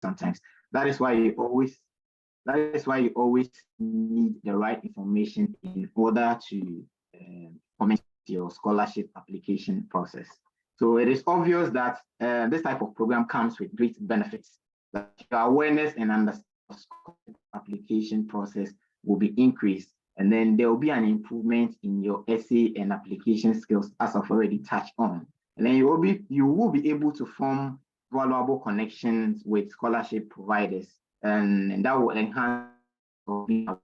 sometimes. That is why you always need the right information in order to commence your scholarship application process. So it is obvious that this type of program comes with great benefits. That your awareness and understanding of application process will be increased, and then there will be an improvement in your essay and application skills, as I've already touched on. And then you will be able to form valuable connections with scholarship providers, and that will enhance the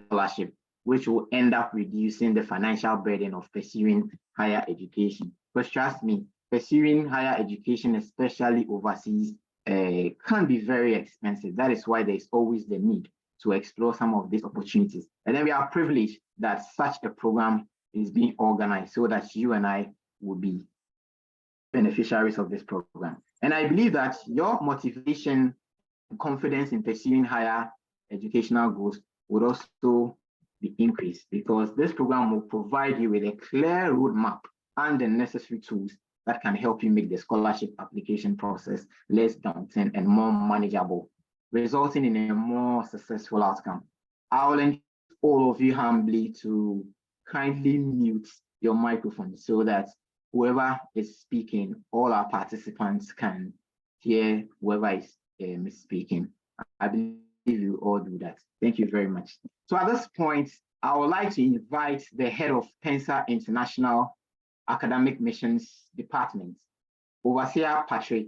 scholarship, which will end up reducing the financial burden of pursuing higher education. Because trust me, pursuing higher education, especially overseas, can be very expensive. That is why there's always the need to explore some of these opportunities. And then we are privileged that such a program is being organized so that you and I will be beneficiaries of this program. And I believe that your motivation and confidence in pursuing higher educational goals would also be increased, because this program will provide you with a clear roadmap and the necessary tools that can help you make the scholarship application process less daunting and more manageable, resulting in a more successful outcome. I will encourage all of you humbly to kindly mute your microphone so that whoever is speaking, all our participants can hear whoever is speaking. I believe you all do that. Thank you very much. So at this point, I would like to invite the head of PENSA International Academic Missions Department, Overseer Dr.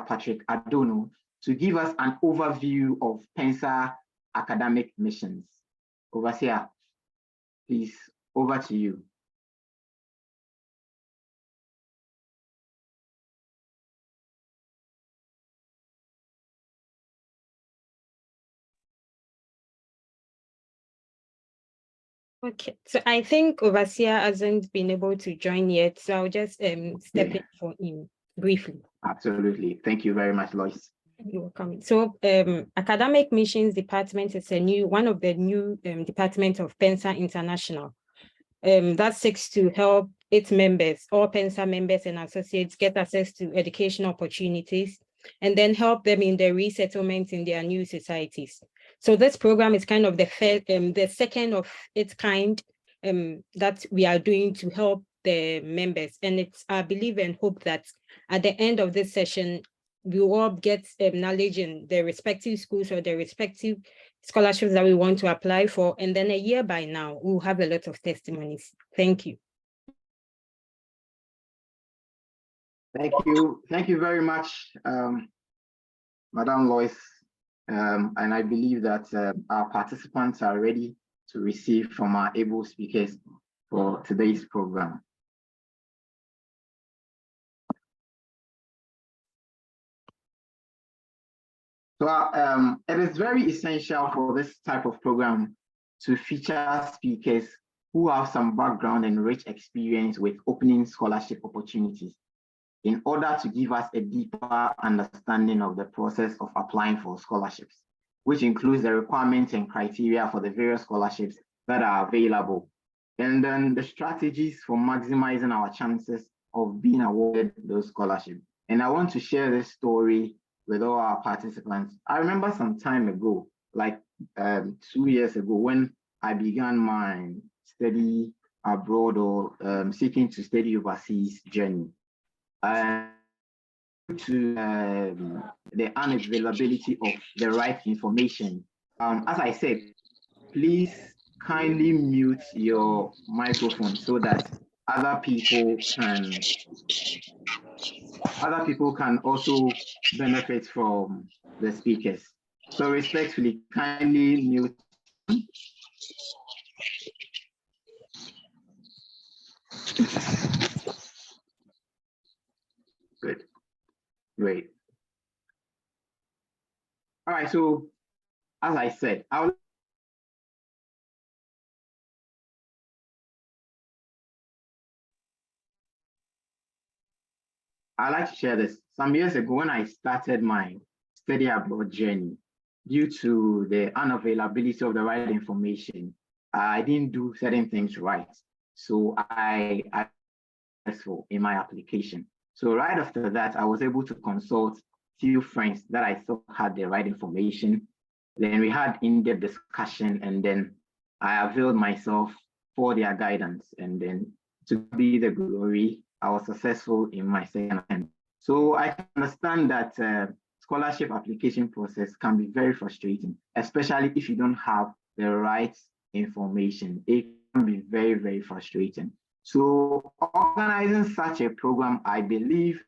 Patrick Adono, to give us an overview of PENSA academic missions. Overseer, please, over to you. Okay, so I think Overseer hasn't been able to join yet, so I'll just step in for him briefly. Absolutely. Thank you very much, Lois. You're welcome. So Academic Missions Department is one of the new departments of PENSA International that seeks to help its members, all PENSA members and associates, get access to educational opportunities and then help them in their resettlement in their new societies. So this program is kind of the second of its kind that we are doing to help the members. And it's our belief and hope that at the end of this session, we all get knowledge in the respective schools or the respective scholarships that we want to apply for. And then a year by now, we'll have a lot of testimonies. Thank you. Thank you. Thank you very much, Madam Lois. And I believe that our participants are ready to receive from our able speakers for today's program. So it is very essential for this type of program to feature speakers who have some background and rich experience with opening scholarship opportunities, in order to give us a deeper understanding of the process of applying for scholarships, which includes the requirements and criteria for the various scholarships that are available, and then the strategies for maximizing our chances of being awarded those scholarships. And I want to share this story with all our participants. I remember some time ago, like 2 years ago, when I began my study abroad or seeking to study overseas journey. To the unavailability of the right information. As I said, please kindly mute your microphone so that other people can also benefit from the speakers. So respectfully, kindly mute. Good, great. All right, so as I said, I'd like to share this. Some years ago, when I started my study abroad journey, due to the unavailability of the right information, I didn't do certain things right. So I in my application. So right after that, I was able to consult few friends that I thought had the right information. Then we had in-depth discussion, and then I availed myself for their guidance. And then to be the glory, I was successful in my second attempt. So I can understand that scholarship application process can be very frustrating, especially if you don't have the right information. It can be very, very frustrating. So organizing such a program, I believe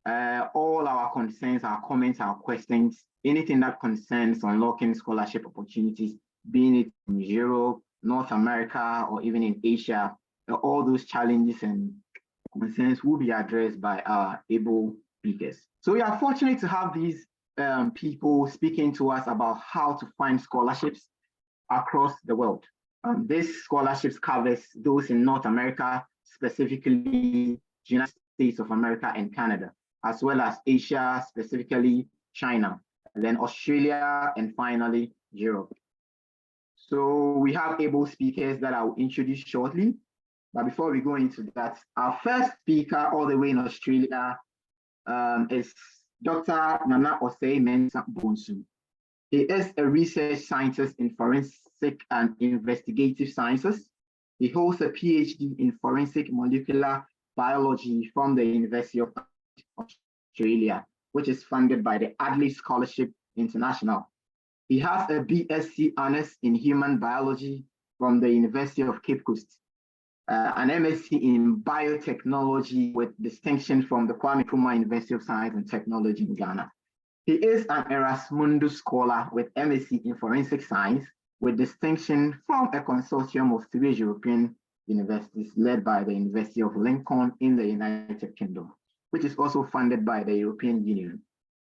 all our concerns, our comments, our questions, anything that concerns unlocking scholarship opportunities, being it in Europe, North America, or even in Asia, all those challenges and concerns will be addressed by our able speakers. So we are fortunate to have these people speaking to us about how to find scholarships across the world. This scholarships covers those in North America, specifically United States of America and Canada, as well as Asia, specifically China, and then Australia, and finally Europe. So we have able speakers that I will introduce shortly. But before we go into that, our first speaker all the way in Australia is Dr. Nana Osei-Mensah Bonsu. He is a research scientist in forensic and investigative sciences. He holds a PhD in forensic molecular biology from the University of Australia, which is funded by the Adley Scholarship International. He has a BSc Honours in Human Biology from the University of Cape Coast, an MSc in Biotechnology with distinction from the Kwame Nkrumah University of Science and Technology in Ghana. He is an Erasmundus Scholar with MSc in Forensic Science with distinction from a consortium of 3 European universities led by the University of Lincoln in the United Kingdom, which is also funded by the European Union.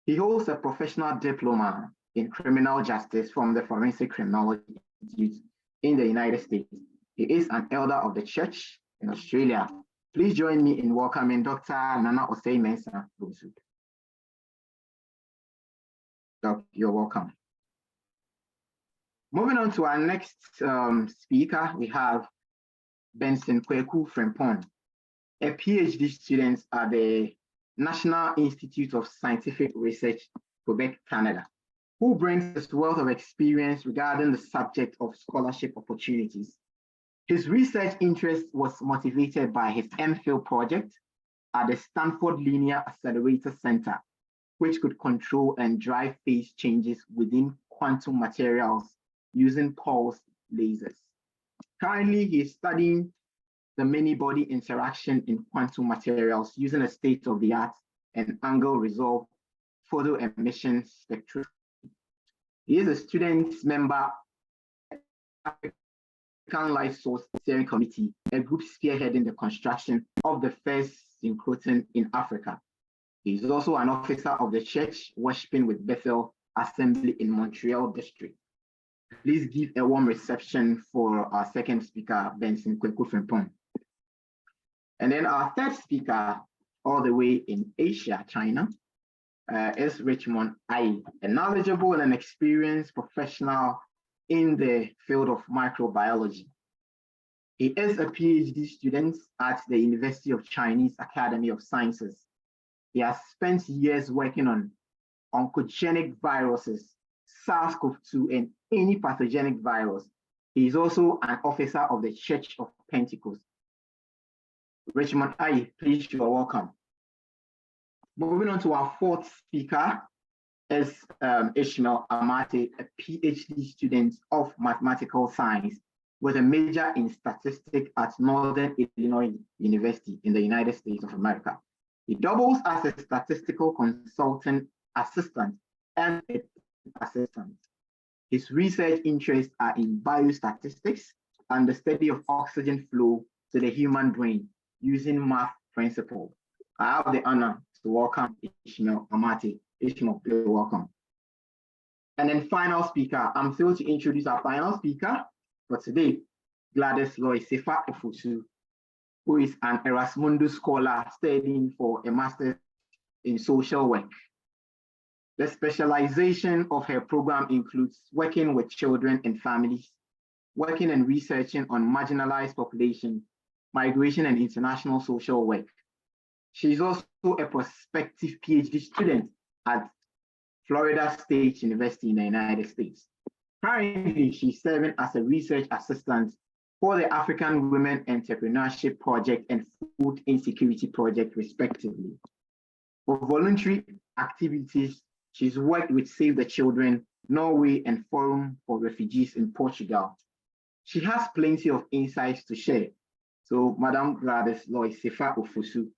He holds a professional diploma in criminal justice from the Forensic Criminology Institute in the United States. He is an elder of the church in Australia. Please join me in welcoming Dr. Nana Osei-Mensah Bonsu. Doc, you're welcome. Moving on to our next speaker, we have Benson Kweku Frimpong, a PhD student at the National Institute of Scientific Research, Quebec, Canada, who brings a wealth of experience regarding the subject of scholarship opportunities. His research interest was motivated by his MPhil project at the Stanford Linear Accelerator Center, which could control and drive phase changes within quantum materials using pulsed lasers. Currently, he is studying the many-body interaction in quantum materials using a state-of-the-art and angle-resolved photo emission spectroscopy. He is a student member of the African Light Source Steering Committee, a group spearheading the construction of the first synchrotron in Africa. He is also an officer of the Church Worshiping with Bethel Assembly in Montreal District. Please give a warm reception for our second speaker, Benson Kweku Frimpong. And then our third speaker, all the way in Asia, China, is Richmond Ai, a knowledgeable and experienced professional in the field of microbiology. He is a PhD student at the University of Chinese Academy of Sciences. He has spent years working on oncogenic viruses, SARS-CoV-2, and any pathogenic virus. He is also an officer of the Church of Pentecost. Richmond Ai, please, you are welcome. Moving on to our fourth speaker is Ishmael Amate, a PhD student of mathematical science with a major in statistics at Northern Illinois University in the United States of America. He doubles as a statistical consultant assistant and assistant. His research interests are in biostatistics and the study of oxygen flow to the human brain using math principles. I have the honor to welcome Ishmael Amate. Ishmael, you're welcome. And then final speaker, I'm thrilled to introduce our final speaker for today, Gladys Loy Sefa Ofusu, who is an Erasmundus scholar studying for a master's in social work. The specialization of her program includes working with children and families, working and researching on marginalized population, migration and international social work. She's also a prospective PhD student at Florida State University in the United States. Currently, she's serving as a research assistant for the African Women Entrepreneurship Project and Food Insecurity Project, respectively. For voluntary activities, she's worked with Save the Children, Norway, and Forum for Refugees in Portugal. She has plenty of insights to share. So, Madam Gladys Loisefa Ofusu,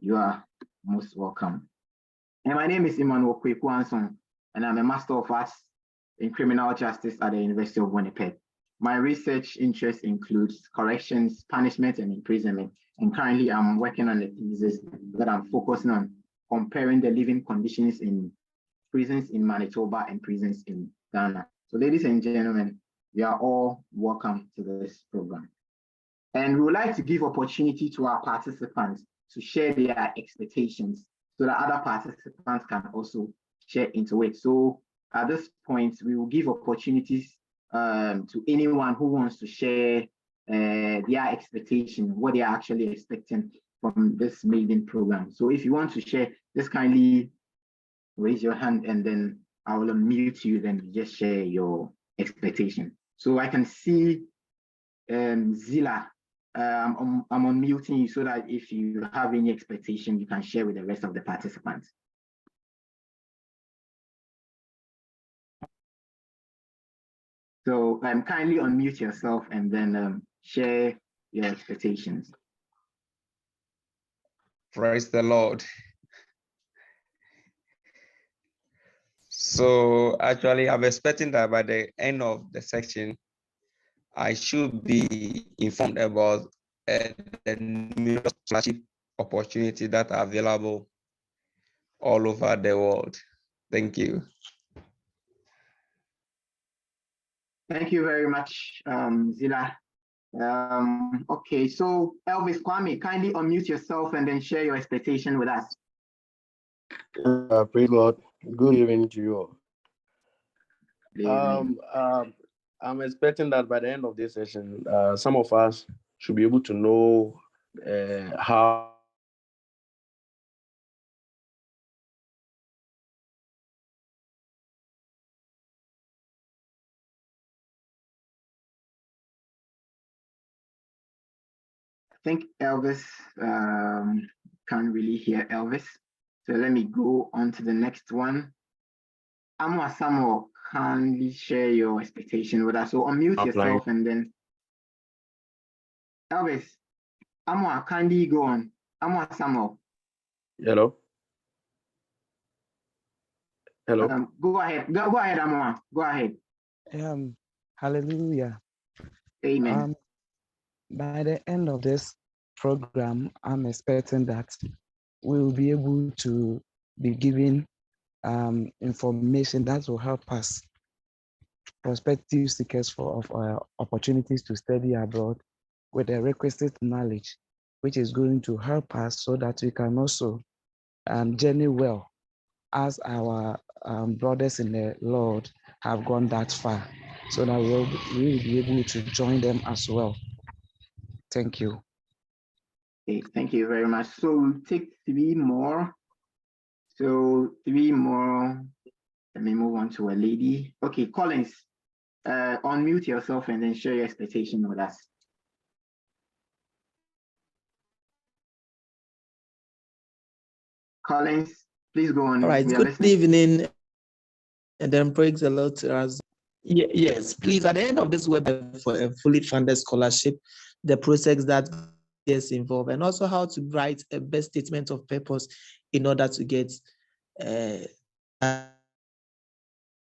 you are most welcome. And my name is Emmanuel Kwekwanson, and I'm a Master of Arts in Criminal Justice at the University of Winnipeg. My research interests includes corrections, punishment, and imprisonment. And currently, I'm working on a thesis that I'm focusing on comparing the living conditions in prisons in Manitoba and prisons in Ghana. So, ladies and gentlemen, you are all welcome to this program. And we would like to give opportunity to our participants to share their expectations so that other participants can also share into it. So at this point, we will give opportunities to anyone who wants to share their expectation, what they are actually expecting from this maiden program. So if you want to share, just kindly raise your hand and then I will unmute you, then just share your expectation. So I can see Zila, I'm unmuting you so that if you have any expectation, you can share with the rest of the participants. So kindly unmute yourself and then share your expectations. Praise the Lord. So actually, I'm expecting that by the end of the section, I should be informed about the numerous scholarship opportunities that are available all over the world. Thank you. Thank you very much, Zila. Okay, so Elvis Kwame, kindly unmute yourself and then share your expectation with us. Praise God. Good evening to you all. I'm expecting that by the end of this session, some of us should be able to know how I think Elvis can't really hear Elvis. So let me go on to the next one. Amwa Samuel, kindly share your expectation with us. So unmute yourself and then Elvis, Amwa, kindly go on. Amwa Samuel. Hello. Hello. Go ahead. Go ahead, Amwa. Go ahead. Hallelujah. Amen. By the end of this program, I'm expecting that we will be able to be given information that will help us, prospective seekers for opportunities to study abroad, with the requisite knowledge, which is going to help us so that we can also journey well as our brothers in the Lord have gone that far, so that we will be able to join them as well. Thank you. Okay, thank you very much. So we'll take three more. So three more. Let me move on to a lady. Okay, Collins, unmute yourself and then share your expectation with us. Collins, please go on. All right, good evening, and then praise the Lord to us. Yes, please, at the end of this webinar for a fully funded scholarship, the process that is involved, and also how to write a best statement of purpose in order to get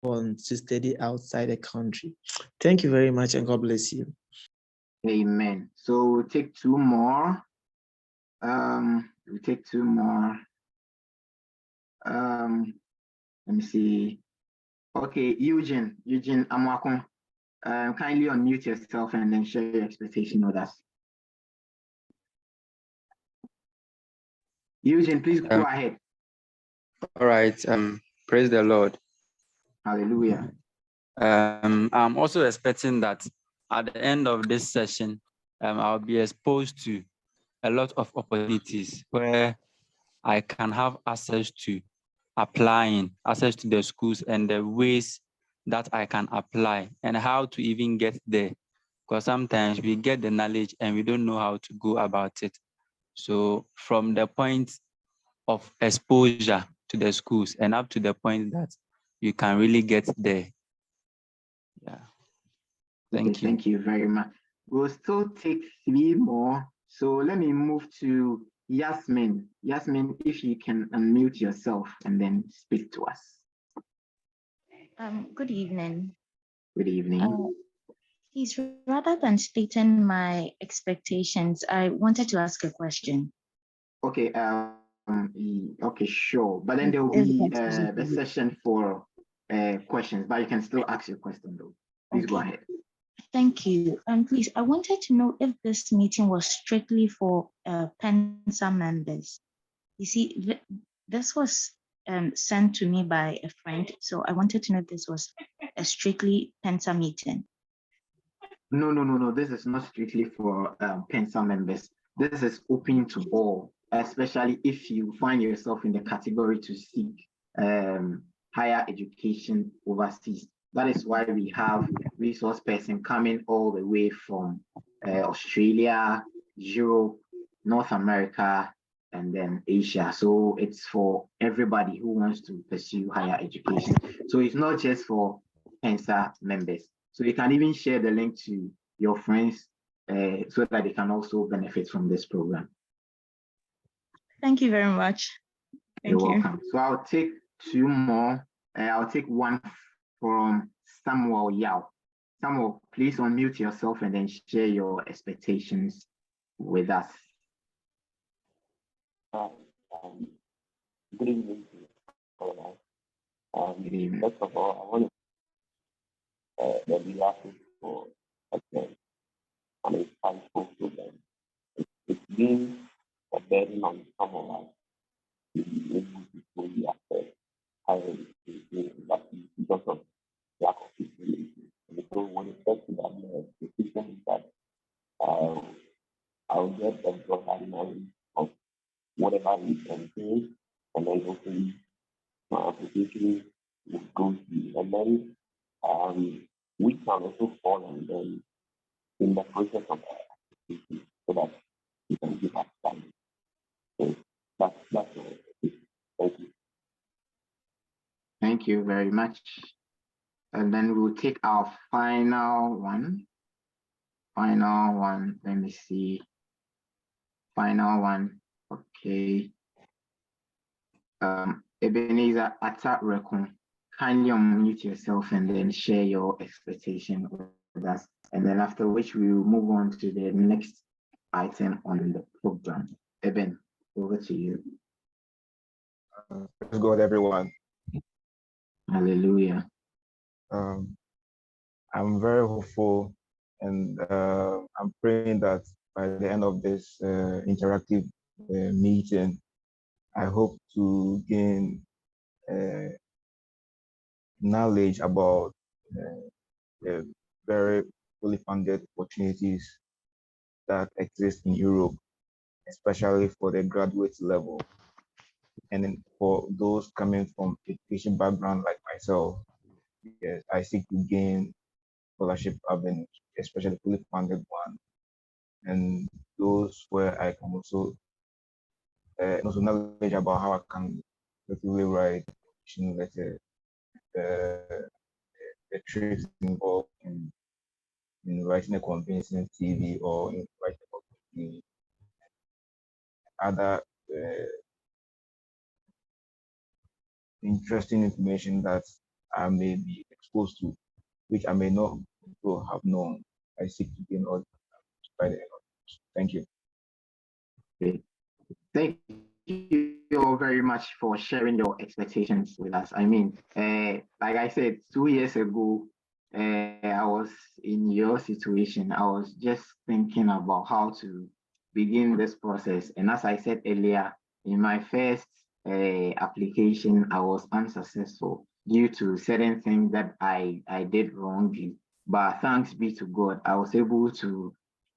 on to study outside the country. Thank you very much, and God bless you. Amen. So we'll take two more. We'll take two more. Let me see. Okay, Eugene Amwakon, kindly unmute yourself and then share your expectation with us. Eugene, please go ahead. All right. Praise the Lord. Hallelujah. I'm also expecting that at the end of this session, I'll be exposed to a lot of opportunities where I can have access to applying, access to the schools and the ways that I can apply and how to even get there. Because sometimes we get the knowledge and we don't know how to go about it. So from the point of exposure to the schools and up to the point that you can really get there. Yeah. Thank you. Thank you very much. We'll still take 3 more. So let me move to Yasmin. Yasmin, if you can unmute yourself and then speak to us. Good evening. Good evening. Please, rather than stating my expectations, I wanted to ask a question. Okay, okay, sure. But then there will be the session for questions, but you can still ask your question though. Please go ahead. Thank you. And please, I wanted to know if this meeting was strictly for PENSA members. You see, this was sent to me by a friend, so I wanted to know if this was a strictly PENSA meeting. No. This is not strictly for PENSA members. This is open to all, especially if you find yourself in the category to seek higher education overseas. That is why we have resource person coming all the way from Australia, Europe, North America, and then Asia. So it's for everybody who wants to pursue higher education. So it's not just for PENSA members. So you can even share the link to your friends so that they can also benefit from this program. Thank you very much. You're welcome. So I'll take 2 more. I'll take one from Samuel Yao. Samuel, please unmute yourself and then share your expectations with us. Good evening. Good evening. First of all, I want to be asking for an insightful program. It's been a burden on some of us to be able to fully access higher education because of lack of information. And so when it comes to that, the system is that I'll get a broad knowledge of whatever we can do, and then hopefully my application will go through. And then we can also fall on them in the process of application so that we can give us time. So that's it. Thank you. Thank you very much. And then we'll take our final one. Let me see. Final one. Okay. Ebenezer Atta Rekun, kindly unmute yourself and then share your expectation with us. And then after which we will move on to the next item on the program. Eben, over to you. Praise God, everyone. Hallelujah. I'm very hopeful, and I'm praying that by the end of this interactive meeting, I hope to gain knowledge about the very fully funded opportunities that exist in Europe, especially for the graduate level. And then for those coming from education background like myself, yes, I seek to gain scholarship avenues, especially fully funded one, and those where I can also knowledge about how I can effectively write letter, the tricks involved in writing a convincing CV or in writing other interesting information that I may be exposed to, which I may not have known. I seek to gain all by the end of this. Thank you. Okay. Thank you all very much for sharing your expectations with us. I mean, like I said, 2 years ago, I was in your situation. I was just thinking about how to begin this process. And as I said earlier, in my first application, I was unsuccessful due to certain things that I did wrongly. But thanks be to God, I was able to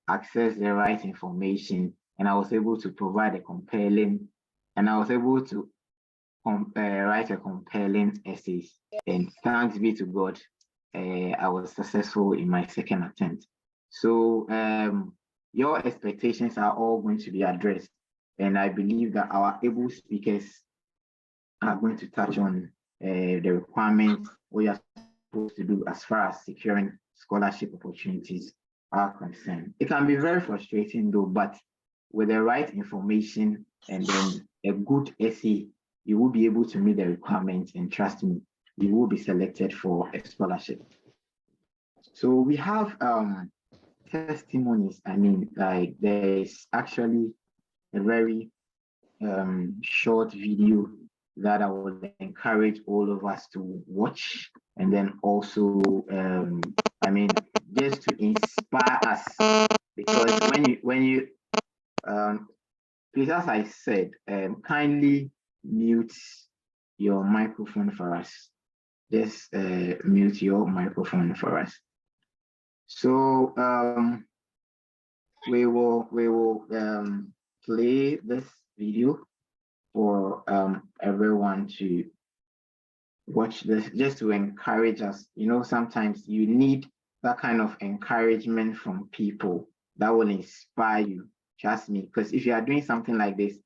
access the right information and I was able to provide a compelling, and I was able to write a compelling essays. And thanks be to God, I was successful in my second attempt. So your expectations are all going to be addressed. And I believe that our able speakers are going to touch on the requirements we are supposed to do as far as securing scholarship opportunities are concerned. It can be very frustrating though, but with the right information and then a good essay, you will be able to meet the requirements, and trust me, you will be selected for a scholarship. So we have testimonies. I mean, like there is actually a very short video that I would encourage all of us to watch, and then also, I mean, just to inspire us, because when you please, as I said, kindly mute your microphone for us. Just mute your microphone for us. So we will play this video for everyone to watch this, just to encourage us. You know, sometimes you need that kind of encouragement from people that will inspire you. Trust me, because if you are doing something like this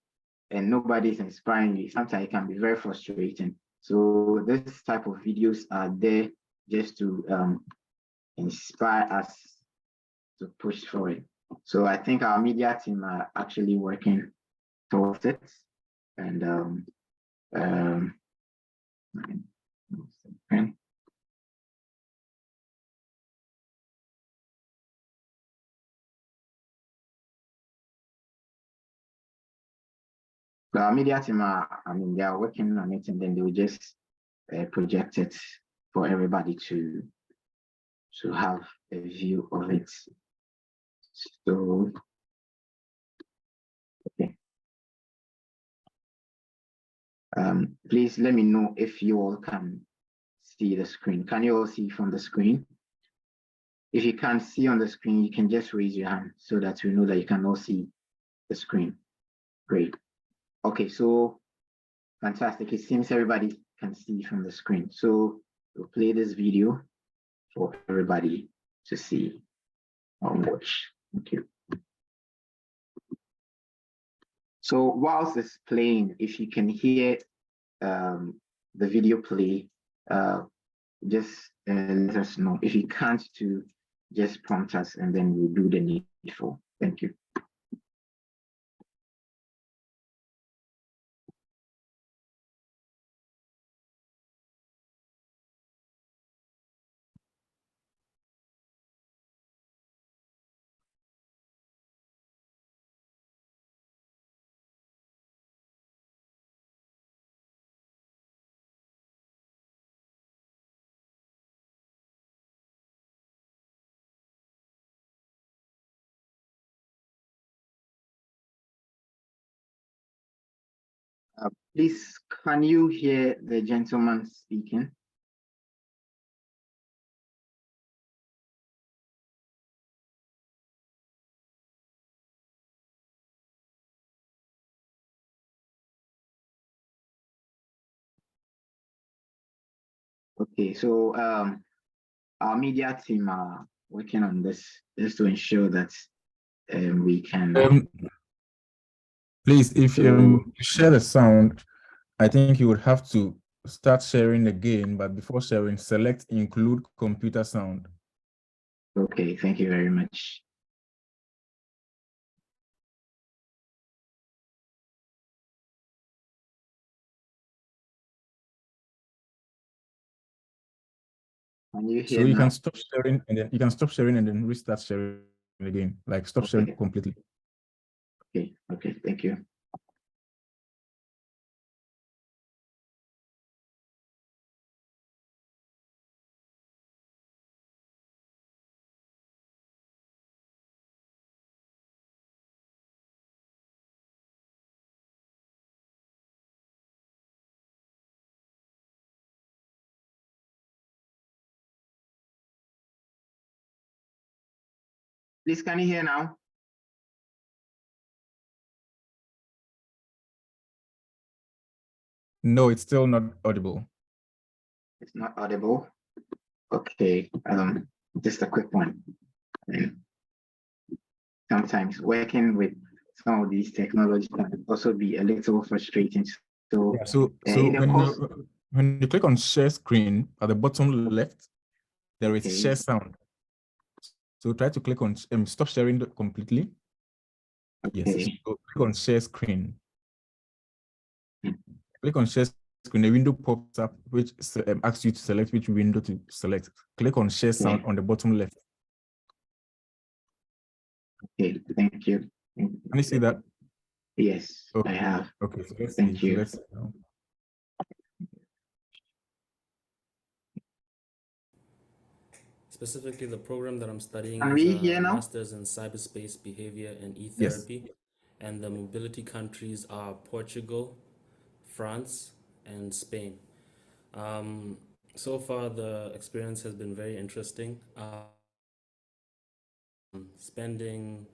and nobody's inspiring you, sometimes it can be very frustrating. So this type of videos are there just to inspire us to push forward. So I think our media team are actually working towards it. And our media team are, I mean, they are working on it, and then they will just project it for everybody to have a view of it. So, okay. Please let me know if you all can see the screen. Can you all see from the screen? If you can't see on the screen, you can just raise your hand so that we know that you can all see the screen. Great. Okay, so fantastic. It seems everybody can see from the screen. So we'll play this video for everybody to see or watch. Thank you. So whilst it's playing, if you can hear the video play, just let us know. If you can't, to just prompt us, and then we'll do the needful. Thank you. Please, can you hear the gentleman speaking? Okay, so our media team are working on this just to ensure that we can. Please, if you share the sound, I think you would have to start sharing again, but before sharing, select include computer sound. Okay, thank you very much. Can you hear So you now? can stop sharing, and then you can stop sharing and then restart sharing again, like stop sharing completely. Okay, thank you. Please, can you hear now? No, it's still not audible. It's not audible. Okay, just a quick one. Sometimes working with some of these technologies can also be a little frustrating. So, Yeah, so in the course, when you click on share screen at the bottom left, there is okay. share sound. So try to click on stop sharing completely. Yes, Okay. so click on share screen. Click on share screen, a window pops up which asks you to select which window to select. Click on share sound on the bottom left. Okay, thank you. Can you see that? Yes, Okay. I have. Okay, so let's Thank see. you. So let's Specifically, the program that I'm studying Can is we a hear now? Master's in Cyberspace Behavior and Yes. E-Therapy. And the mobility countries are Portugal, France, and Spain. So far, the experience has been very interesting. Spending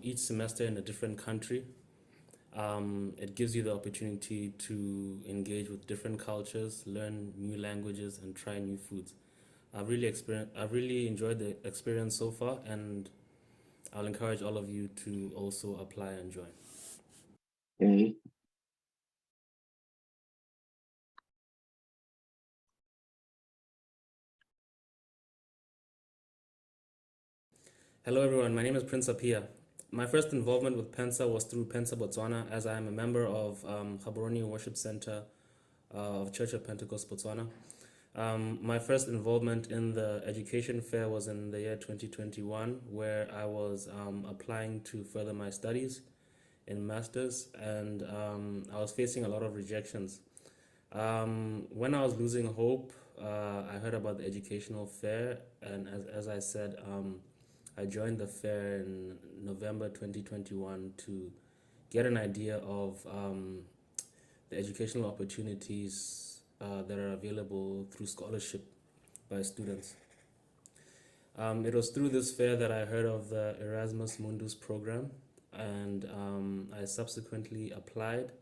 each semester in a different country, it gives you the opportunity to engage with different cultures, learn new languages, and try new foods. I've really enjoyed the experience so far, and I'll encourage all of you to also apply and join. Okay. Hello everyone, my name is Prince Apia. My first involvement with PENSA was through PENSA Botswana, as I am a member of Gaborone Worship Center of Church of Pentecost Botswana. My first involvement in the education fair was in the year 2021, where I was applying to further my studies in masters, and I was facing a lot of rejections. When I was losing hope, I heard about the educational fair, and as I said, I joined the fair in November 2021 to get an idea of the educational opportunities that are available through scholarship by students. It was through this fair that I heard of the Erasmus Mundus program, and I subsequently applied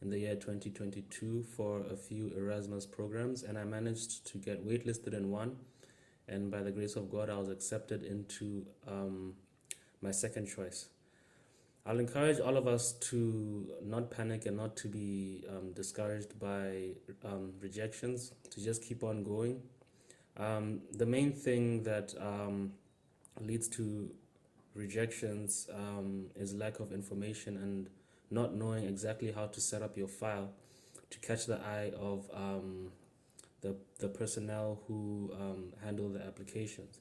in the year 2022 for a few Erasmus programs, and I managed to get waitlisted in one, and by the grace of God, I was accepted into my second choice. I'll encourage all of us to not panic and not to be discouraged by rejections, to just keep on going. The main thing that leads to rejections is lack of information and not knowing exactly how to set up your file to catch the eye of the personnel who handle the applications.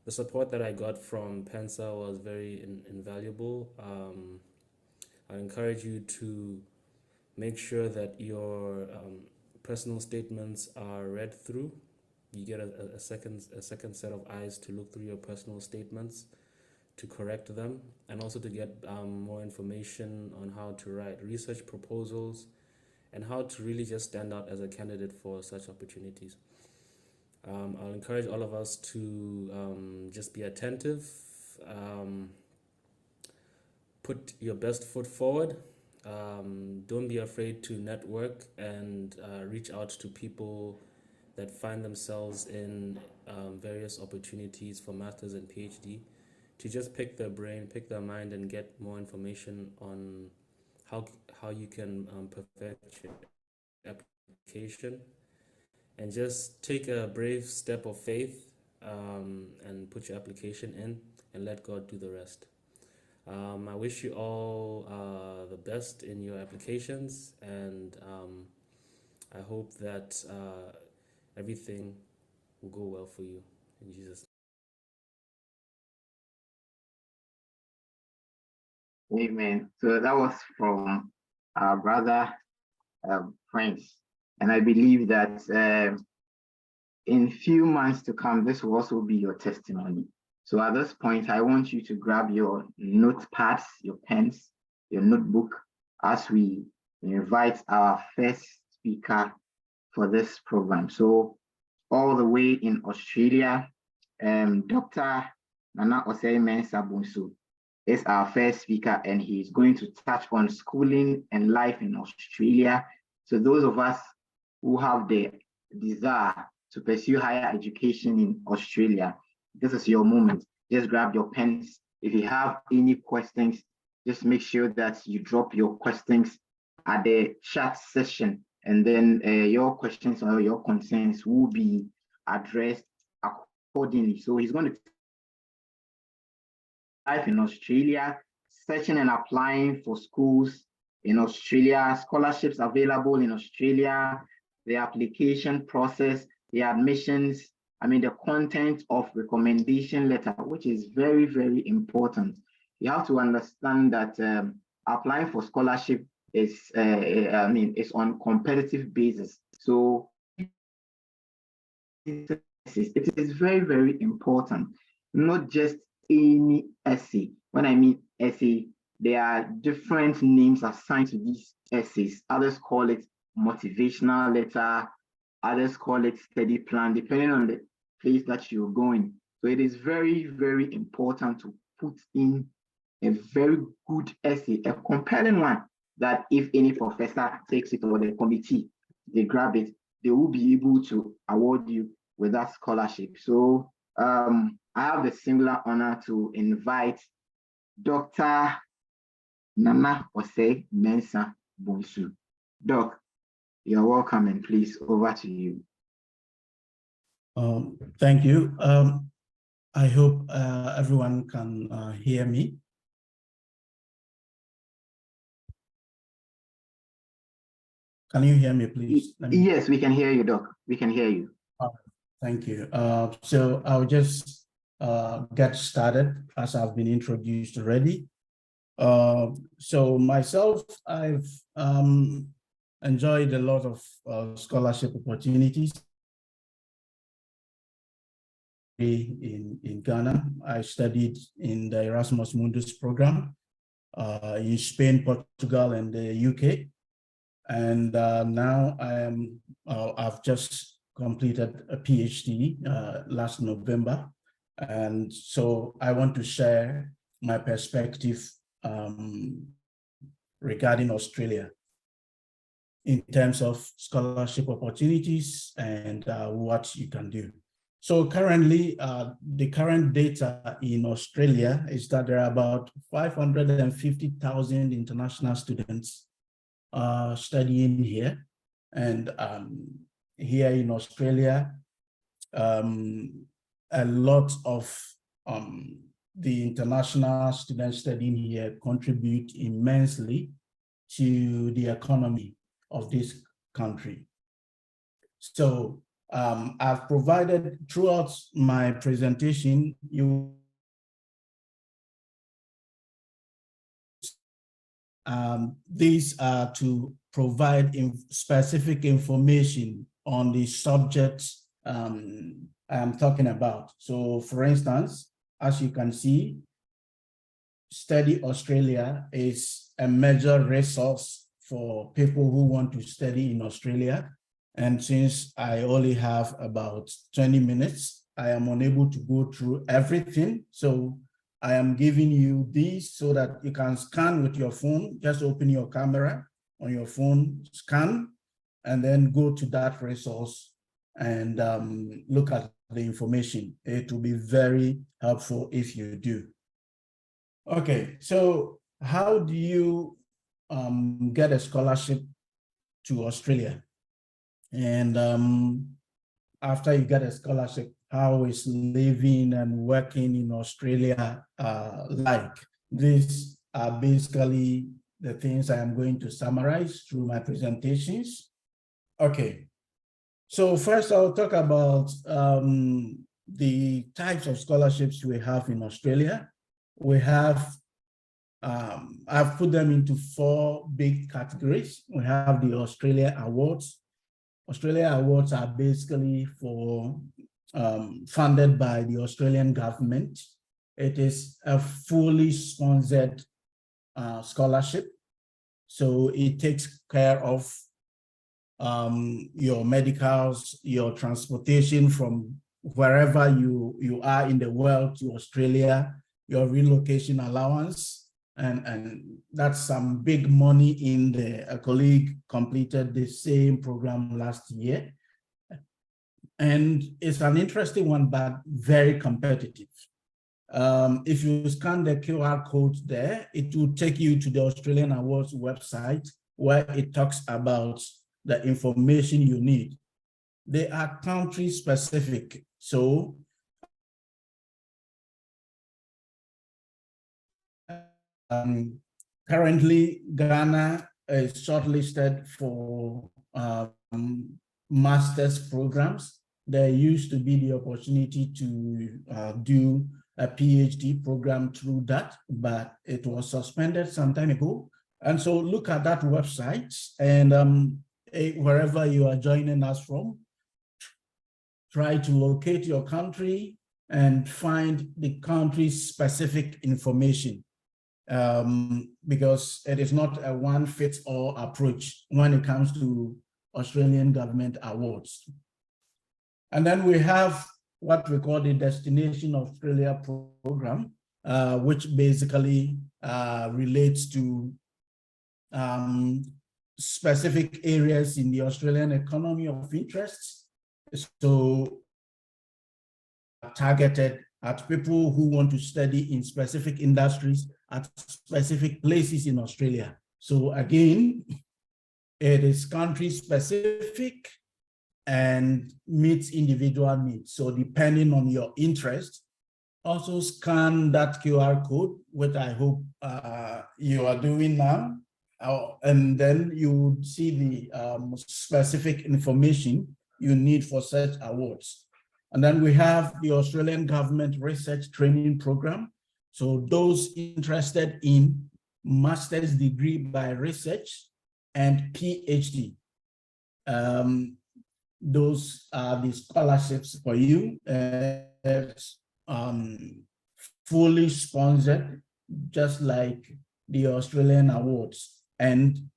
The support that I got from PENSA was very invaluable. I encourage you to make sure that your personal statements are read through. You get a second set of eyes to look through your personal statements, to correct them, and also to get more information on how to write research proposals and how to really just stand out as a candidate for such opportunities. I'll encourage all of us to just be attentive, put your best foot forward, don't be afraid to network and reach out to people that find themselves in various opportunities for masters and PhD, to just pick their brain, pick their mind, and get more information on how you can perfect your application, and just take a brave step of faith and put your application in and let God do the rest. I wish you all the best in your applications, and I hope that everything will go well for you in Jesus' name. Amen. So that was from our brother Prince, and I believe that in few months to come, this will also be your testimony. So at this point, I want you to grab your notepads, your pens, your notebook, as we invite our first speaker for this program. So all the way in Australia, Dr. Nana Osei Mensah Bunsu. is our first speaker, and he's going to touch on schooling and life in Australia. So those of us who have the desire to pursue higher education in Australia, this is your moment. Just grab your pens. If you have any questions, just make sure that you drop your questions at the chat session, and then your questions or your concerns will be addressed accordingly. So he's going to life in Australia, searching and applying for schools in Australia, scholarships available in Australia, the application process, the admissions, the content of recommendation letter, which is very, very important. You have to understand that applying for scholarship is, it's on competitive basis. So it is very, very important, not just any essay. When I mean essay, there are different names assigned to these essays. Others call it motivational letter, others call it study plan, depending on the place that you're going. So it is very, very important to put in a very good essay, a compelling one, that if any professor takes it or the committee, they grab it, they will be able to award you with that scholarship. So I have the singular honor to invite Dr. Nana Osei Mensah Bonsu. Doc, you're welcome, and please, over to you. Thank you. I hope everyone can hear me. Can you hear me, please? Yes, we can hear you, Doc. We can hear you. Thank you. So I'll just get started as I've been introduced already. So myself, I've enjoyed a lot of scholarship opportunities in Ghana. I studied in the Erasmus Mundus program in Spain, Portugal, and the UK. And now I've just completed a PhD last November. And so I want to share my perspective regarding Australia in terms of scholarship opportunities and what you can do. So currently, the current data in Australia is that there are about 550,000 international students studying here. And here in Australia, a lot of the international students studying here contribute immensely to the economy of this country. So I've provided throughout my presentation, these are to provide specific information on the subjects I'm talking about. So for instance, as you can see, Study Australia is a major resource for people who want to study in Australia. And since I only have about 20 minutes, I am unable to go through everything. So I am giving you these so that you can scan with your phone. Just open your camera on your phone, scan, and then go to that resource and look at the information. It will be very helpful if you do. Okay, so how do you get a scholarship to Australia? And after you get a scholarship, how is living and working in Australia like? These are basically the things I am going to summarize through my presentations. Okay, so first I'll talk about the types of scholarships we have in Australia. We have, I've put them into 4 big categories. We have the Australia Awards. Australia Awards are basically for funded by the Australian government. It is a fully sponsored scholarship. So it takes care of your medicals, your transportation from wherever you are in the world to Australia, your relocation allowance, and that's some big money in there. A colleague completed the same program last year. And it's an interesting one, but very competitive. If you scan the QR code there, it will take you to the Australian Awards website where it talks about the information you need. They are country specific. So currently, Ghana is shortlisted for master's programs. There used to be the opportunity to do a PhD program through that, but it was suspended some time ago. And so look at that website, and wherever you are joining us from, try to locate your country and find the country's specific information, because it is not a one-fits-all approach when it comes to Australian government awards. And then we have what we call the Destination Australia program, which basically relates to specific areas in the Australian economy of interest. So targeted at people who want to study in specific industries at specific places in Australia. So again, it is country specific and meets individual needs. So depending on your interest, also scan that QR code, which I hope you are doing now, and then you would see the specific information you need for such awards. And then we have the Australian Government Research Training Program. So those interested in master's degree by research and PhD, those are the scholarships for you. Fully sponsored, just like the Australian awards. And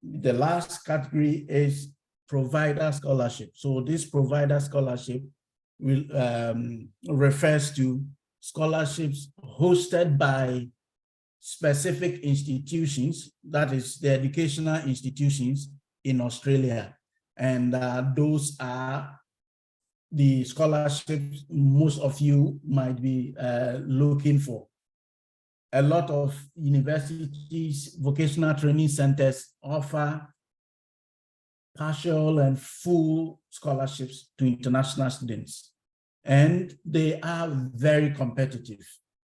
the last category is provider scholarship. So this provider scholarship will refers to scholarships hosted by specific institutions, that is the educational institutions in Australia. And those are the scholarships most of you might be looking for. A lot of universities, vocational training centers offer partial and full scholarships to international students. And they are very competitive,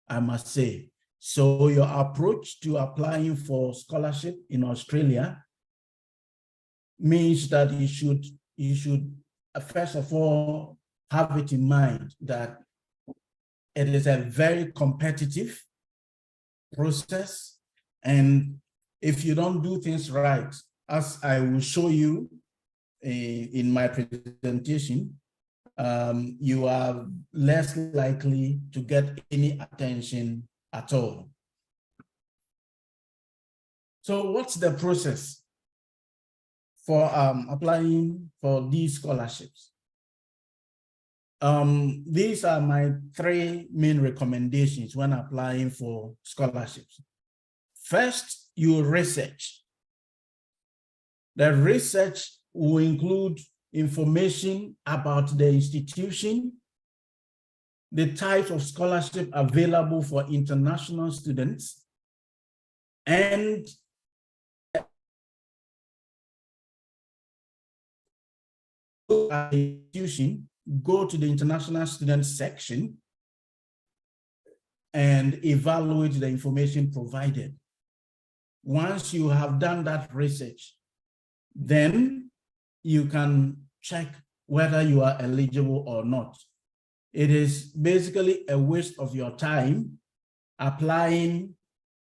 I must say. So your approach to applying for scholarship in Australia means that you should first of all have it in mind that it is a very competitive process, and if you don't do things right, as I will show you in my presentation, you are less likely to get any attention at all. So what's the process for applying for these scholarships? These are my 3 main recommendations when applying for scholarships. First, you research. The research will include information about the institution, the types of scholarship available for international students, and institution, go to the international students section and evaluate the information provided. Once you have done that research, then you can check whether you are eligible or not. It is basically a waste of your time applying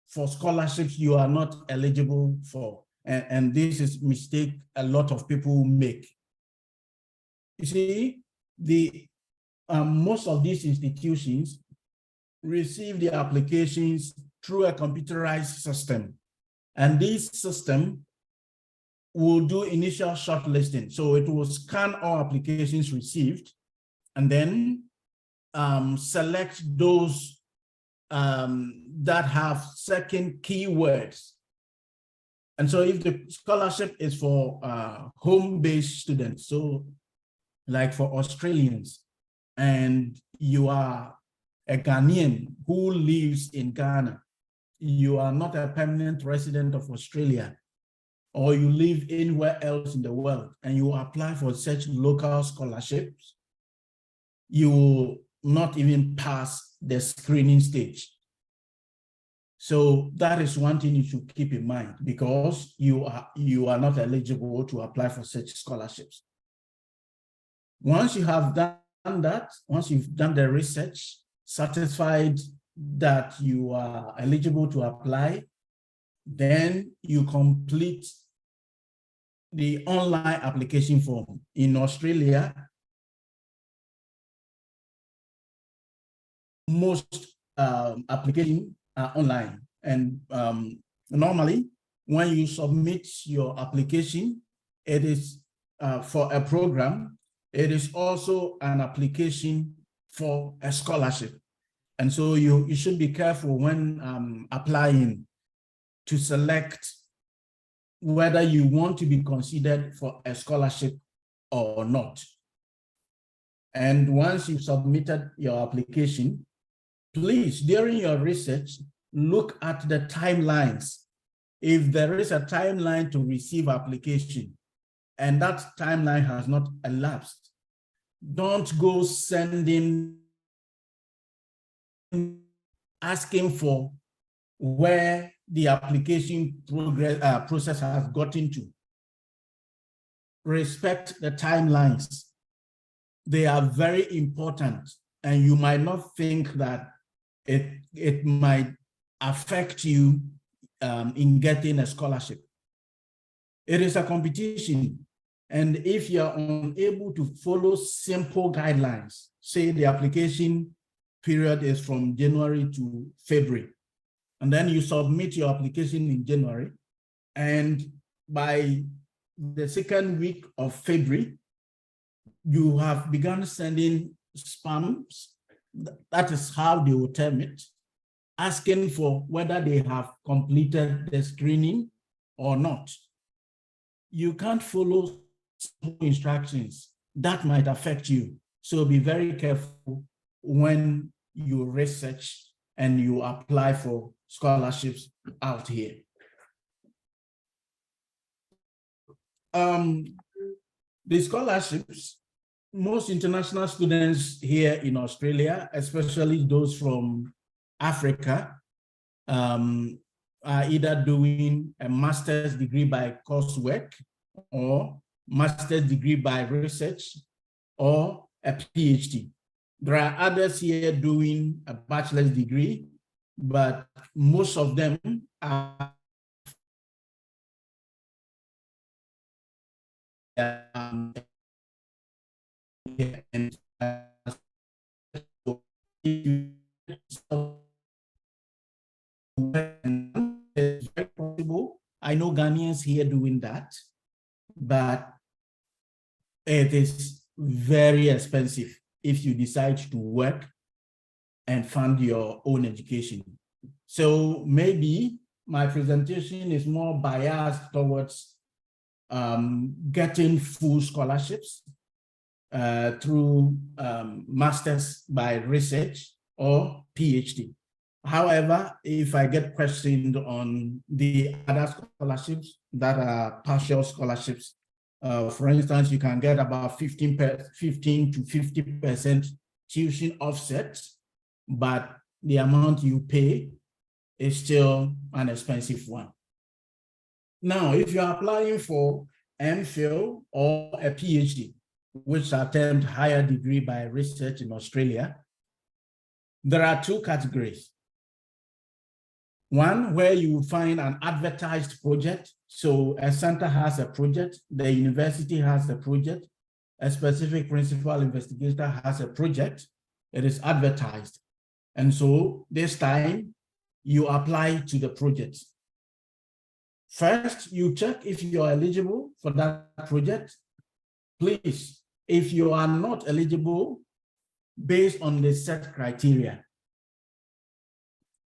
for scholarships you are not eligible for. And this is a mistake a lot of people make. You see, most of these institutions receive the applications through a computerized system. And this system will do initial shortlisting. So it will scan all applications received and then select those that have certain keywords. And so if the scholarship is for home-based students, so like for Australians, and you are a Ghanaian who lives in Ghana, you are not a permanent resident of Australia, or you live anywhere else in the world, and you apply for such local scholarships, you will not even pass the screening stage. So that is one thing you should keep in mind, because you are not eligible to apply for such scholarships. Once you have done that, once you've done the research, satisfied that you are eligible to apply, then you complete the online application form. In Australia, most applications are online, and normally when you submit your application, it is for a program. It is also an application for a scholarship. And so you should be careful when applying to select whether you want to be considered for a scholarship or not. And once you've submitted your application, please, during your research, look at the timelines. If there is a timeline to receive application and that timeline has not elapsed, don't go sending, asking for where the application process has gotten to. Respect the timelines. They are very important, and you might not think that it might affect you in getting a scholarship. It is a competition, and if you're unable to follow simple guidelines, say the application period is from January to February, and then you submit your application in January, and by the second week of February, you have begun sending spams, that is how they will term it, asking for whether they have completed the screening or not. You can't follow instructions. That might affect you. So be very careful when you research and you apply for scholarships out here. The scholarships, most international students here in Australia, especially those from Africa, are either doing a master's degree by coursework, or master's degree by research, or a PhD. There are others here doing a bachelor's degree, but most of them are and it's very possible. I know Ghanaians here doing that, but it is very expensive if you decide to work and fund your own education. So maybe my presentation is more biased towards getting full scholarships through master's by research or PhD. However, if I get questioned on the other scholarships that are partial scholarships, for instance, you can get about 15 to 50% tuition offset, but the amount you pay is still an expensive one. Now, if you're applying for MPhil or a PhD, which are termed higher degree by research in Australia, there are two categories. One, where you find an advertised project. So a center has a project, the university has a project, a specific principal investigator has a project, it is advertised. And so this time you apply to the project. First, you check if you're eligible for that project. Please, if you are not eligible based on the set criteria,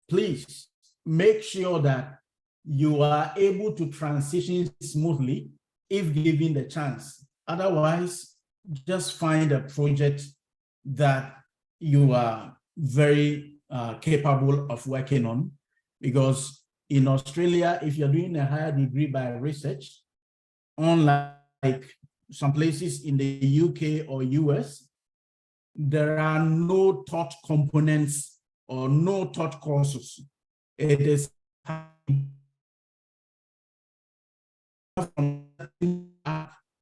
please make sure that you are able to transition smoothly if given the chance. Otherwise, just find a project that you are very capable of working on, because in Australia, if you're doing a higher degree by research, unlike some places in the UK or US, there are no taught components or no taught courses. It is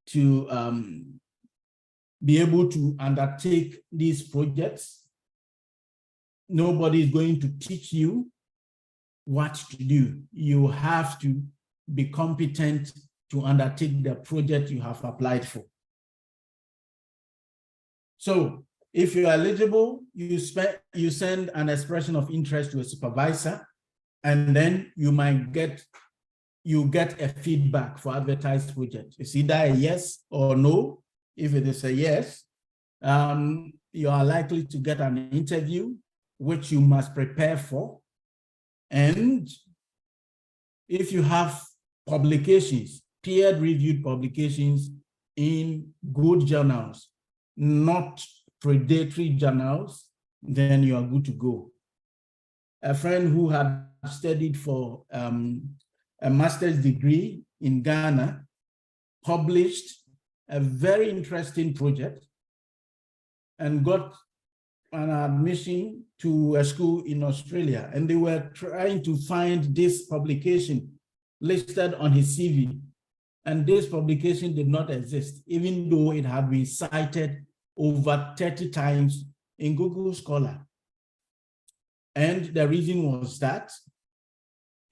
to be able to undertake these projects. Nobody is going to teach you what to do. You have to be competent to undertake the project you have applied for. So if you're eligible, you send an expression of interest to a supervisor, and then you get a feedback for advertised project. It's either a yes or no. If it is a yes, you are likely to get an interview, which you must prepare for. And if you have publications, peer-reviewed publications in good journals, not predatory journals, then you are good to go. A friend who had studied for a master's degree in Ghana published a very interesting project and got an admission to a school in Australia. And they were trying to find this publication listed on his CV. And this publication did not exist, even though it had been cited over 30 times in Google Scholar. And the reason was that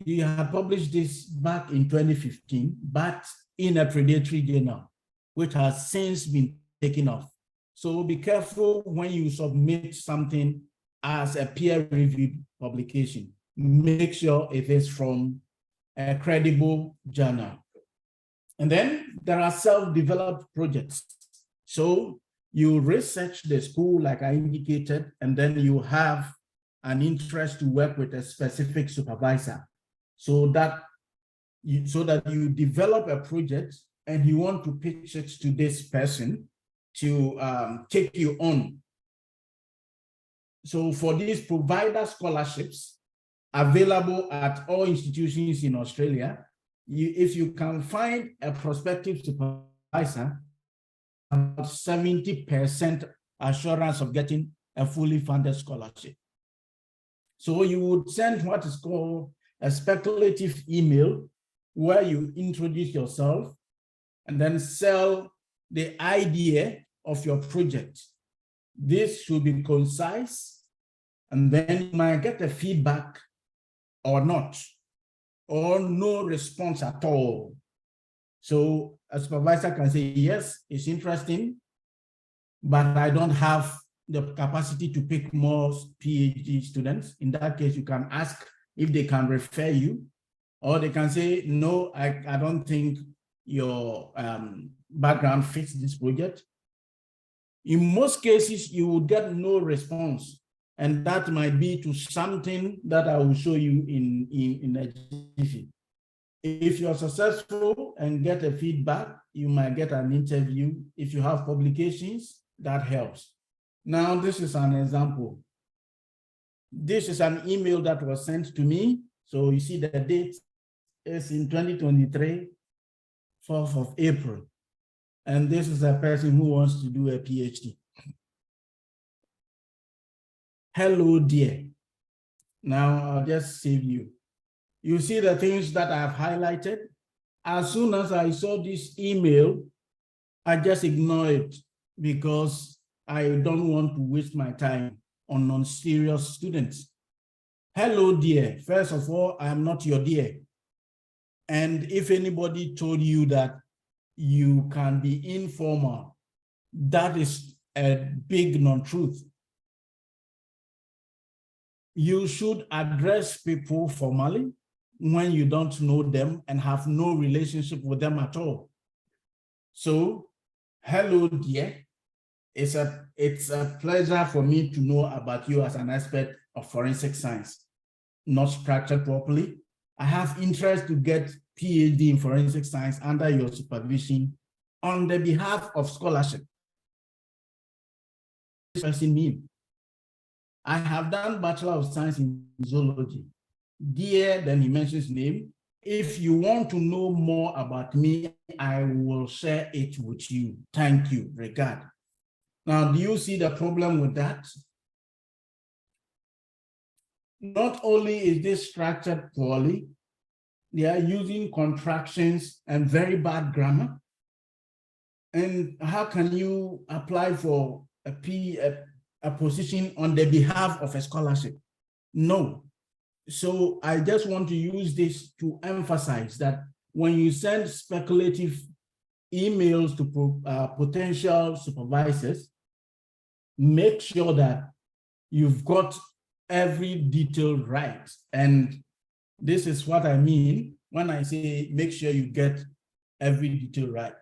he had published this back in 2015, but in a predatory journal, which has since been taken off. So be careful when you submit something as a peer-reviewed publication. Make sure it is from a credible journal. And then there are self-developed projects. So you research the school, like I indicated, and then you have an interest to work with a specific supervisor, so that you develop a project and you want to pitch it to this person to take you on. So for these provider scholarships available at all institutions in Australia, if you can find a prospective supervisor, about 70% assurance of getting a fully funded scholarship. So you would send what is called a speculative email, where you introduce yourself and then sell the idea of your project. This should be concise, and then you might get a feedback or not, or no response at all. So a supervisor can say, yes, it's interesting, but I don't have the capacity to pick more PhD students. In that case, you can ask if they can refer you, or they can say, no, I don't think your background fits this project. In most cases, you would get no response, and that might be to something that I will show you in a jiffy. If you're successful and get a feedback, you might get an interview. If you have publications, that helps. Now, this is an example. This is an email that was sent to me. So you see the date is in 2023, 4th of April. And this is a person who wants to do a PhD. Hello, dear. Now I'll just save you. You see the things that I've highlighted? As soon as I saw this email, I just ignored it because I don't want to waste my time on non-serious students. Hello, dear. First of all, I am not your dear. And if anybody told you that you can be informal, that is a big non-truth. You should address people formally when you don't know them and have no relationship with them at all. So, hello, dear. It's a pleasure for me to know about you as an expert of forensic science. not structured properly. I have interest to get PhD in forensic science under your supervision on the behalf of scholarship. This person mean? I have done Bachelor of Science in Zoology. Dear, then he mentions name. If you want to know more about me, I will share it with you. Thank you. Regard. Now, do you see the problem with that? Not only is this structured poorly, they are using contractions and very bad grammar. And how can you apply for a position on the behalf of a scholarship? No. So I just want to use this to emphasize that when you send speculative emails to potential supervisors, make sure that you've got every detail right. And this is what I mean when I say make sure you get every detail right.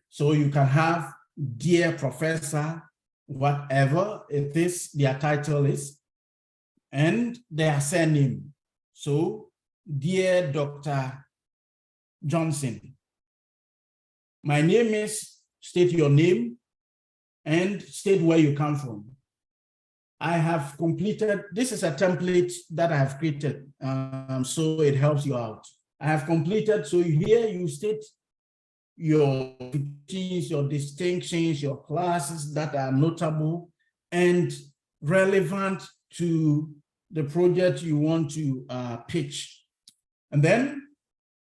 So you can have dear professor, whatever it is, their title is, and their surname. So, dear Dr. Johnson, my name is, state your name and state where you come from. I have completed, this is a template that I have created, so it helps you out. I have completed, so here you state your distinctions, your classes that are notable and relevant to the project you want to pitch. And then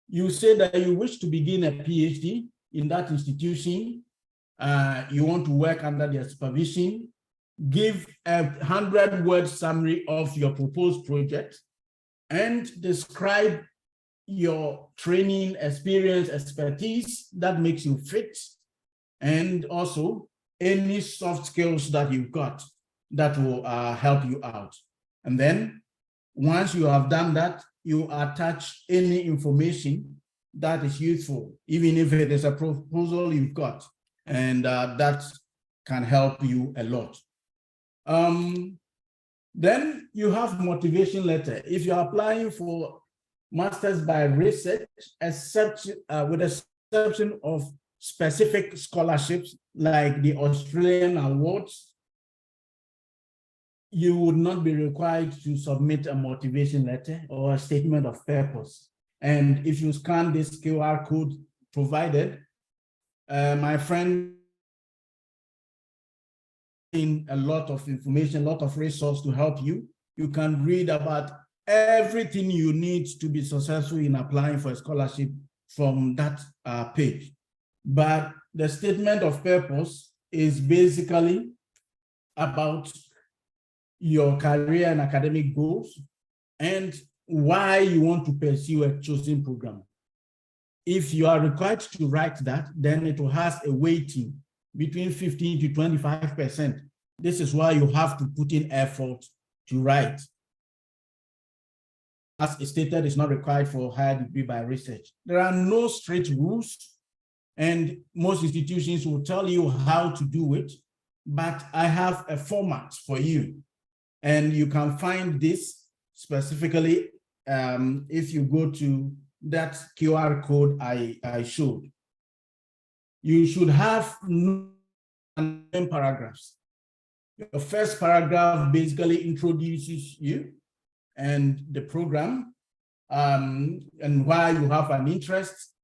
you say that you wish to begin a PhD in that institution. You want to work under their supervision. Give a 100-word summary of your proposed project and describe your training, experience, expertise that makes you fit, and also any soft skills that you've got that will help you out. And then once you have done that, you attach any information that is useful, even if it is a proposal you've got, and that can help you a lot. Then you have motivation letter. If you're applying for Masters by Research, with exception of specific scholarships like the Australian Awards, you would not be required to submit a motivation letter or a statement of purpose. And if you scan this QR code provided, my friend, in a lot of information, a lot of resources to help you. You can read about everything you need to be successful in applying for a scholarship from that page. But the statement of purpose is basically about your career and academic goals and why you want to pursue a chosen program. If you are required to write that, then it will have a weighting between 15 to 25%. This is why you have to put in effort to write. As stated, it's not required for higher degree by research. There are no strict rules, and most institutions will tell you how to do it, but I have a format for you. And you can find this specifically if you go to that QR code I showed. You should have 9 paragraphs. Your first paragraph basically introduces you and the program and why you have an interest.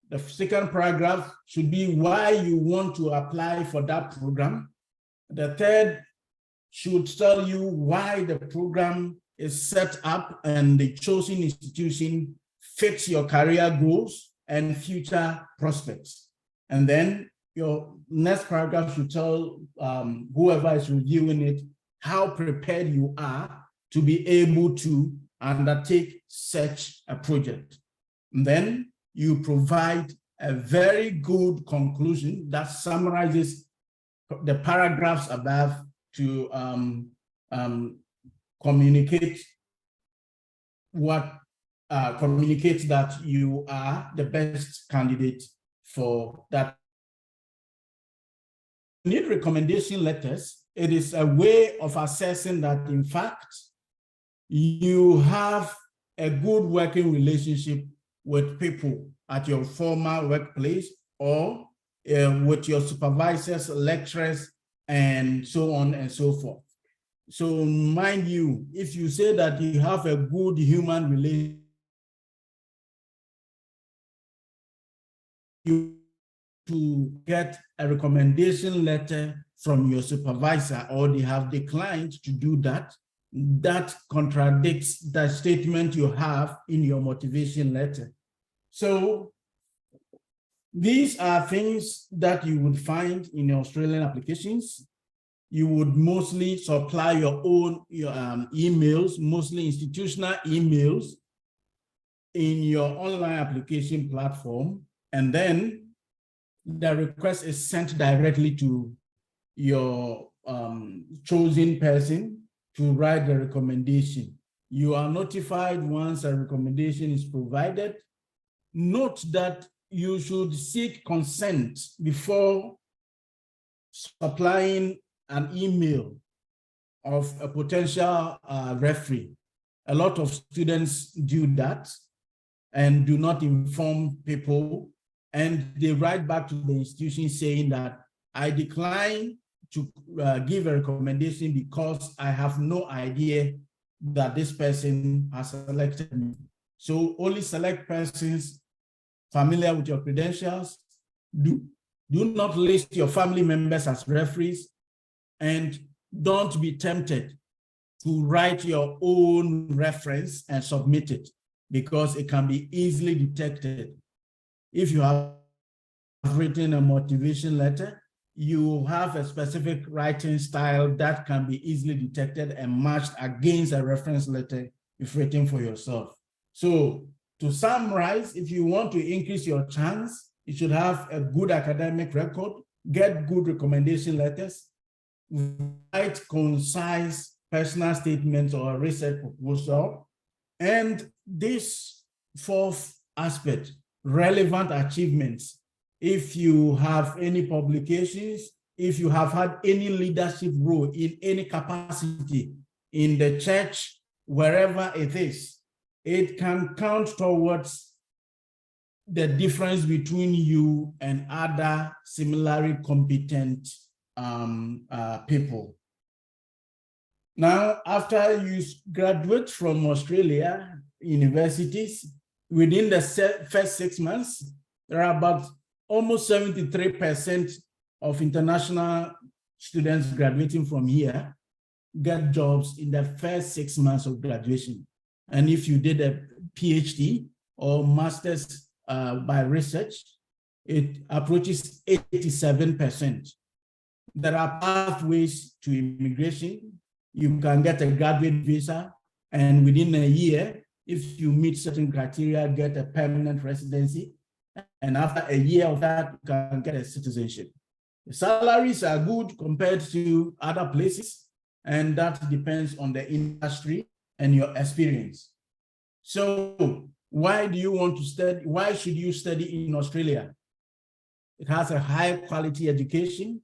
The second paragraph should be why you want to apply for that program. The third should tell you why the program is set up and the chosen institution fits your career goals and future prospects. And then your next paragraph should tell whoever is reviewing it how prepared you are to be able to undertake such a project. And then you provide a very good conclusion that summarizes the paragraphs above to communicate that you are the best candidate for that. You need recommendation letters. It is a way of assessing that, in fact, you have a good working relationship with people at your former workplace or with your supervisors, lecturers, and so on and so forth. So mind you, if you say that you have a good human relationship, you to get a recommendation letter from your supervisor or they have declined to do that, that contradicts the statement you have in your motivation letter. So these are things that you would find in Australian applications. You would mostly supply your own emails, mostly institutional emails in your online application platform, and then the request is sent directly to your chosen person to write the recommendation. You are notified once a recommendation is provided. Note that you should seek consent before supplying an email of a potential referee. A lot of students do that and do not inform people, and they write back to the institution saying that I decline to give a recommendation because I have no idea that this person has selected me. So only select persons familiar with your credentials. Do not list your family members as referees, and don't be tempted to write your own reference and submit it, because it can be easily detected. If you have written a motivation letter, you have a specific writing style that can be easily detected and matched against a reference letter if written for yourself. So to summarize, if you want to increase your chance, you should have a good academic record, get good recommendation letters, write concise personal statements or research proposal, and this fourth aspect, relevant achievements. If you have any publications, if you have had any leadership role in any capacity in the church, wherever it is, it can count towards the difference between you and other similarly competent people. Now, after you graduate from Australia universities, within the first 6 months, there are about almost 73% of international students graduating from here get jobs in the first 6 months of graduation. And if you did a PhD or master's by research, it approaches 87%. There are pathways to immigration. You can get a graduate visa, and within a year, if you meet certain criteria, get a permanent residency. And after a year of that, you can get a citizenship. The salaries are good compared to other places, and that depends on the industry and your experience. So why do you want to study? Why should you study in Australia? It has a high quality education.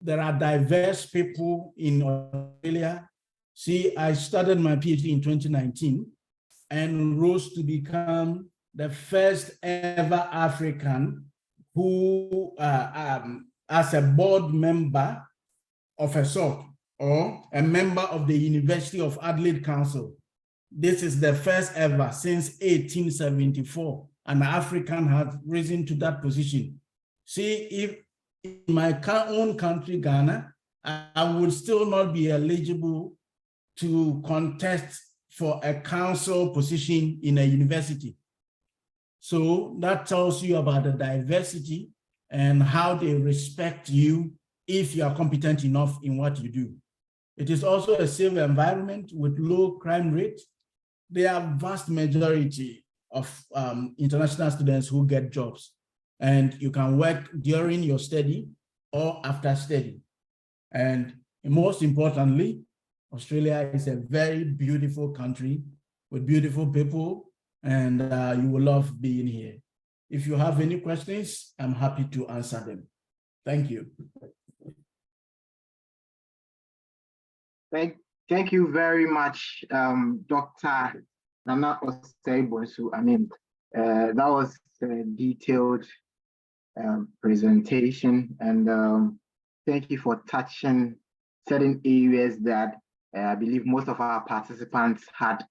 There are diverse people in Australia. See, I started my PhD in 2019 and rose to become the first ever African who, as a board member of a sort, or a member of the University of Adelaide Council. This is the first ever since 1874. An African has risen to that position. See, if in my own country, Ghana, I would still not be eligible to contest for a council position in a university. So that tells you about the diversity and how they respect you if you are competent enough in what you do. It is also a safe environment with low crime rate. There are vast majority of international students who get jobs, and you can work during your study or after study. And most importantly, Australia is a very beautiful country with beautiful people, and you will love being here. If you have any questions, I'm happy to answer them. Thank you. Thank you very much, Dr. Nana Osei-Bonsu. I mean, that was a detailed presentation, and thank you for touching certain areas that I believe most of our participants had,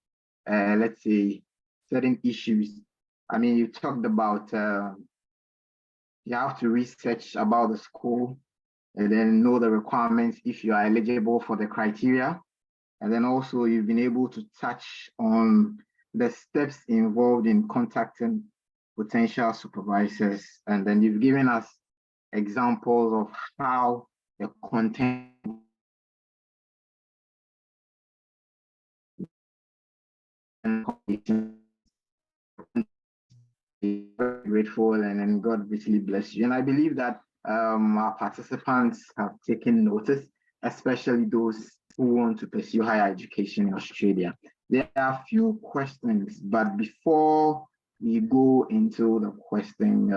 let's say, certain issues. I mean, you talked about you have to research about the school and then know the requirements if you are eligible for the criteria. And then also you've been able to touch on the steps involved in contacting potential supervisors. And then you've given us examples of how the content and very grateful, and then God richly bless you. And I believe that our participants have taken notice, especially those who want to pursue higher education in Australia. There are a few questions, but before we go into the question,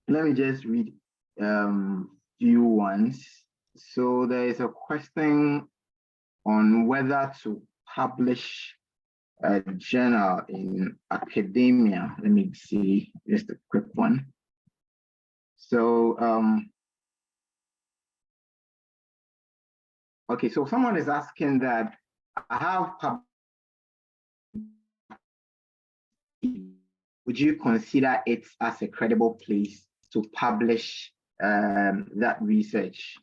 let me just read few ones. So there is a question on whether to publish a journal in academia. Let me see, just a quick one. So, okay, so someone is asking that I have, would you consider it as a credible place to publish that research?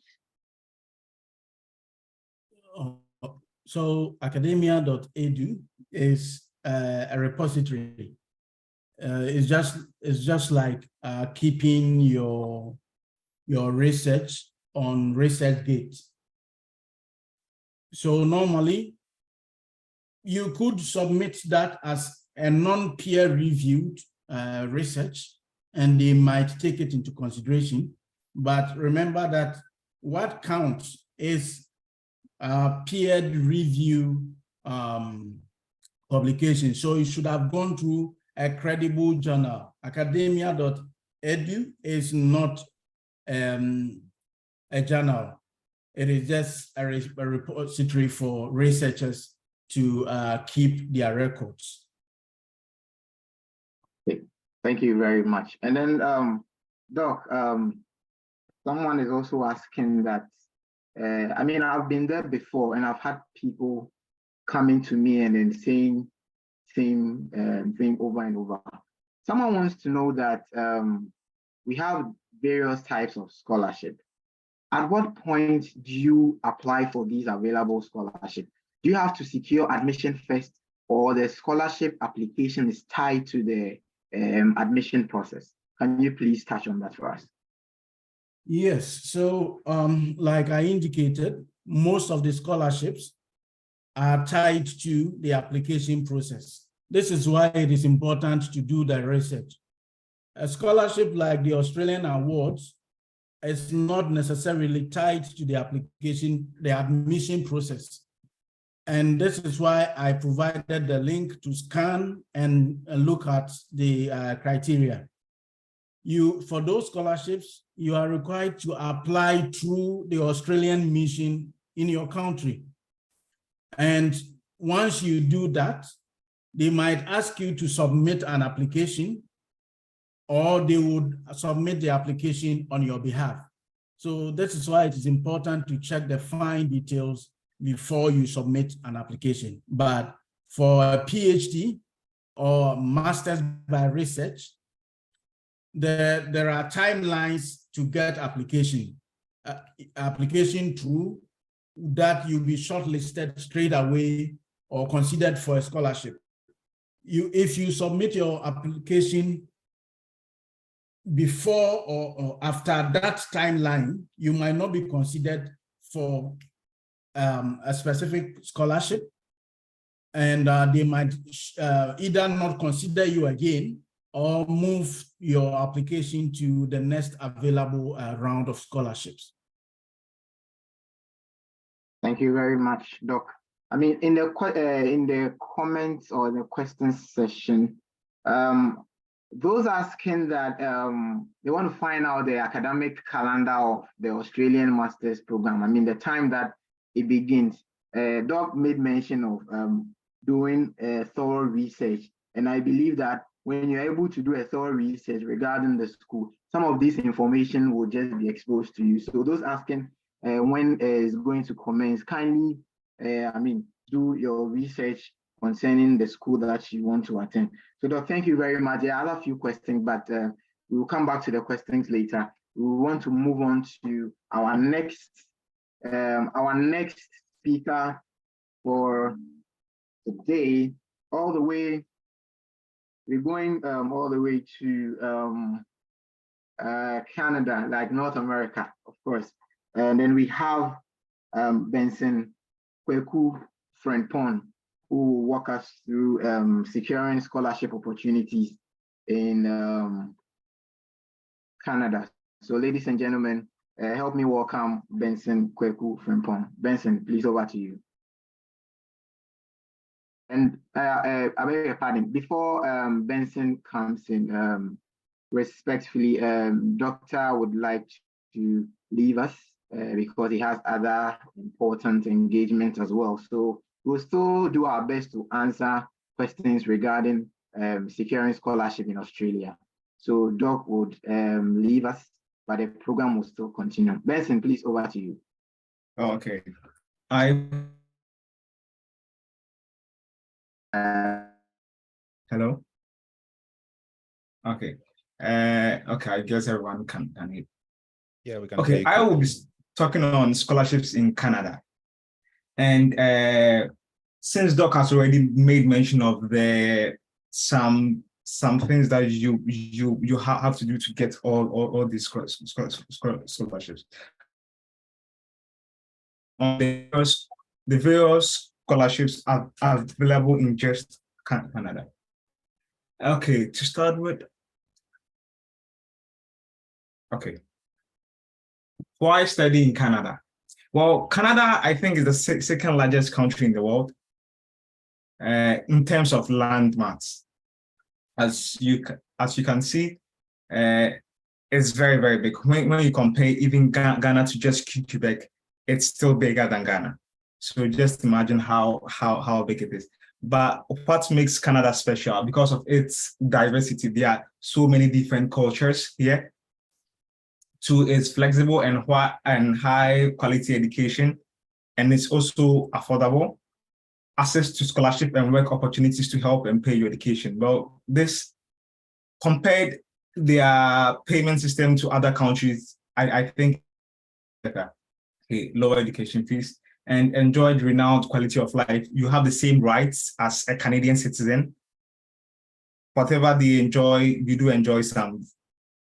So academia.edu is a repository. It's just like keeping your research on ResearchGate. So normally you could submit that as a non-peer reviewed research, and they might take it into consideration. But remember that what counts is peer review publication. So you should have gone through a credible journal. Academia.edu is not a journal. It is just a repository for researchers to keep their records. Thank you very much. And then, Doc, someone is also asking that, I mean, I've been there before and I've had people coming to me and then saying same thing over and over. Someone wants to know that we have various types of scholarship. At what point do you apply for these available scholarships? Do you have to secure admission first, or the scholarship application is tied to the admission process? Can you please touch on that for us? Yes, so like I indicated, most of the scholarships are tied to the application process. This is why it is important to do the research. A scholarship like the Australian Awards is not necessarily tied to the application, the admission process. And this is why I provided the link to scan and look at the criteria. For those scholarships, you are required to apply through the Australian mission in your country. And once you do that, they might ask you to submit an application, or they would submit the application on your behalf. So this is why it is important to check the fine details before you submit an application. But for a PhD or master's by research, there are timelines to get application through that you'll be shortlisted straight away or considered for a scholarship. If you submit your application before or after that timeline, you might not be considered for a specific scholarship, and they might either not consider you again or move your application to the next available round of scholarships. Thank you very much, Doc. I mean, in the comments or the questions session, those asking that they want to find out the academic calendar of the Australian Masters program. I mean, the time that it begins. Doc made mention of doing thorough research, and I believe that when you're able to do a thorough research regarding the school, some of this information will just be exposed to you. So those asking when is going to commence, kindly, do your research concerning the school that you want to attend. So Doc, thank you very much. There are a few questions, but we will come back to the questions later. We want to move on to our next speaker for today. We're going all the way to Canada, like North America, of course. And then we have Benson Kweku Frimpong, who will walk us through securing scholarship opportunities in Canada. So ladies and gentlemen, help me welcome Benson Kweku Frimpong. Benson, please, over to you. And I beg your pardon, before Benson comes in, respectfully, Doctor would like to leave us because he has other important engagements as well. So we'll still do our best to answer questions regarding securing scholarship in Australia. So Doc would leave us, but the program will still continue. Benson, please, over to you. Okay. Hello? Okay. Okay, I guess everyone can hear. Yeah, we can. Okay, I will be talking on scholarships in Canada. And since Doc has already made mention of some things that you have to do to get all these scholarships. The various scholarships are available in just Canada. Okay, to start with. Okay. Why study in Canada? Well, Canada, I think, is the second largest country in the world in terms of land mass. As you can see, it's very, very big. When you compare even Ghana to just Quebec, it's still bigger than Ghana. So just imagine how big it is. But what makes Canada special? Because of its diversity, there are so many different cultures here. Two, it's flexible and high quality education, and it's also affordable. Access to scholarship and work opportunities to help and pay your education. Well, this compared their payment system to other countries, I think better. Okay, lower education fees and enjoyed renowned quality of life. You have the same rights as a Canadian citizen. Whatever they enjoy, you do enjoy some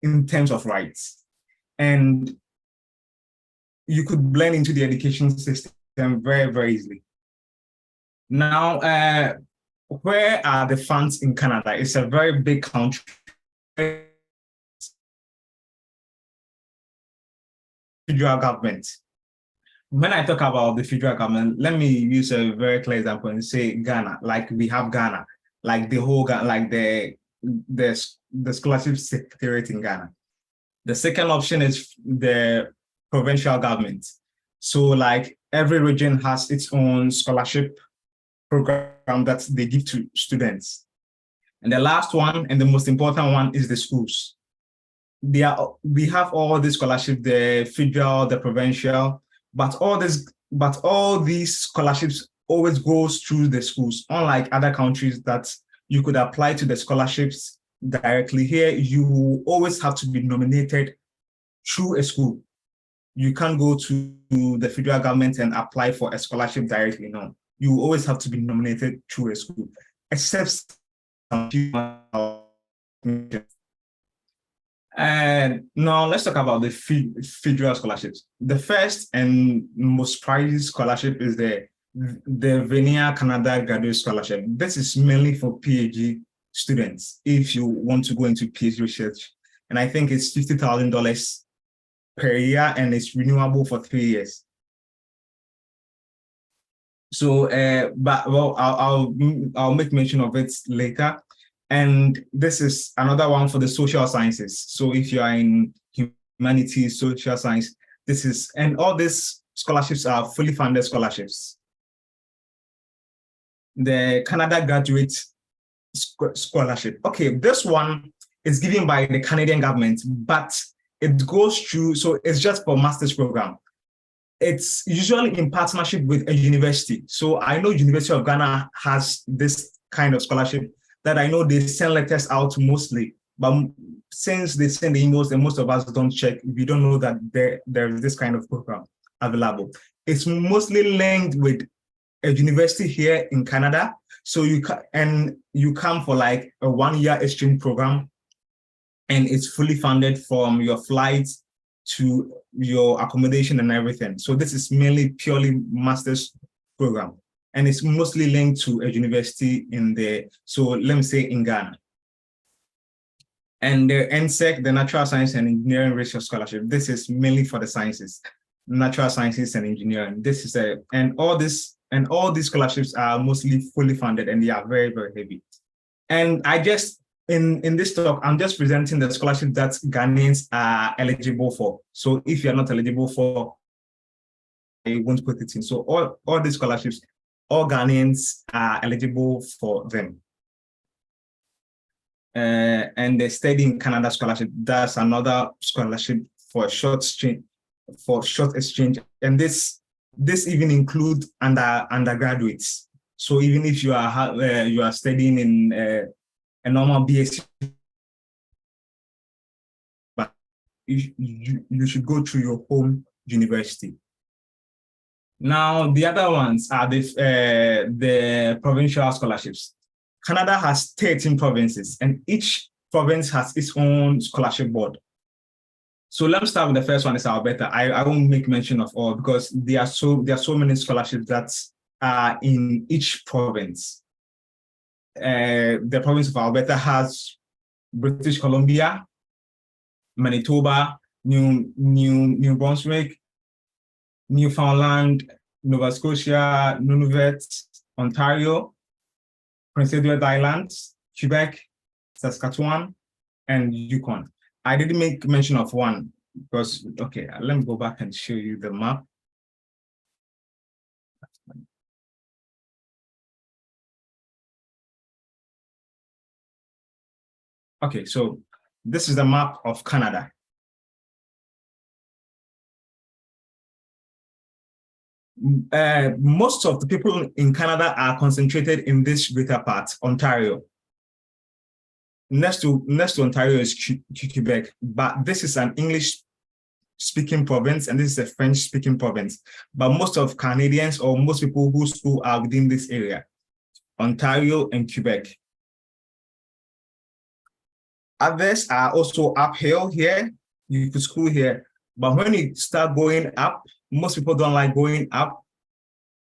in terms of rights. And you could blend into the education system very, very easily. Now, where are the funds in Canada? It's a very big country. Federal government. When I talk about the federal government, let me use a very clear example and say Ghana, like we have Ghana, like the whole Ghana, like the scholarship secretariat in Ghana. The second option is the provincial government. So like every region has its own scholarship program that they give to students. And the last one and the most important one is the schools. We have all the scholarship, the federal, the provincial, but all these scholarships always goes through the schools, unlike other countries that you could apply to the scholarships directly. Here, you always have to be nominated through a school. You can't go to the federal government and apply for a scholarship directly. No, you always have to be nominated through a school, except some people. And now let's talk about the federal scholarships. The first and most prized scholarship is the Venia Canada Graduate Scholarship. This is mainly for PhD students if you want to go into PhD research. And I think it's $50,000 per year and it's renewable for 3 years. So, but well, I'll make mention of it later. And this is another one for the social sciences. So if you are in humanities, social science, and all these scholarships are fully funded scholarships. the Canada Graduate Scholarship. Okay, this one is given by the Canadian government, but it goes through, so it's just for master's program. It's usually in partnership with a university. So I know University of Ghana has this kind of scholarship that I know they send letters out mostly, but since they send the emails and most of us don't check, we don't know that there is this kind of program available. It's mostly linked with a university here in Canada. So you come for like a 1-year exchange program, and it's fully funded from your flights to your accommodation and everything. So this is mainly purely master's program, and it's mostly linked to a university in so let me say in Ghana. And the NSEC, the Natural Science and Engineering Research Scholarship, this is mainly for the sciences, natural sciences and engineering. This is and all these scholarships are mostly fully funded, and they are very, very heavy. And I just, in this talk, I'm just presenting the scholarship that Ghanaians are eligible for. So if you're not eligible for, I won't put it in. So all these scholarships, all Ghanaians are eligible for them. And the Study in Canada scholarship, that's another scholarship for short exchange. And this even includes undergraduates. So even if you are studying in a normal BSc, but you should go through your home university. Now, the other ones are the provincial scholarships. Canada has 13 provinces, and each province has its own scholarship board. So let's start with the first one, is Alberta. I won't make mention of all because there are so many scholarships that are in each province. The province of Alberta has British Columbia, Manitoba, New Brunswick, Newfoundland, Nova Scotia, Nunavut, Ontario, Prince Edward Islands, Quebec, Saskatchewan, and Yukon. I didn't make mention of one because, okay, let me go back and show you the map. Okay, so this is the map of Canada. Most of the people in Canada are concentrated in this greater part, Ontario. Next to Ontario is Quebec, but this is an English-speaking province, and this is a French-speaking province. But most of Canadians, or most people who school, are within this area, Ontario and Quebec. Others are also uphill here. You could school here, but when you start going up, most people don't like going up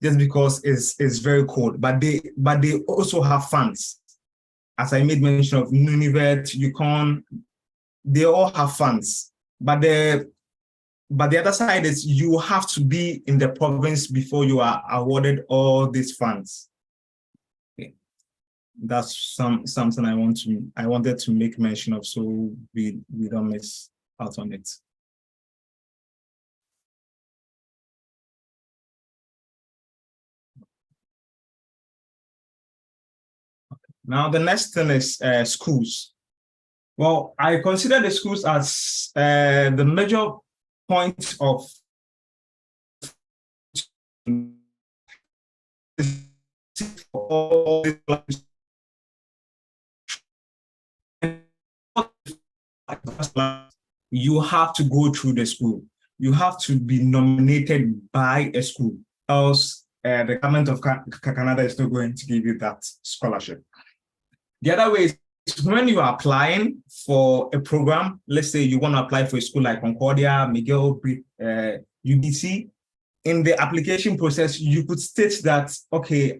just because it's very cold. But they also have funds. As I made mention of Nunavut, Yukon, they all have funds. But the other side is you have to be in the province before you are awarded all these funds. Okay. That's something I wanted to make mention of, so we don't miss out on it. Now, the next thing is schools. Well, I consider the schools as the major point of all you have to go through the school. You have to be nominated by a school, else the government of Canada is not going to give you that scholarship. The other way is when you are applying for a program, let's say you want to apply for a school like Concordia, McGill, UBC, in the application process, you could state that, okay,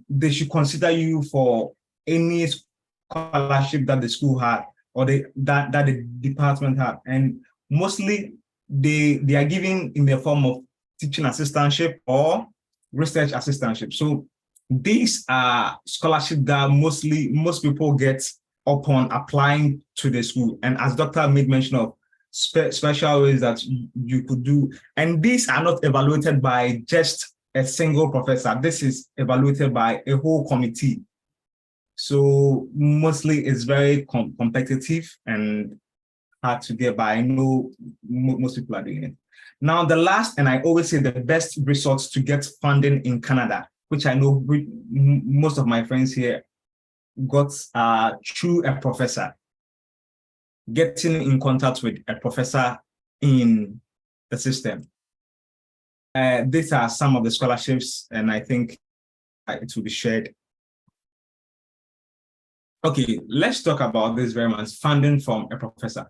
they should consider you for any scholarship that the school had or that the department had. And mostly they are given in the form of teaching assistantship or research assistantship. So these are scholarships that most people get upon applying to the school. And as Dr. made mention of, special ways that you could do. And these are not evaluated by just a single professor. This is evaluated by a whole committee. So mostly it's very competitive and hard to get by. I know most people are doing it. Now, the last, and I always say the best resource to get funding in Canada, which I know most of my friends here got through a professor, getting in contact with a professor in the system. These are some of the scholarships, and I think it will be shared. Okay, let's talk about this very much, funding from a professor.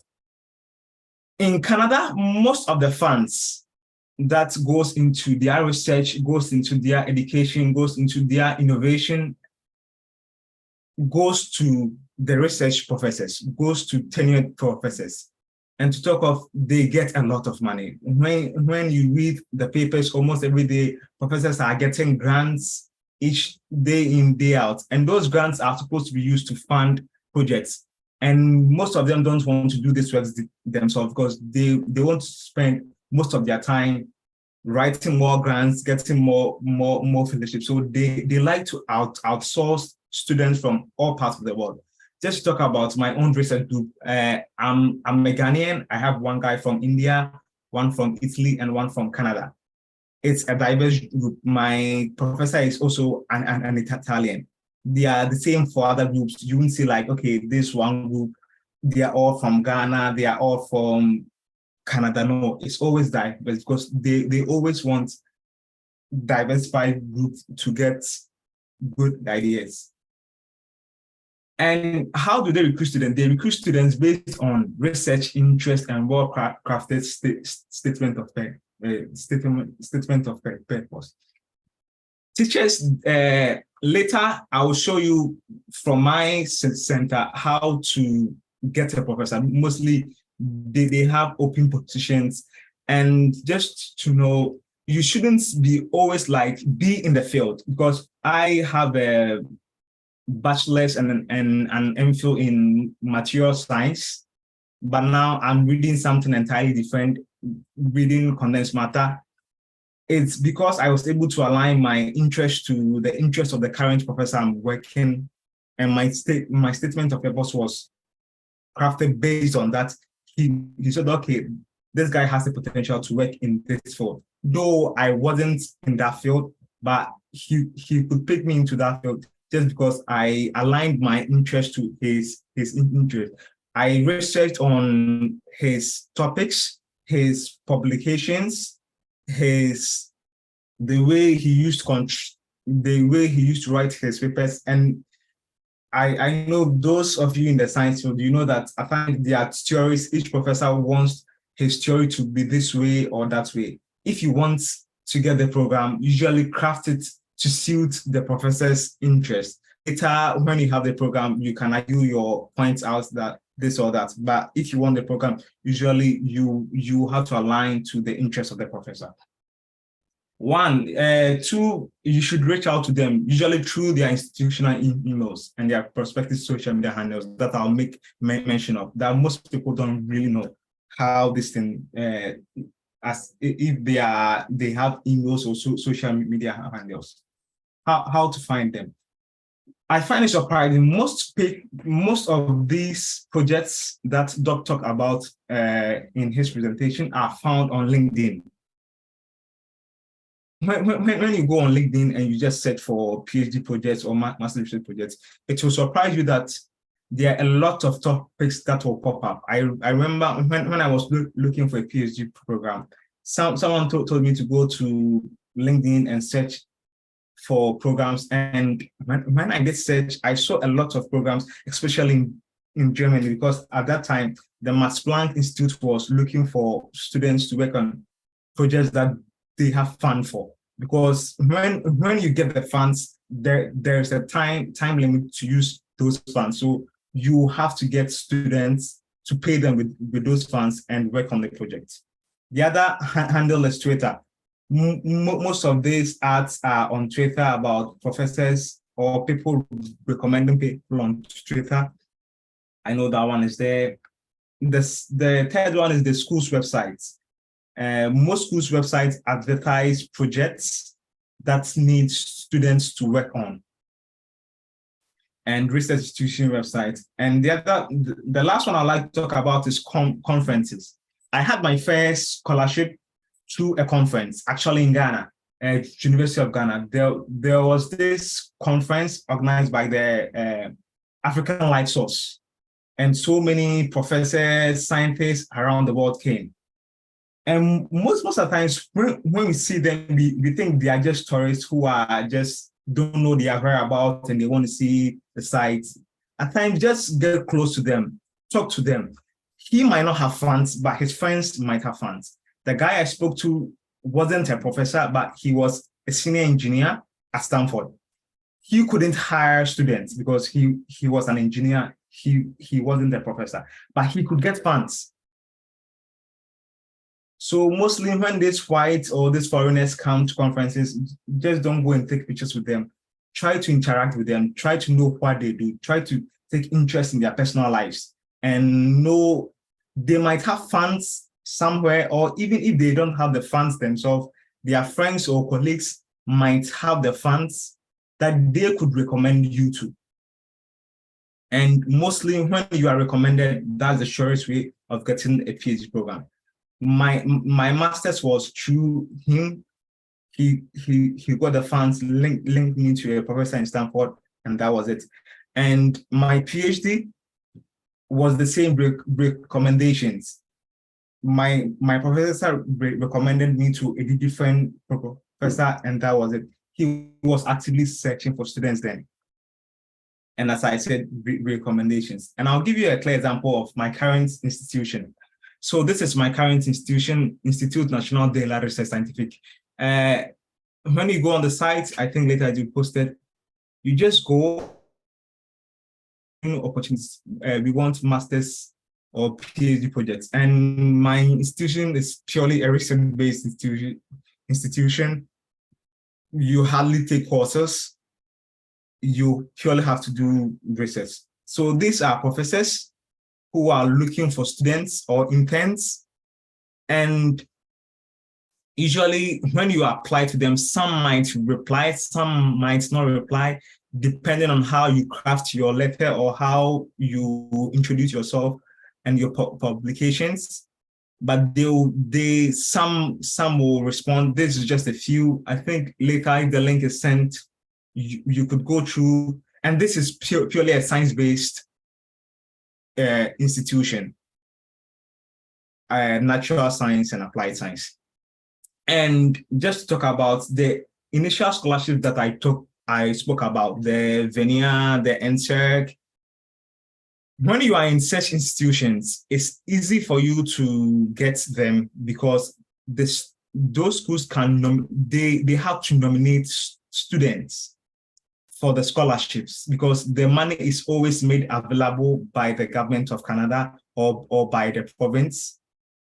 In Canada, most of the funds that goes into their research, goes into their education, goes into their innovation, goes to the research professors, goes to tenured professors. And to talk of, they get a lot of money. When you read the papers, almost every day, professors are getting grants each day in, day out. And those grants are supposed to be used to fund projects. And most of them don't want to do this work themselves because they want to spend most of their time writing more grants, getting more fellowships. So they like to outsource students from all parts of the world. Just to talk about my own research group, I'm a Ghanaian. I have one guy from India, one from Italy, and one from Canada. It's a diverse group. My professor is also an Italian. They are the same for other groups. You won't see like, okay, this one group, they are all from Ghana, they are all from Canada. No, it's always diverse because they always want diversified groups to get good ideas. And how do they recruit students? They recruit students based on research interest and well-crafted statement of purpose. Teachers, later I will show you from my center how to get a professor. Mostly they have open positions, and just to know, you shouldn't be always like be in the field, because I have a bachelor's and an MPhil in material science, but now I'm reading something entirely different, reading condensed matter. It's because I was able to align my interest to the interest of the current professor I'm working, and my statement of purpose was crafted based on that. He said, okay, this guy has the potential to work in this field. Though I wasn't in that field, but he could pick me into that field just because I aligned my interest to his interest. I researched on his topics, his publications, the way he used to write his papers. And I know those of you in the science field, you know that I find there are theories. Each professor wants his theory to be this way or that way. If you want to get the program, usually craft it to suit the professor's interest. Later, when you have the program, you can argue your points out that this or that. But if you want the program, usually you have to align to the interest of the professor. One, two, you should reach out to them, usually through their institutional emails and their prospective social media handles that I'll make mention of, that most people don't really know how this thing, as if they have emails or social media handles, how to find them. I find it surprising. Most of these projects that Doc talked about in his presentation are found on LinkedIn. When you go on LinkedIn and you just search for PhD projects or master research projects, it will surprise you that there are a lot of topics that will pop up. I remember when I was looking for a PhD program, someone told me to go to LinkedIn and search for programs. And when I did search, I saw a lot of programs, especially in Germany, because at that time, the Max Planck Institute was looking for students to work on projects that they have fund for. Because when you get the funds, there's a time limit to use those funds. So you have to get students to pay them with those funds and work on the project. The other handle is Twitter. Most of these ads are on Twitter about professors or people recommending people on Twitter. I know that one is there. The third one is the school's websites. Most schools' websites advertise projects that needs students to work on, and research institution websites. And the last one I'd like to talk about is conferences. I had my first scholarship through a conference, actually in Ghana, at University of Ghana. There was this conference organized by the African Light Source, and so many professors, scientists around the world came. And most of the times when we see them, we think they are just tourists who are just don't know their whereabouts and they want to see the sites. At times, just get close to them, talk to them. He might not have funds, but his friends might have funds. The guy I spoke to wasn't a professor, but he was a senior engineer at Stanford. He couldn't hire students because he was an engineer. He wasn't a professor, but he could get funds. So mostly when these whites or these foreigners come to conferences, just don't go and take pictures with them. Try to interact with them, try to know what they do, try to take interest in their personal lives, and know they might have funds somewhere, or even if they don't have the funds themselves, their friends or colleagues might have the funds that they could recommend you to. And mostly when you are recommended, that's the surest way of getting a PhD program. My master's was through him. He got the funds, linked me to a professor in Stanford, and that was it. And my PhD was the same recommendations. My professor recommended me to a different professor, and that was it. He was actively searching for students then. And as I said, recommendations. And I'll give you a clear example of my current institution. So this is my current institution, Institut National de la Recherche Scientifique. When you go on the site, I think later I do post it, you just go, opportunities. We want masters or PhD projects. And my institution is purely a research-based institution. You hardly take courses. You purely have to do research. So these are professors who are looking for students or interns. And usually when you apply to them, some might reply, some might not reply, depending on how you craft your letter or how you introduce yourself and your publications. But some will respond. This is just a few. I think later if the link is sent, you could go through, and this is purely a science-based institution, natural science and applied science. And just to talk about the initial scholarship that I spoke about, the VENIA, the NSERC. When you are in such institutions, it's easy for you to get them because those schools they have to nominate students for the scholarships because the money is always made available by the government of Canada or by the province,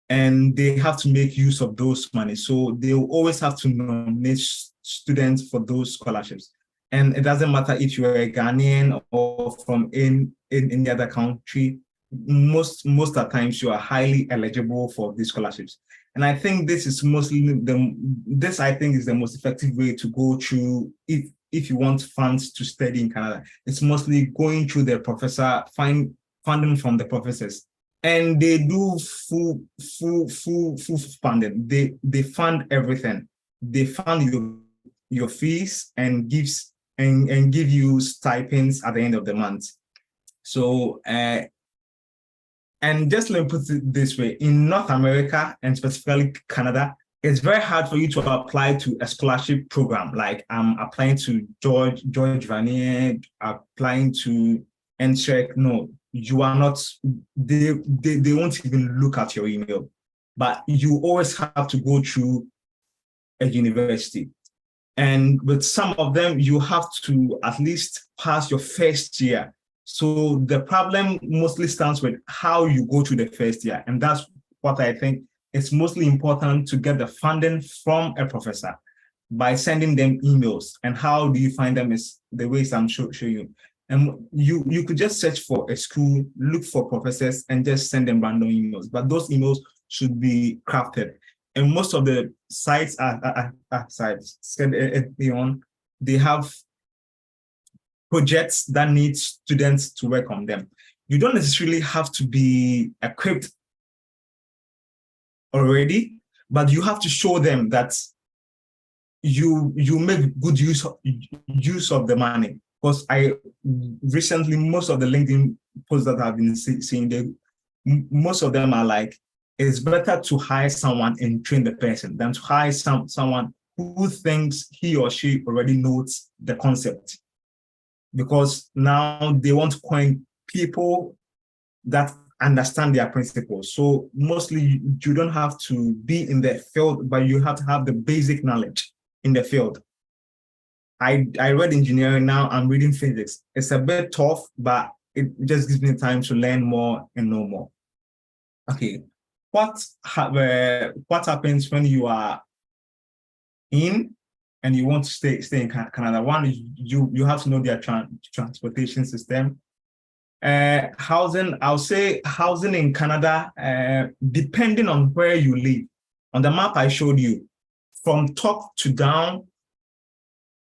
and they have to make use of those money. So they will always have to nominate students for those scholarships. And it doesn't matter if you're a Ghanaian or from in any other country, most of the times you are highly eligible for these scholarships. And I think this is mostly this I think is the most effective way to go through if you want funds to study in Canada. It's mostly going through the professor, find funding from the professors. And they do full funding. They fund everything. They fund your fees and give you stipends at the end of the month. So and just let me put it this way: in North America and specifically Canada, it's very hard for you to apply to a scholarship program. Like I'm applying to George Vanier, applying to NSERC. No, you are not. They won't even look at your email. But you always have to go through a university. And with some of them, you have to at least pass your first year. So the problem mostly starts with how you go to the first year. And that's what I think it's mostly important to get the funding from a professor by sending them emails. And how do you find them is the ways I'm showing you. And you could just search for a school, look for professors, and just send them random emails. But those emails should be crafted. And most of the sites they have projects that need students to work on them. You don't necessarily have to be equipped already, but you have to show them that you make good use of the money. Because I recently, most of the LinkedIn posts that I've been seeing, most of them are like, it's better to hire someone and train the person than to hire someone who thinks he or she already knows the concept. Because now they want to coin people that understand their principles. So mostly you don't have to be in the field, but you have to have the basic knowledge in the field. I read engineering, now I'm reading physics. It's a bit tough, but it just gives me time to learn more and know more. Okay, what happens when you are in and you want to stay in Canada? One, you have to know their transportation system. Housing, I'll say housing in Canada, depending on where you live. On the map I showed you, from top to down,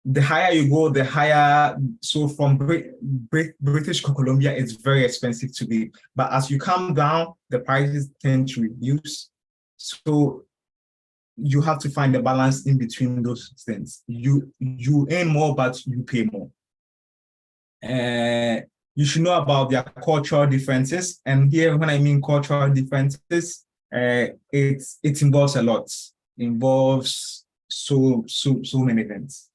the higher you go, the higher. So from British Columbia, it's very expensive to live. But as you come down, the prices tend to reduce. So you have to find a balance in between those things. You earn more, but you pay more. You should know about their cultural differences. And here, when I mean cultural differences, it involves a lot. It involves so many things.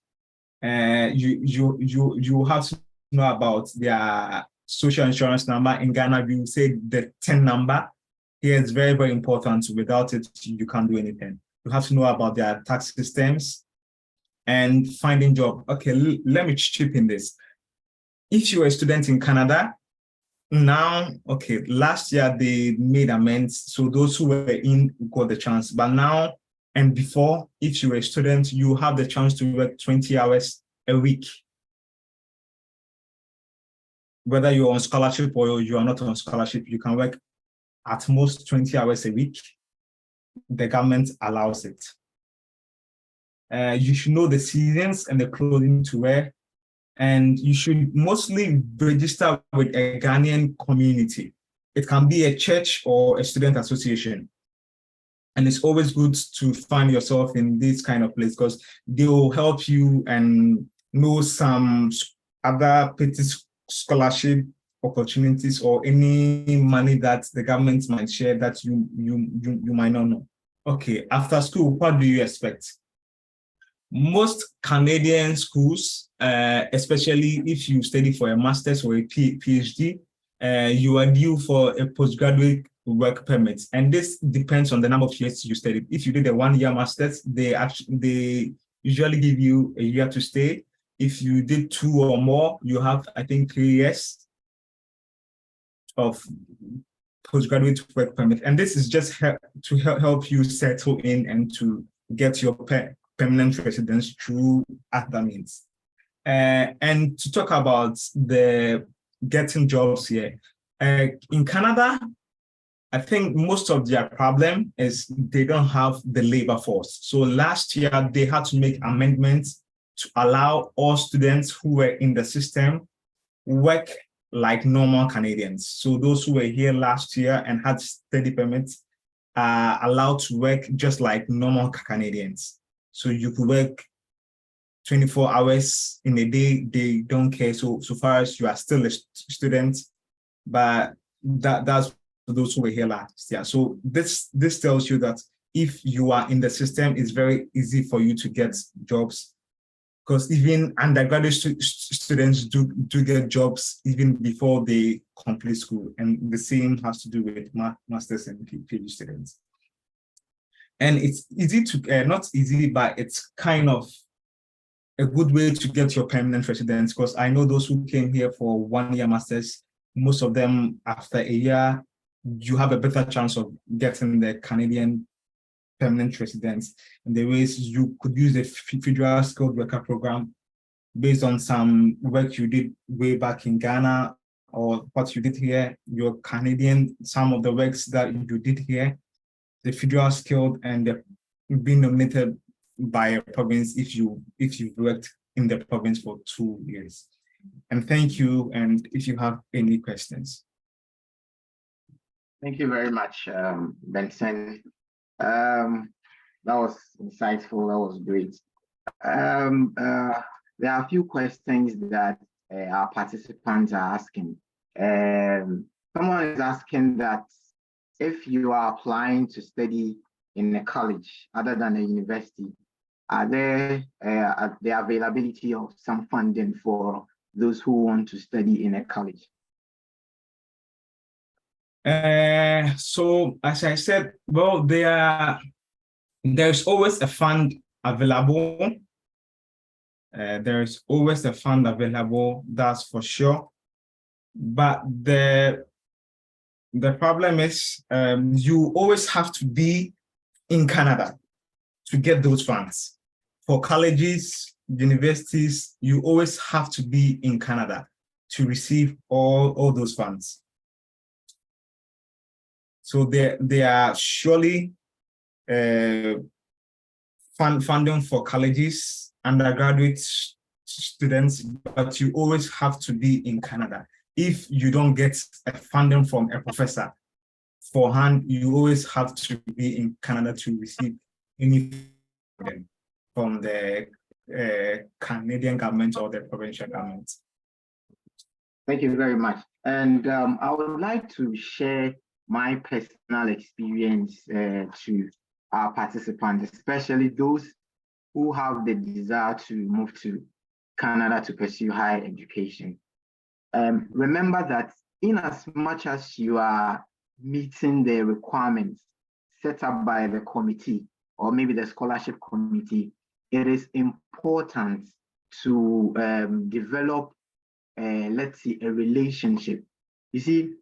You have to know about their social insurance number. In Ghana, we will say the 10 number. Here is very, very important. Without it, you can't do anything. You have to know about their tax systems and finding job. Okay, let me chip in this. If you're a student in Canada, now, okay, last year they made amends, so those who were in got the chance. But now and before, if you're a student, you have the chance to work 20 hours a week. Whether you're on scholarship or you are not on scholarship, you can work at most 20 hours a week. The government allows it. You should know the seasons and the clothing to wear. And you should mostly register with a Ghanaian community. It can be a church or a student association. And it's always good to find yourself in this kind of place because they will help you and know some other petty scholarship opportunities or any money that the government might share that you might not know. Okay, after school, what do you expect? Most Canadian schools, especially if you study for a master's or a PhD, you are due for a postgraduate work permit. And this depends on the number of years you studied. If you did a 1-year master's, they usually give you a year to stay. If you did 2 or more, you have, I think, 3 years of postgraduate work permit. And this is just to help you settle in and to get your permanent residence through other means. And to talk about the getting jobs here. In Canada, I think most of their problem is they don't have the labor force. So last year, they had to make amendments to allow all students who were in the system work like normal Canadians. So those who were here last year and had study permits are allowed to work just like normal Canadians. So you could work 24 hours in a day, they don't care. So far as you are still a student, but that's for those who were here last year. So this tells you that if you are in the system, it's very easy for you to get jobs because even undergraduate students do get jobs even before they complete school. And the same has to do with masters and PhD students. And it's easy to, not easy, but it's kind of a good way to get your permanent residence because I know those who came here for 1-year masters, most of them after a year, you have a better chance of getting the Canadian permanent residence. And the ways you could use the federal skilled worker program based on some work you did way back in Ghana or what you did here, your Canadian, some of the works that you did here. the federal skilled and being nominated by a province if you've worked in the province for 2 years. And thank you. And if you have any questions. Thank you very much, Benson. That was insightful. That was great. There are a few questions that our participants are asking. Someone is asking that if you are applying to study in a college other than a university, are there the availability of some funding for those who want to study in a college? So as I said, well, there's always a fund available. There's always a fund available, that's for sure. But the problem is you always have to be in Canada to get those funds. For colleges, universities, you always have to be in Canada to receive all those funds. So there are surely funding for colleges, undergraduate students, but you always have to be in Canada. If you don't get a funding from a professor forehand, you always have to be in Canada to receive any funding from the Canadian government or the provincial government. Thank you very much. And I would like to share my personal experience to our participants, especially those who have the desire to move to Canada to pursue higher education. Remember that in as much as you are meeting the requirements set up by the committee or maybe the scholarship committee, it is important to develop, let's see, a relationship. You see,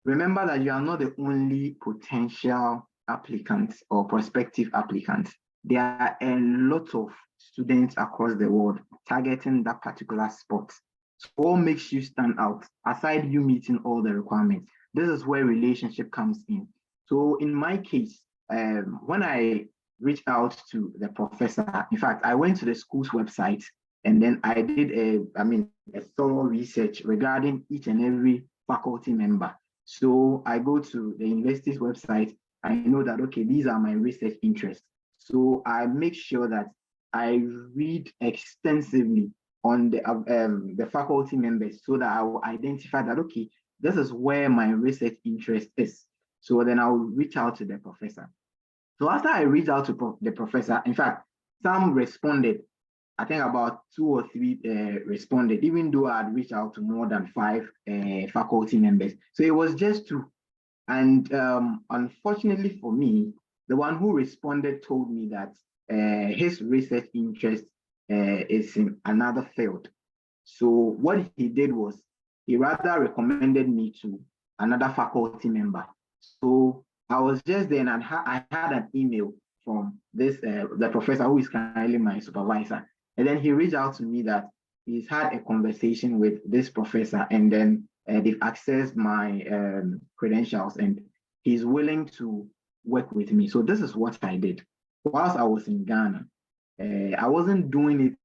remember that you are not the only potential applicants or prospective applicants. There are a lot of students across the world targeting that particular spot. So what makes you stand out, aside you meeting all the requirements? This is where relationship comes in. So in my case, when I reached out to the professor, in fact, I went to the school's website and then I did a thorough research regarding each and every faculty member. So I go to the university's website. I know that, okay, these are my research interests. So I make sure that I read extensively on the faculty members so that I will identify that, okay, this is where my research interest is. So then I will reach out to the professor. So after I reached out to the professor, in fact, some responded. I think about 2 or 3 responded, even though I had reached out to more than 5 faculty members. So it was just 2. And unfortunately for me, the one who responded told me that his research interest is in another field. So what he did was he rather recommended me to another faculty member. So I was just there and I had an email from this the professor who is currently my supervisor. And then he reached out to me that he's had a conversation with this professor and then they've accessed my credentials and he's willing to work with me. So this is what I did. Whilst I was in Ghana, I wasn't doing it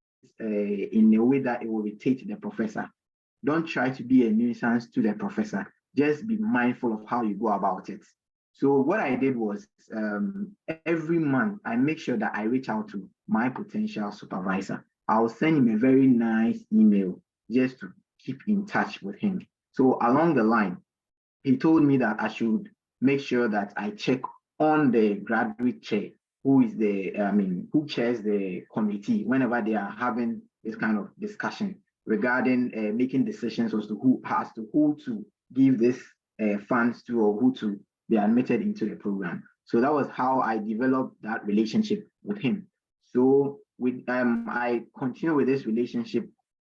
in a way that it will irritate the professor. Don't try to be a nuisance to the professor. Just be mindful of how you go about it. So what I did was every month, I make sure that I reach out to my potential supervisor. I'll send him a very nice email just to keep in touch with him. So along the line, he told me that I should make sure that I check on the graduate chair, who is who chairs the committee whenever they are having this kind of discussion regarding making decisions as to who to give this funds to or who to be admitted into the program. So that was how I developed that relationship with him. So I continue with this relationship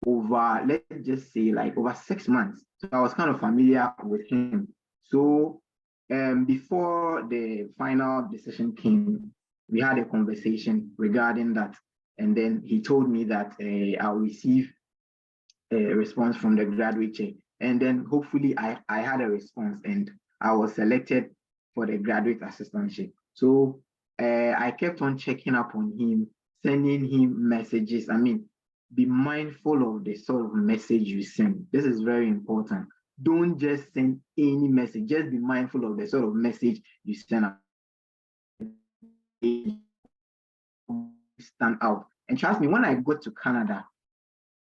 over, let's just say, like over 6 months. So I was kind of familiar with him. So before the final decision came, we had a conversation regarding that. And then he told me that I'll receive a response from the graduate chair. And then hopefully I had a response and I was selected for the graduate assistantship. So I kept on checking up on him, sending him messages. I mean, be mindful of the sort of message you send. This is very important. Don't just send any message. Just be mindful of the sort of message you send. Stand out. And trust me, when I got to Canada,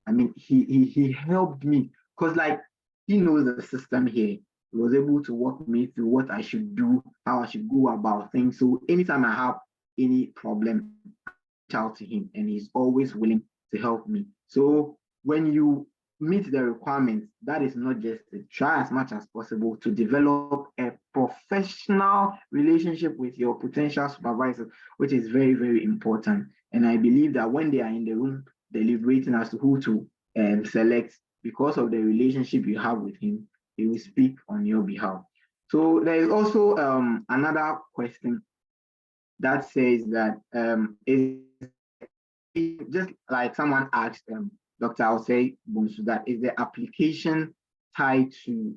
I mean, he helped me because like he knows the system here. He was able to walk me through what I should do, how I should go about things. So anytime I have any problem, I reach out to him, and he's always willing to help me. So when you meet the requirements, that is not just to try as much as possible to develop a professional relationship with your potential supervisor, which is very, very important. And I believe that when they are in the room deliberating as to who to select, because of the relationship you have with him, he will speak on your behalf. So there is also another question that says that is just like someone asked Dr. Osei Bunsu, that is the application tied to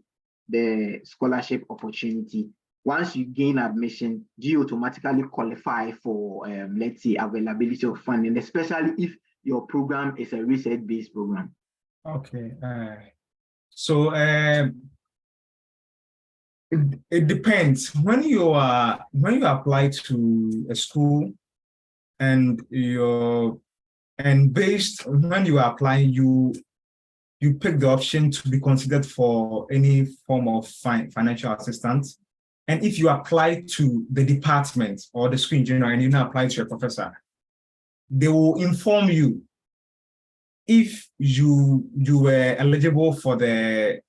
the scholarship opportunity? Once you gain admission, do you automatically qualify for, let's say, availability of funding, especially if your program is a research-based program? Okay. So it depends. When you apply to a school and based when you are applying, you pick the option to be considered for any form of financial assistance. And if you apply to the department or the school in general and you not apply to a professor, they will inform you if you were eligible for the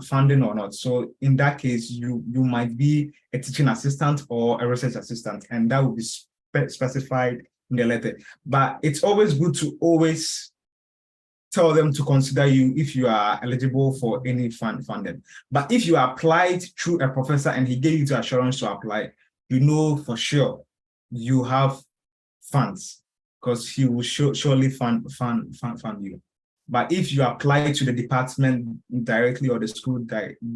funding or not. So in that case, you might be a teaching assistant or a research assistant, and that will be specified in the letter. But it's always good to always tell them to consider you if you are eligible for any funding. But if you applied through a professor and he gave you the assurance to apply, you know for sure you have funds, because he will surely fund you. But if you apply to the department directly or the school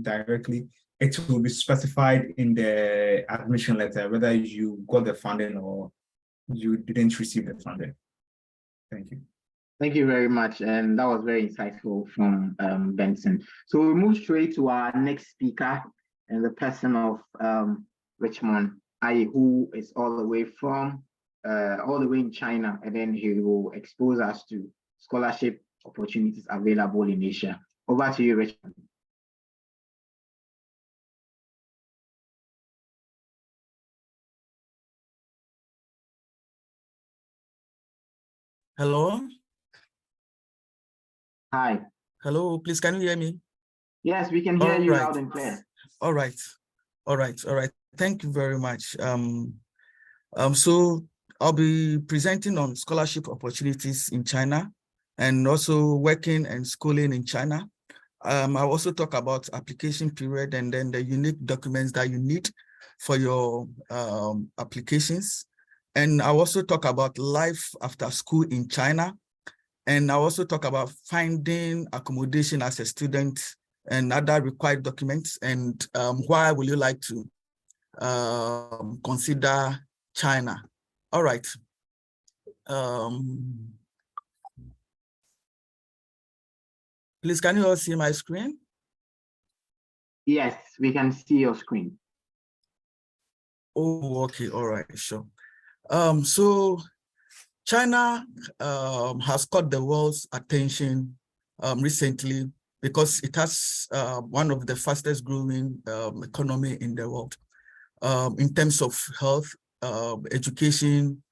directly, it will be specified in the admission letter whether you got the funding or you didn't receive the funding. Thank you. Thank you very much. And that was very insightful from Benson. So we'll move straight to our next speaker, and the person of Richmond, who is all the way in China, and then he will expose us to scholarship opportunities available in Asia. Over to you, Richmond. Hello. Hi. Hello, please, can you hear me? Yes, we can hear you loud and clear. All right. Thank you very much. So I'll be presenting on scholarship opportunities in China and also working and schooling in China. I'll also talk about application period and then the unique documents that you need for your applications. And I'll also talk about life after school in China. And I'll also talk about finding accommodation as a student and other required documents, and why will you like to consider China. All right. Please, can you all see my screen? Yes, we can see your screen. Oh, okay. All right, sure. So China has caught the world's attention recently because it has one of the fastest growing economy in the world in terms of health, education,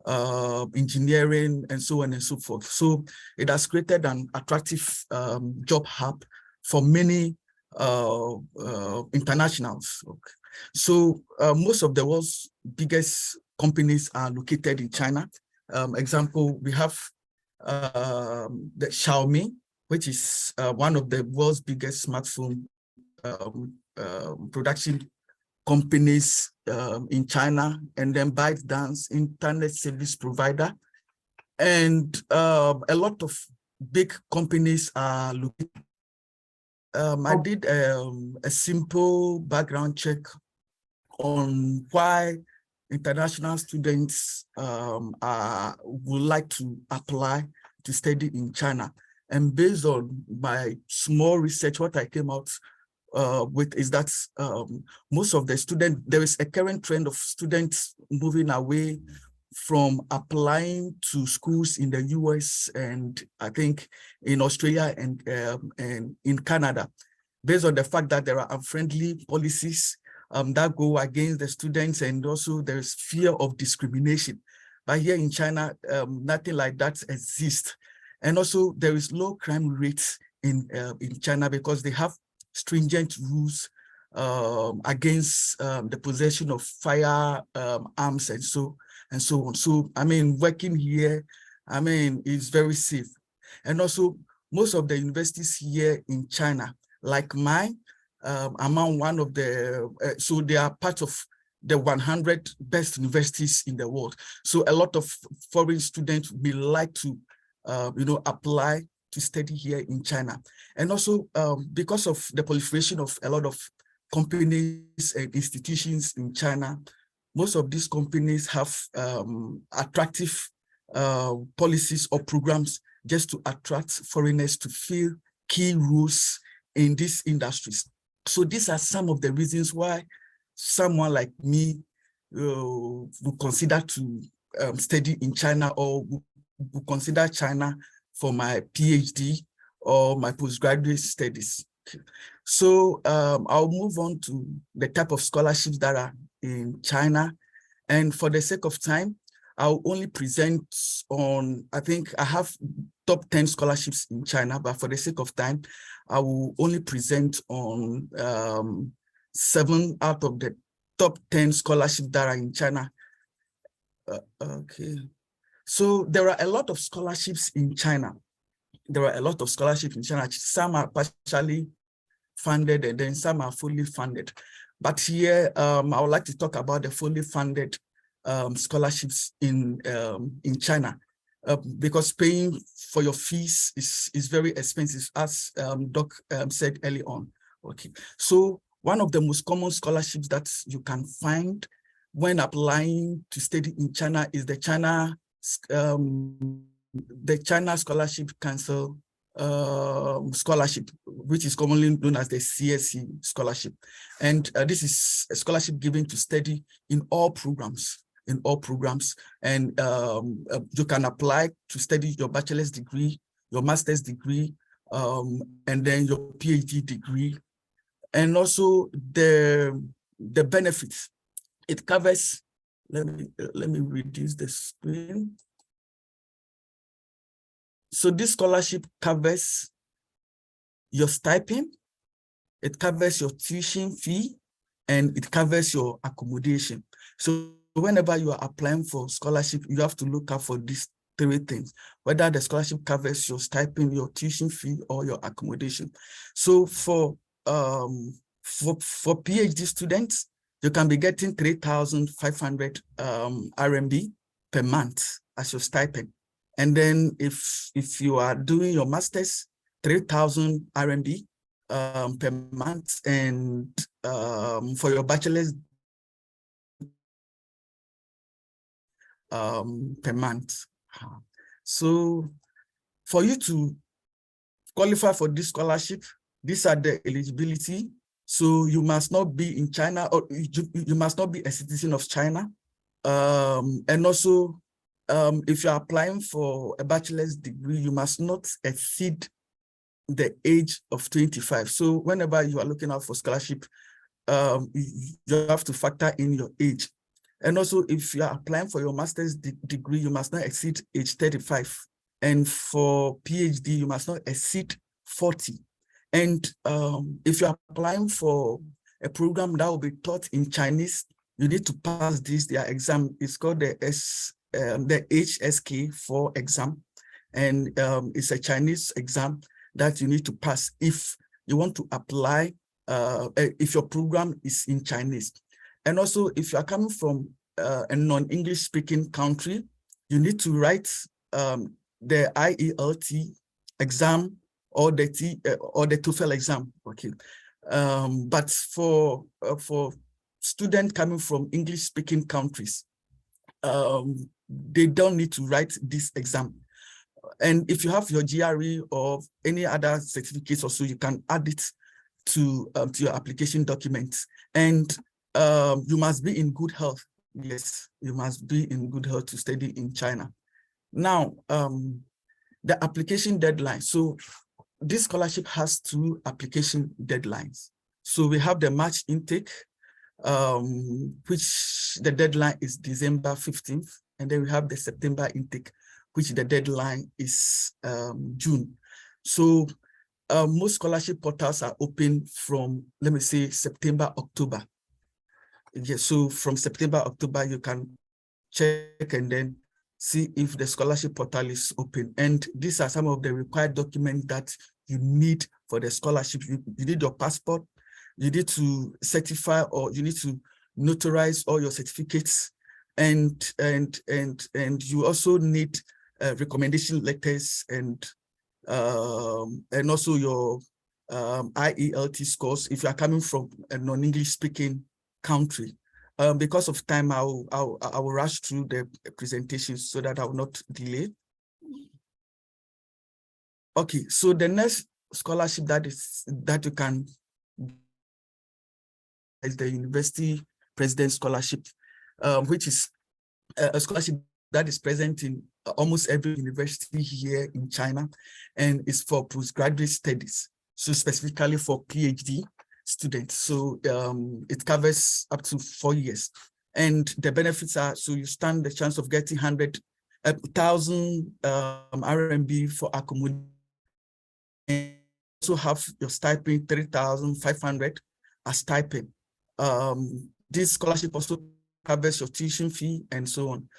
engineering, and so on and so forth. So it has created an attractive job hub for many internationals. Okay. So most of the world's biggest companies are located in China. Example, we have the Xiaomi, which is one of the world's biggest smartphone production companies in China, and then ByteDance, internet service provider, and a lot of big companies are looking. I did a simple background check on why international students would like to apply to study in China. And based on my small research, what I came out with is that most of the students, there is a current trend of students moving away from applying to schools in the US and I think in Australia and in Canada, based on the fact that there are unfriendly policies that go against the students, and also there is fear of discrimination. But here in China, nothing like that exists. And also there is low crime rates in China because they have stringent rules against the possession of firearms and so on. So, I mean, working here, I mean, is very safe. And also most of the universities here in China, like mine, among one of the, so they are part of the 100 best universities in the world. So a lot of foreign students will like to, apply to study here in China. And also because of the proliferation of a lot of companies and institutions in China, most of these companies have attractive policies or programs just to attract foreigners to fill key roles in these industries. So these are some of the reasons why someone like me would consider to study in China, or would consider China for my PhD or my postgraduate studies. So I'll move on to the type of scholarships that are in China. And for the sake of time, I'll only present on, I think I have top 10 scholarships in China, but for the sake of time, I will only present on 7 out of the top 10 scholarships that are in China. Okay. So there are a lot of scholarships in China. There are a lot of scholarships in China. Some are partially funded and then some are fully funded. But here, I would like to talk about the fully funded scholarships in China, because paying for your fees is very expensive, as Doc said early on. Okay, so one of the most common scholarships that you can find when applying to study in China is the China Scholarship Council scholarship, which is commonly known as the CSC scholarship. And this is a scholarship given to study in all programs. And you can apply to study your bachelor's degree, your master's degree, and then your PhD degree. And also the benefits it covers. Let me reduce the screen. So this scholarship covers your stipend, it covers your tuition fee, and it covers your accommodation. So whenever you are applying for scholarship, you have to look out for these 3 things, whether the scholarship covers your stipend, your tuition fee, or your accommodation. So for PhD students, you can be getting 3,500 RMB per month as your stipend. And then if you are doing your master's, 3,000 RMB per month, and for your bachelor's per month. So for you to qualify for this scholarship, these are the eligibility. So you must not be in China, or you must not be a citizen of China. And also, if you're applying for a bachelor's degree, you must not exceed the age of 25. So whenever you are looking out for scholarship, you have to factor in your age. And also, if you are applying for your master's degree, you must not exceed age 35. And for PhD, you must not exceed 40. And if you're applying for a program that will be taught in Chinese, you need to pass their exam. It's called the HSK4 exam. And it's a Chinese exam that you need to pass if you want to apply, if your program is in Chinese. And also, if you are coming from a non-English speaking country, you need to write the IELT exam or the TOEFL exam. Okay, but for students coming from English-speaking countries, they don't need to write this exam. And if you have your GRE or any other certificates or so, you can add it to your application documents. And you must be in good health. Yes, you must be in good health to study in China. Now, the application deadline. So this scholarship has 2 application deadlines. So we have the March intake, which the deadline is December 15th. And then we have the September intake, which the deadline is June. So most scholarship portals are open from, let me say, September, October. Yes, so from September, October, you can check and then see if the scholarship portal is open. And these are some of the required documents that you need for the scholarship. You need your passport, you need to certify, or you need to notarize all your certificates. And you also need recommendation letters and also your IELT scores if you are coming from a non-English speaking country. Because of time, I will rush through the presentations so that I will not delay. Okay, so the next scholarship that you can is the University President Scholarship, which is a scholarship that is present in almost every university here in China, and is for postgraduate studies, so specifically for PhD students. So it covers up to 4 years. And the benefits are, so you stand the chance of getting 100,000 RMB for accommodation. And also have your stipend 3,500 as stipend. This scholarship also covers your tuition fee and so on.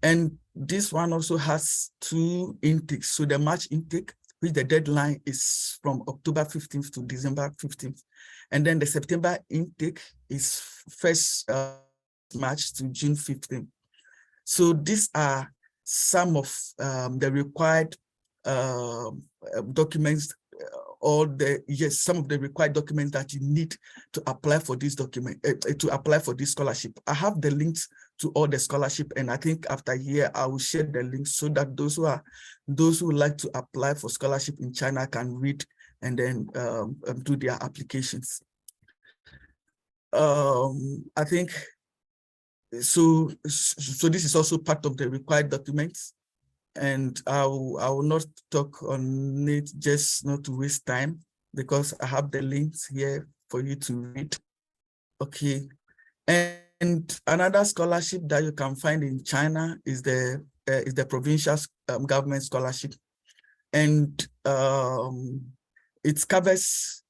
And this one also has 2 intakes. So the March intake, which the deadline is from October 15th to December 15th. And then the September intake is 1st March to June 15th. So these are some of the required documents, some of the required documents that you need to apply for this document, to apply for this scholarship. I have the links to all the scholarship, and I think after here I will share the links so that those who like to apply for scholarship in China can read and then do their applications. I think so this is also part of the required documents, and I will not talk on it just not to waste time, because I have the links here for you to read. Okay, and another scholarship that you can find in China is the provincial government scholarship, and it covers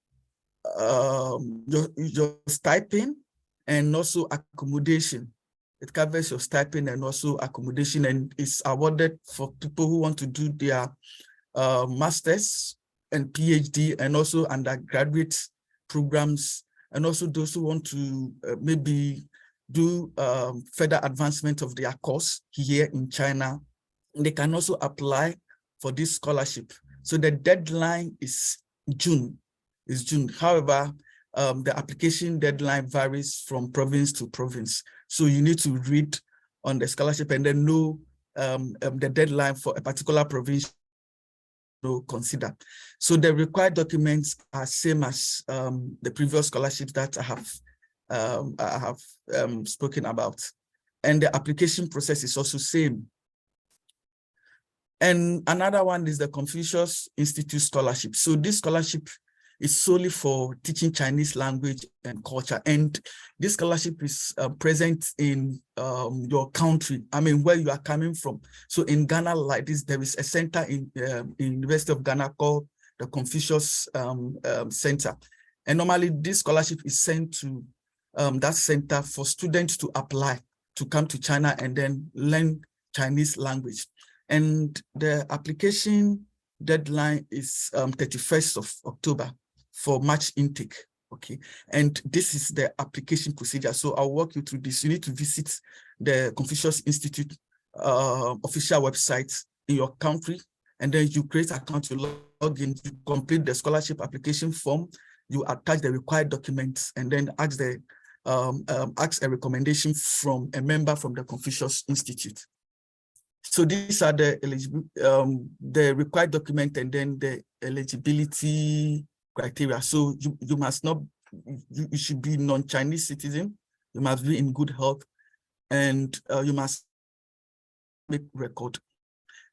your stipend and also accommodation. It covers your stipend and also accommodation, and is awarded for people who want to do their master's and PhD and also undergraduate programs, and also those who want to maybe do further advancement of their course here in China. They can also apply for this scholarship. So the deadline is June. However, the application deadline varies from province to province. So you need to read on the scholarship and then know the deadline for a particular province to consider. So the required documents are same as the previous scholarships that I have spoken about. And the application process is also same. And another one is the Confucius Institute Scholarship. So this scholarship is solely for teaching Chinese language and culture. And this scholarship is present in your country, where you are coming from. So in Ghana, like this, there is a center in University of Ghana called the Confucius Center. And normally this scholarship is sent to that center for students to apply to come to China and then learn Chinese language. And the application deadline is 31st of October for March intake. Okay, and this is the application procedure. So I'll walk you through this. You need to visit the Confucius Institute official website in your country, and then you create an account, you log in, you complete the scholarship application form, you attach the required documents, and then ask the ask a recommendation from a member from the Confucius Institute. So these are the required document and then the eligibility criteria. So you must not, you should be non-Chinese citizen, you must be in good health, and you must make record.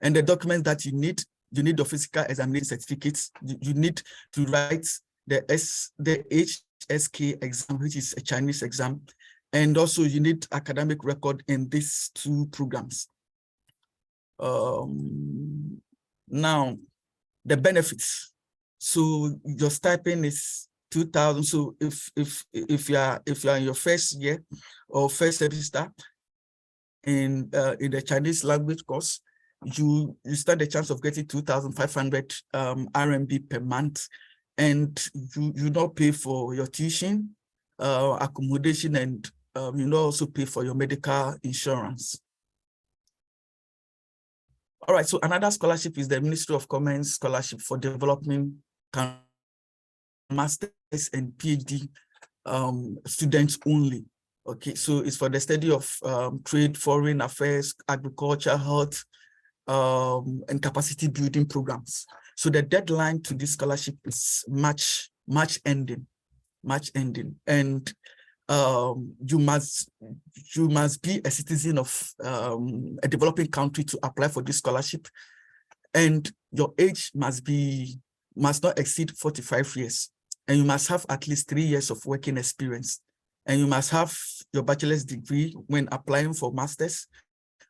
And the documents that you need the physical examination certificates, you need to write the HSK exam, which is a Chinese exam, and also you need academic record in these two programs. Now, the benefits. So your stipend is 2,000. So if you are in your first year or first semester in the Chinese language course, you stand a chance of getting 2,500 RMB per month, and you not pay for your tuition, accommodation, and you not also pay for your medical insurance. All right, so another scholarship is the Ministry of Commerce Scholarship for Developing Masters and PhD students only. Okay, so it's for the study of trade, foreign affairs, agriculture, health, and capacity building programs. So the deadline to this scholarship is March ending, and you must be a citizen of a developing country to apply for this scholarship, and your age must not exceed 45 years, and you must have at least 3 years of working experience, and you must have your bachelor's degree when applying for masters.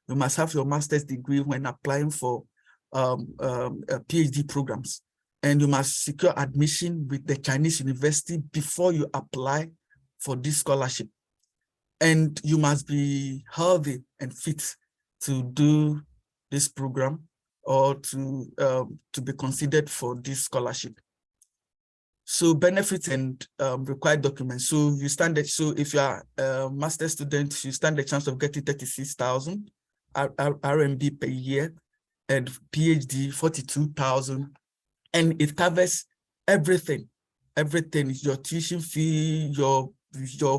You must have your master's degree when applying for PhD programs, and you must secure admission with the Chinese university before you apply for this scholarship. And you must be healthy and fit to do this program or to be considered for this scholarship. So benefits and required documents. So you stand so if you are a master's student, you stand a chance of getting 36,000 RMB per year, and PhD 42,000, and it covers everything. Everything is your tuition fee, your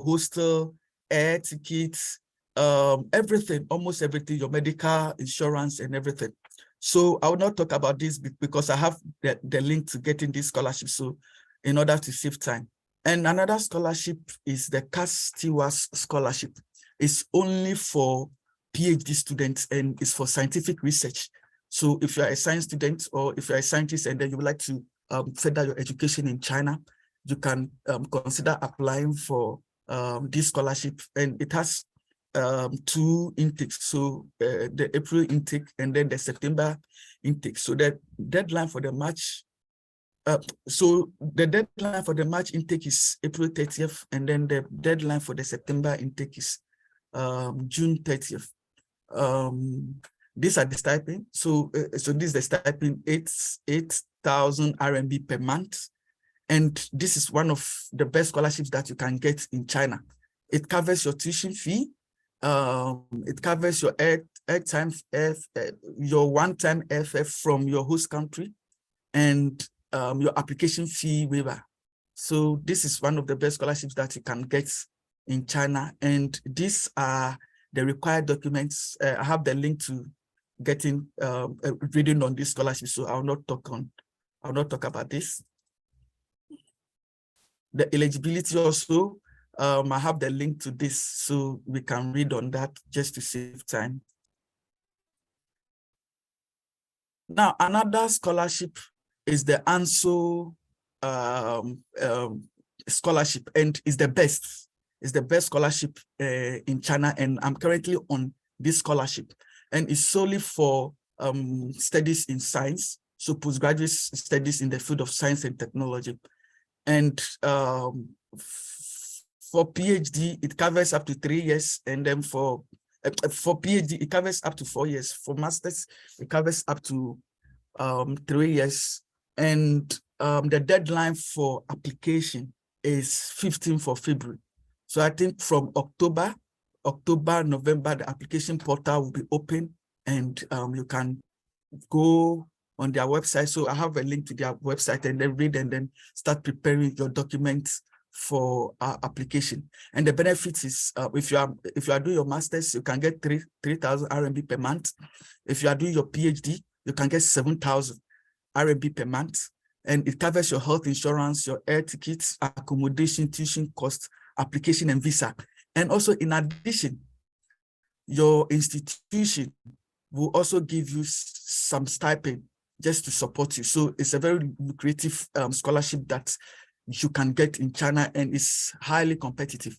hostel, air tickets, everything, almost everything, your medical insurance and everything. So I will not talk about this because I have the link to getting this scholarship. So in order to save time. And another scholarship is the Cass Stewart Scholarship. It's only for PhD students and it's for scientific research. So if you're a science student or if you're a scientist and then you would like to further your education in China, you can consider applying for this scholarship. And it has 2 intakes. So the April intake and then the September intake. So the deadline for the March intake is April 30th, and then the deadline for the September intake is June 30th. These are the stipend. So this is the stipend, 8,000 RMB per month. And this is one of the best scholarships that you can get in China. It covers your tuition fee. It covers your your one-time FF from your host country, and your application fee waiver. So this is one of the best scholarships that you can get in China. And these are the required documents. I have the link to getting reading on this scholarship. So I'll not talk about this. The eligibility also, I have the link to this, so we can read on that just to save time. Now, another scholarship is the ANSO scholarship, and is the best. It's the best scholarship in China, and I'm currently on this scholarship, and it's solely for studies in science, so postgraduate studies in the field of science and technology. And for PhD, it covers up to 3 years, and then for PhD, it covers up to 4 years. For masters, it covers up to 3 years. And the deadline for application is 15th of February. So I think from October, November, the application portal will be open, and you can go on their website. So I have a link to their website, and then read and then start preparing your documents for application. And the benefit is if you are doing your master's, you can get 3,000 RMB per month. If you are doing your PhD, you can get 7,000 RMB per month. And it covers your health insurance, your air tickets, accommodation, tuition costs, application, and visa. And also, in addition, your institution will also give you some stipend just to support you. So it's a very lucrative scholarship that you can get in China, and it's highly competitive.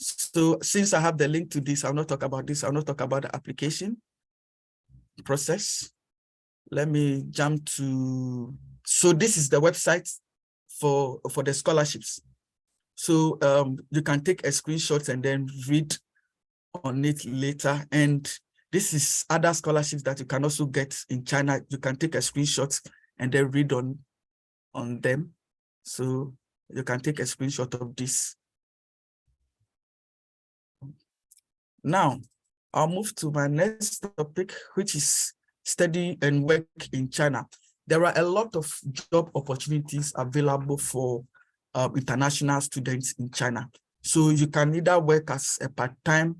So since I have the link to this, I'll not talk about this. I'll not talk about the application process. Let me jump to, so this is the website for the scholarships. So you can take a screenshot and then read on it later. And this is other scholarships that you can also get in China. You can take a screenshot and then read on them. So you can take a screenshot of this. Now, I'll move to my next topic, which is study and work in China. There are a lot of job opportunities available for international students in China. So you can either work as a part-time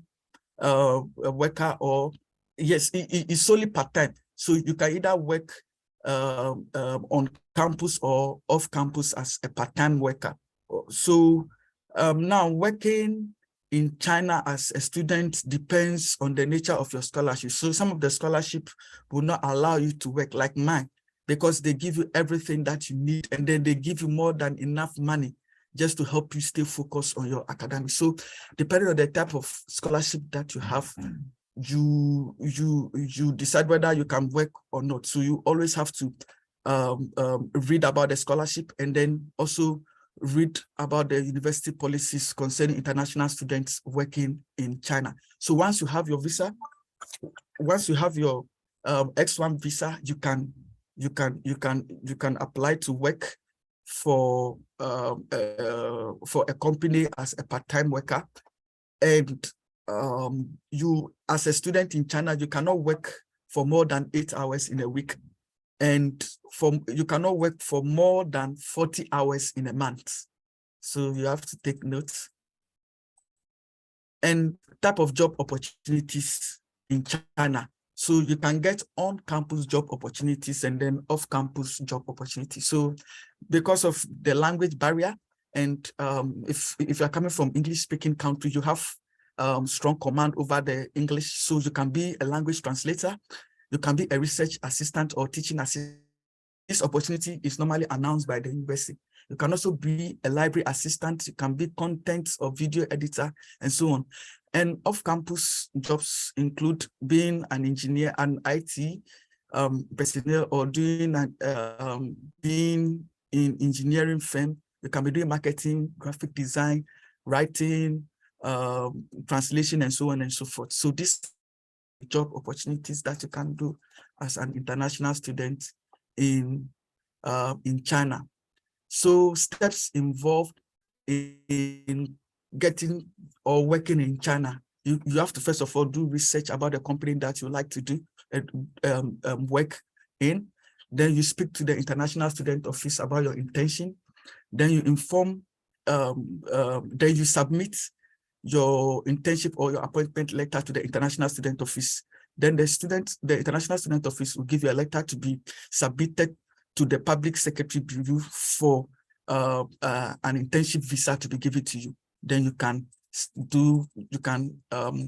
worker, or yes, it's solely part-time. So you can either work on campus or off campus as a part-time worker. So now working in China as a student depends on the nature of your scholarship. So some of the scholarship will not allow you to work like mine, because they give you everything that you need, and then they give you more than enough money just to help you stay focused on your academics. So depending on the type of scholarship that you have, you decide whether you can work or not. So you always have to read about the scholarship, and then also read about the university policies concerning international students working in China. So once you have your visa, once you have your X1 visa, you can apply to work for a company as a part-time worker. And you, as a student in China, you cannot work for more than 8 hours in a week, and you cannot work for more than 40 hours in a month. So you have to take notes. And type of job opportunities in China. So you can get on-campus job opportunities and then off-campus job opportunities. So because of the language barrier, and if you're coming from English-speaking country, you have strong command over the English. So you can be a language translator, you can be a research assistant or teaching assistant. This opportunity is normally announced by the university. You can also be a library assistant, you can be content or video editor, and so on. And off-campus jobs include being an engineer, an IT personnel, or doing being in engineering firm. You can be doing marketing, graphic design, writing, translation, and so on and so forth. So these job opportunities that you can do as an international student in China. So steps involved in getting or working in China. You have to first of all do research about the company that you like to do work in. Then you speak to the international student office about your intention. Then you inform, then you submit your internship or your appointment letter to the international student office. Then the international student office will give you a letter to be submitted to the public secretary bureau for an internship visa to be given to you. Then you can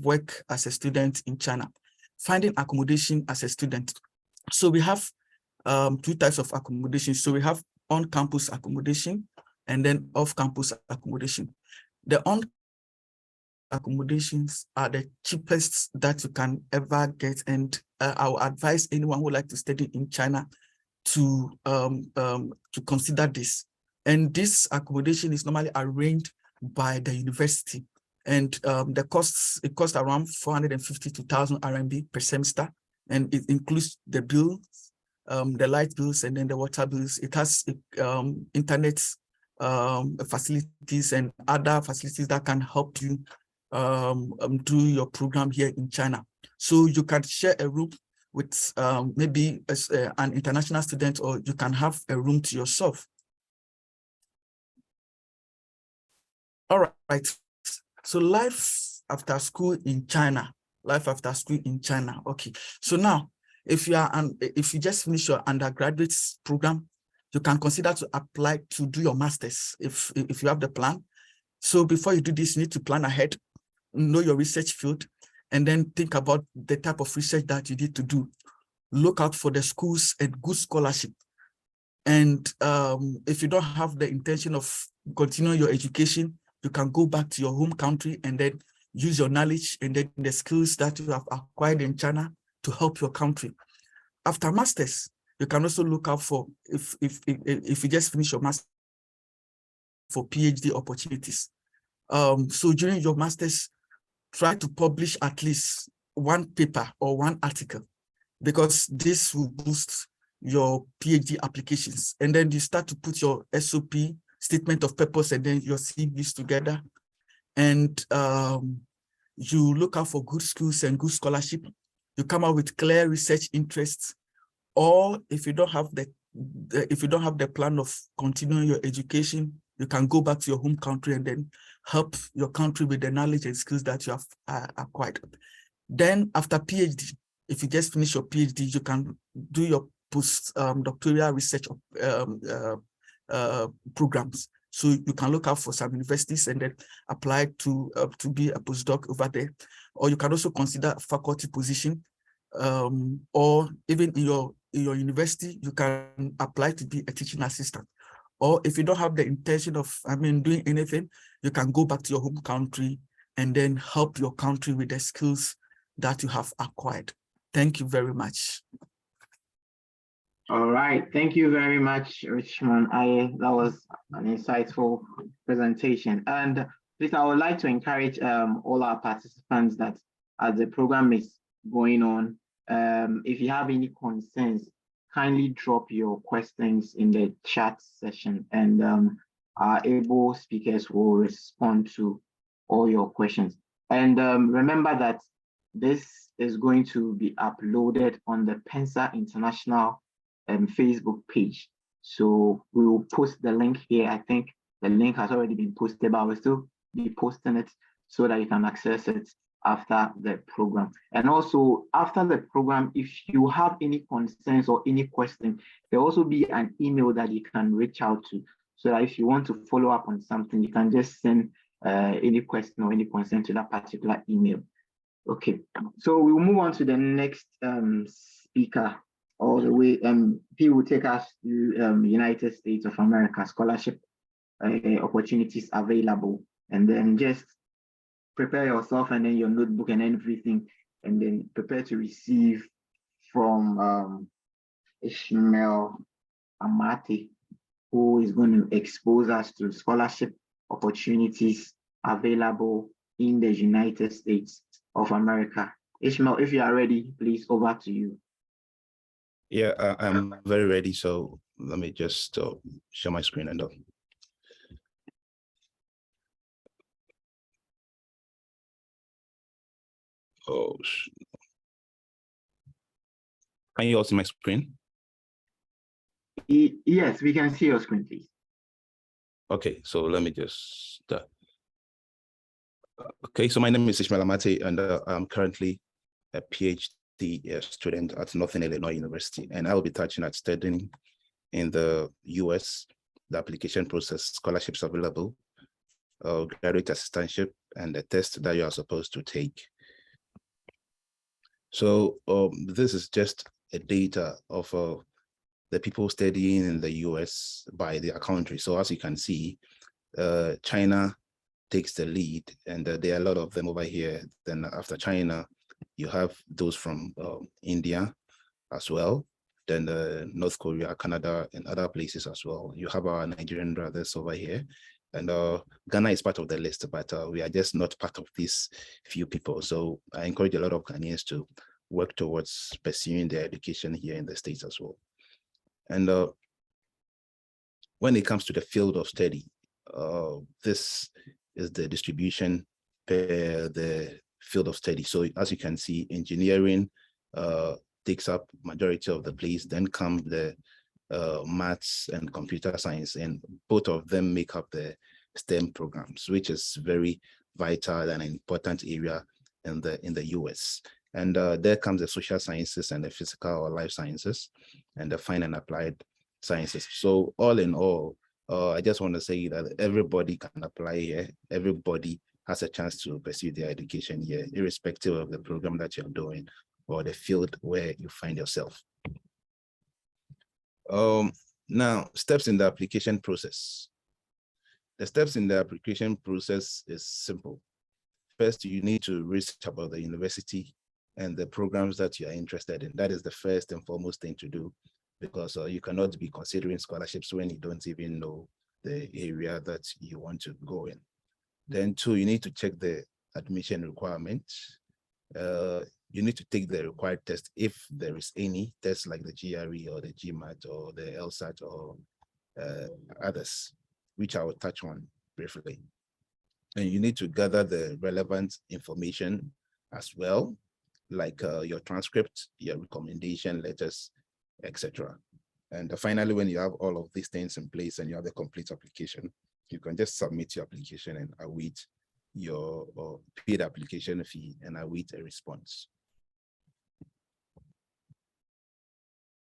work as a student in China. Finding accommodation as a student. So we have two types of accommodation. So we have on-campus accommodation and then off-campus accommodation. The on accommodations are the cheapest that you can ever get, and I would advise anyone who would like to study in China to consider this. And this accommodation is normally arranged by the university, and it costs around 450 to 1,000 RMB per semester, and it includes the bills, the light bills, and then the water bills. It has internet facilities and other facilities that can help you do your program here in China. So you can share a room with maybe an international student, or you can have a room to yourself. All right. So life after school in China. Life after school in China. Okay. So now, if you just finish your undergraduate program, you can consider to apply to do your master's if you have the plan. So before you do this, you need to plan ahead, know your research field, and then think about the type of research that you need to do. Look out for the schools and good scholarship. And if you don't have the intention of continuing your education, you can go back to your home country and then use your knowledge and then the skills that you have acquired in China to help your country. After masters, you can also look out for, if you just finish your master, for PhD opportunities. So during your masters, try to publish at least one paper or one article, because this will boost your PhD applications. And then you start to put your SOP, statement of purpose, and then your CVs together. And you look out for good schools and good scholarship. You come out with clear research interests. Or if you don't have the plan of continuing your education, you can go back to your home country and then help your country with the knowledge and skills that you have acquired. Then after PhD, if you just finish your PhD, you can do your postdoctoral research programs. So you can look out for some universities and then apply to be a postdoc over there. Or you can also consider a faculty position, or even in your university, you can apply to be a teaching assistant. Or if you don't have the intention of, doing anything, you can go back to your home country and then help your country with the skills that you have acquired. Thank you very much. All right, thank you very much, Richmond. That was an insightful presentation. And please, I would like to encourage all our participants that as the program is going on, if you have any concerns, kindly drop your questions in the chat session, and our able speakers will respond to all your questions. And remember that this is going to be uploaded on the PENSA International Facebook page. So we will post the link here. I think the link has already been posted, but we'll still be posting it so that you can access it after the program. And also after the program, if you have any concerns or any questions, there'll also be an email that you can reach out to, so that if you want to follow up on something, you can just send any question or any concern to that particular email. Okay, so we'll move on to the next speaker. All the way, he will take us to United States of America scholarship opportunities available, and then just prepare yourself and then your notebook and everything, and then prepare to receive from Ishmael Amati, who is going to expose us to scholarship opportunities available in the United States of America. Ishmael, if you are ready, please, over to you. Yeah, I'm very ready. So let me just share my screen and oh, can you all see my screen? Yes, we can see your screen, please. Okay, so let me just okay, so my name is Ishmael Amate, and I'm currently a PhD student at Northern Illinois University, and I will be touching at studying in the US, the application process, scholarships available, graduate assistantship, and the test that you are supposed to take. So this is just a data of the people studying in the US by their country. So as you can see, China takes the lead, and there are a lot of them over here. Then after China, you have those from India as well, then North Korea, Canada, and other places as well. You have our Nigerian brothers over here, and Ghana is part of the list, but we are just not part of these few people. So I encourage a lot of Ghanaians to work towards pursuing their education here in the States as well. And when it comes to the field of study, this is the distribution per the field of study. So as you can see, engineering takes up majority of the place, then come the maths and computer science, and both of them make up the STEM programs, which is very vital and an important area in the US. And there comes the social sciences and the physical or life sciences and the fine and applied sciences. So all in all, I just want to say that everybody can apply here. Everybody has a chance to pursue their education here, irrespective of the program that you're doing or the field where you find yourself. Now, steps in the application process. The steps in the application process is simple. First, you need to research about the university and the programs that you are interested in. That is the first and foremost thing to do, because you cannot be considering scholarships when you don't even know the area that you want to go in. Then two, you need to check the admission requirements. You need to take the required test if there is any test like the GRE or the GMAT or the LSAT or others, which I will touch on briefly. And you need to gather the relevant information as well, like your transcript, your recommendation letters, etc. And finally, when you have all of these things in place and you have the complete application, you can just submit your application and await your paid application fee and await a response.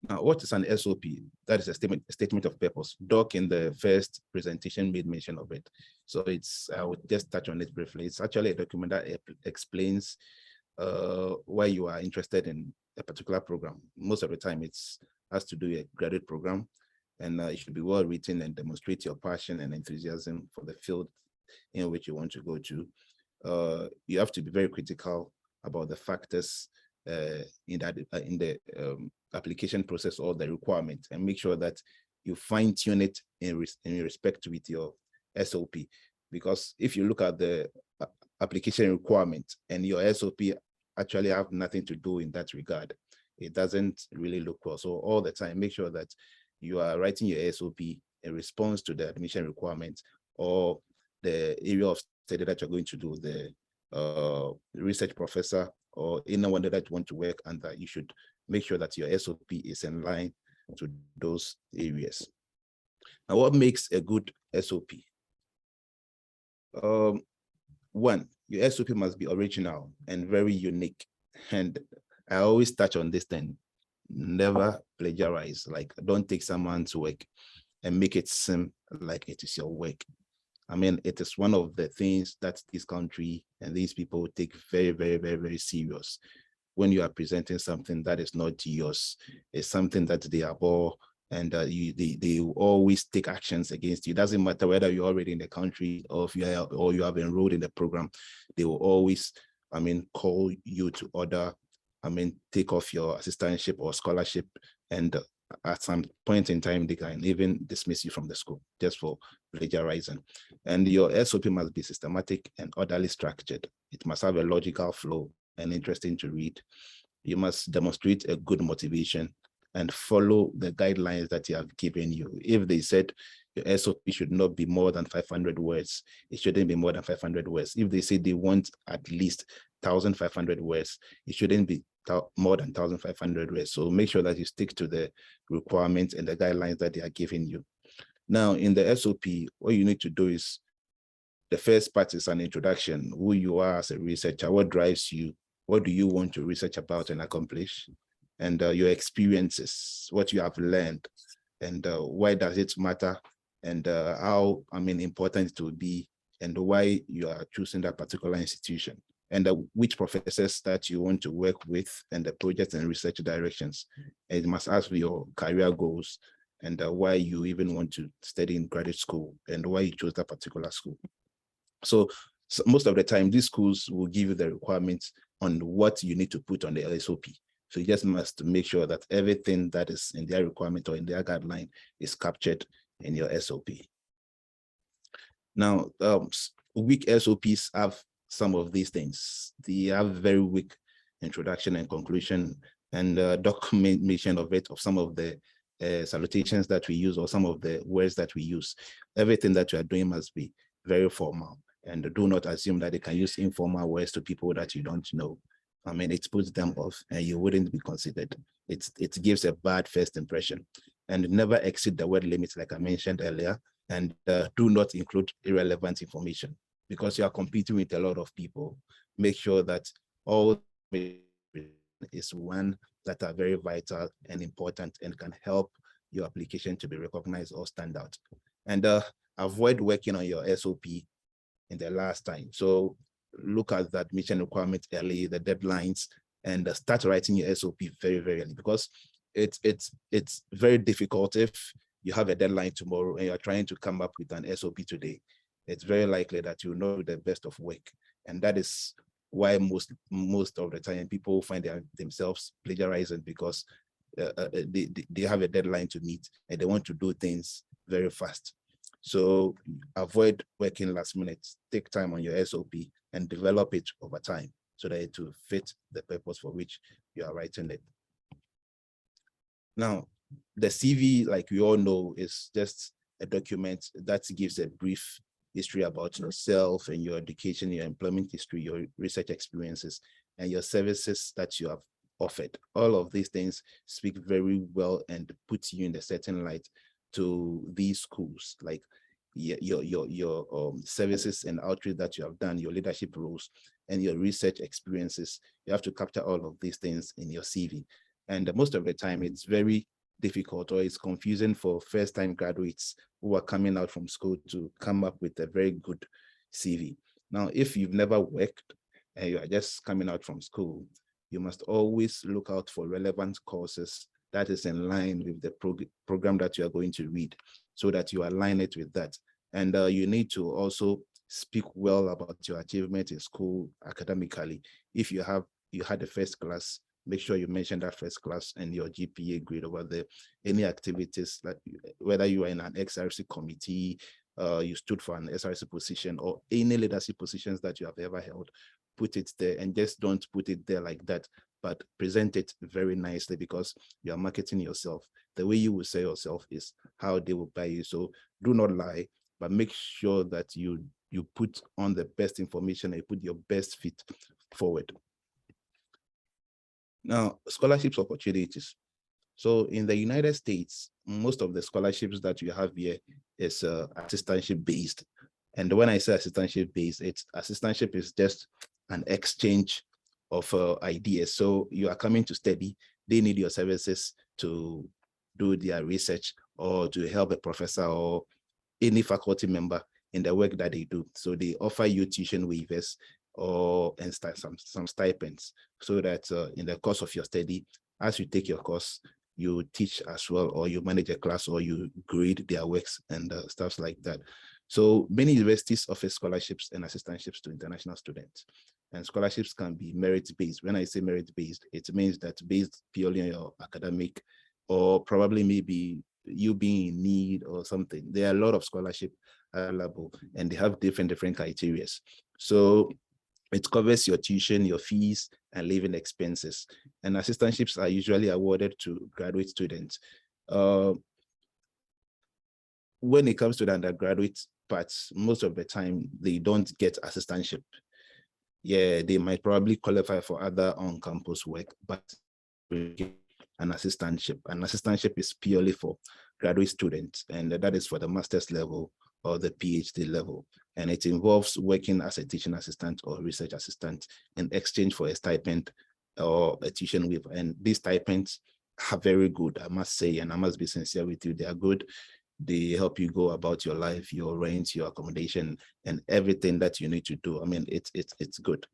Now, what is an SOP? That is a statement of purpose. Doc in the first presentation made mention of it. So I would just touch on it briefly. It's actually a document that explains why you are interested in a particular program. Most of the time, it has to do with a graduate program, and it should be well written and demonstrate your passion and enthusiasm for the field in which you want to go to. You have to be very critical about the factors in the application process or the requirement, and make sure that you fine tune it in respect with your SOP. Because if you look at the application requirement and your SOP actually have nothing to do in that regard, it doesn't really look well. So all the time, make sure that you are writing your SOP in response to the admission requirement or the area of study that you're going to do, the research professor or anyone that you want to work under. You should make sure that your SOP is in line to those areas. Now, what makes a good SOP? One, your SOP must be original and very unique. And I always touch on this thing. Never plagiarize. Like, don't take someone's work and make it seem like it is your work. I mean, it is one of the things that this country and these people take very, very, very, very serious. When you are presenting something that is not yours, it's something that they abhor, and they will always take actions against you. It doesn't matter whether you're already in the country or if you have enrolled in the program, they will always, I mean, call you to order, I mean, take off your assistantship or scholarship, and at some point in time, they can even dismiss you from the school just for plagiarizing. And your SOP must be systematic and orderly structured. It must have a logical flow and interesting to read. You must demonstrate a good motivation and follow the guidelines that you have given you. If they said your SOP should not be more than 500 words, it shouldn't be more than 500 words. If they say they want at least 1,500 words, it shouldn't be more than 1,500 words. So make sure that you stick to the requirements and the guidelines that they are giving you. Now, in the SOP, what you need to do is, the first part is an introduction, who you are as a researcher, what drives you, what do you want to research about and accomplish, and your experiences, what you have learned, and why does it matter, and how, I mean, important it will be, and why you are choosing that particular institution, and which professors that you want to work with, and the project and research directions. And it must ask for your career goals, and why you even want to study in graduate school, and why you chose that particular school. So most of the time, these schools will give you the requirements on what you need to put on the SOP. So you just must make sure that everything that is in their requirement or in their guideline is captured in your SOP. Now, weak SOPs have some of these things. They have very weak introduction and conclusion, and documentation of it, of some of the salutations that we use, or some of the words that we use. Everything that you are doing must be very formal, and do not assume that they can use informal words to people that you don't know. I mean, it puts them off and you wouldn't be considered. It gives a bad first impression, and never exceed the word limit, like I mentioned earlier. and do not include irrelevant information, because you are competing with a lot of people. Make sure that all is one that are very vital and important and can help your application to be recognized or stand out. And avoid working on your SOP in the last time. So look at that mission requirement early, the deadlines, and start writing your SOP very, very early, because it's very difficult if you have a deadline tomorrow and you're trying to come up with an SOP today. It's very likely that you know the best of work. And that is why most of the time people find themselves plagiarizing, because they have a deadline to meet and they want to do things very fast. So avoid working last minute, take time on your SOP and develop it over time so that it will fit the purpose for which you are writing it. Now, the CV, like we all know, is just a document that gives a brief history about yourself and your education, your employment history, your research experiences, and your services that you have offered. All of these things speak very well and put you in a certain light to these schools, like your services and outreach that you have done, your leadership roles, and your research experiences. You have to capture all of these things in your CV. And most of the time, it's very difficult or it's confusing for first-time graduates who are coming out from school to come up with a very good CV. Now, if you've never worked and you are just coming out from school, you must always look out for relevant courses that is in line with the program that you are going to read, so that you align it with that. And you need to also speak well about your achievement in school academically. If you had a first class, make sure you mention that first class and your GPA grade over there. Any activities, like whether you are in an XRC committee, you stood for an SRC position, or any leadership positions that you have ever held, put it there, and just don't put it there like that, but present it very nicely, because you are marketing yourself. The way you will sell yourself is how they will buy you. So do not lie, but make sure that you put on the best information and you put your best fit forward. Now, scholarships opportunities. So in the United States, most of the scholarships that you have here is assistantship based. And when I say assistantship based, assistantship is just an exchange of ideas. So you are coming to study, they need your services to do their research or to help a professor or any faculty member in the work that they do. So they offer you tuition waivers and some stipends, so that in the course of your study, as you take your course, you teach as well, or you manage a class, or you grade their works and stuff like that. So many universities offer scholarships and assistantships to international students. And scholarships can be merit-based. When I say merit-based, it means that based purely on your academic, or probably maybe you being in need or something. There are a lot of scholarships available, and they have different criteria. So it covers your tuition, your fees, and living expenses. And assistantships are usually awarded to graduate students. When it comes to the undergraduate parts, most of the time they don't get assistantship. Yeah, they might probably qualify for other on-campus work, but an assistantship. An assistantship is purely for graduate students, and that is for the master's level or the PhD level. And it involves working as a teaching assistant or research assistant in exchange for a stipend or a tuition waiver. And these stipends are very good, I must say, and I must be sincere with you. They are good. They help you go about your life, your rent, your accommodation, and everything that you need to do. I mean, it's good.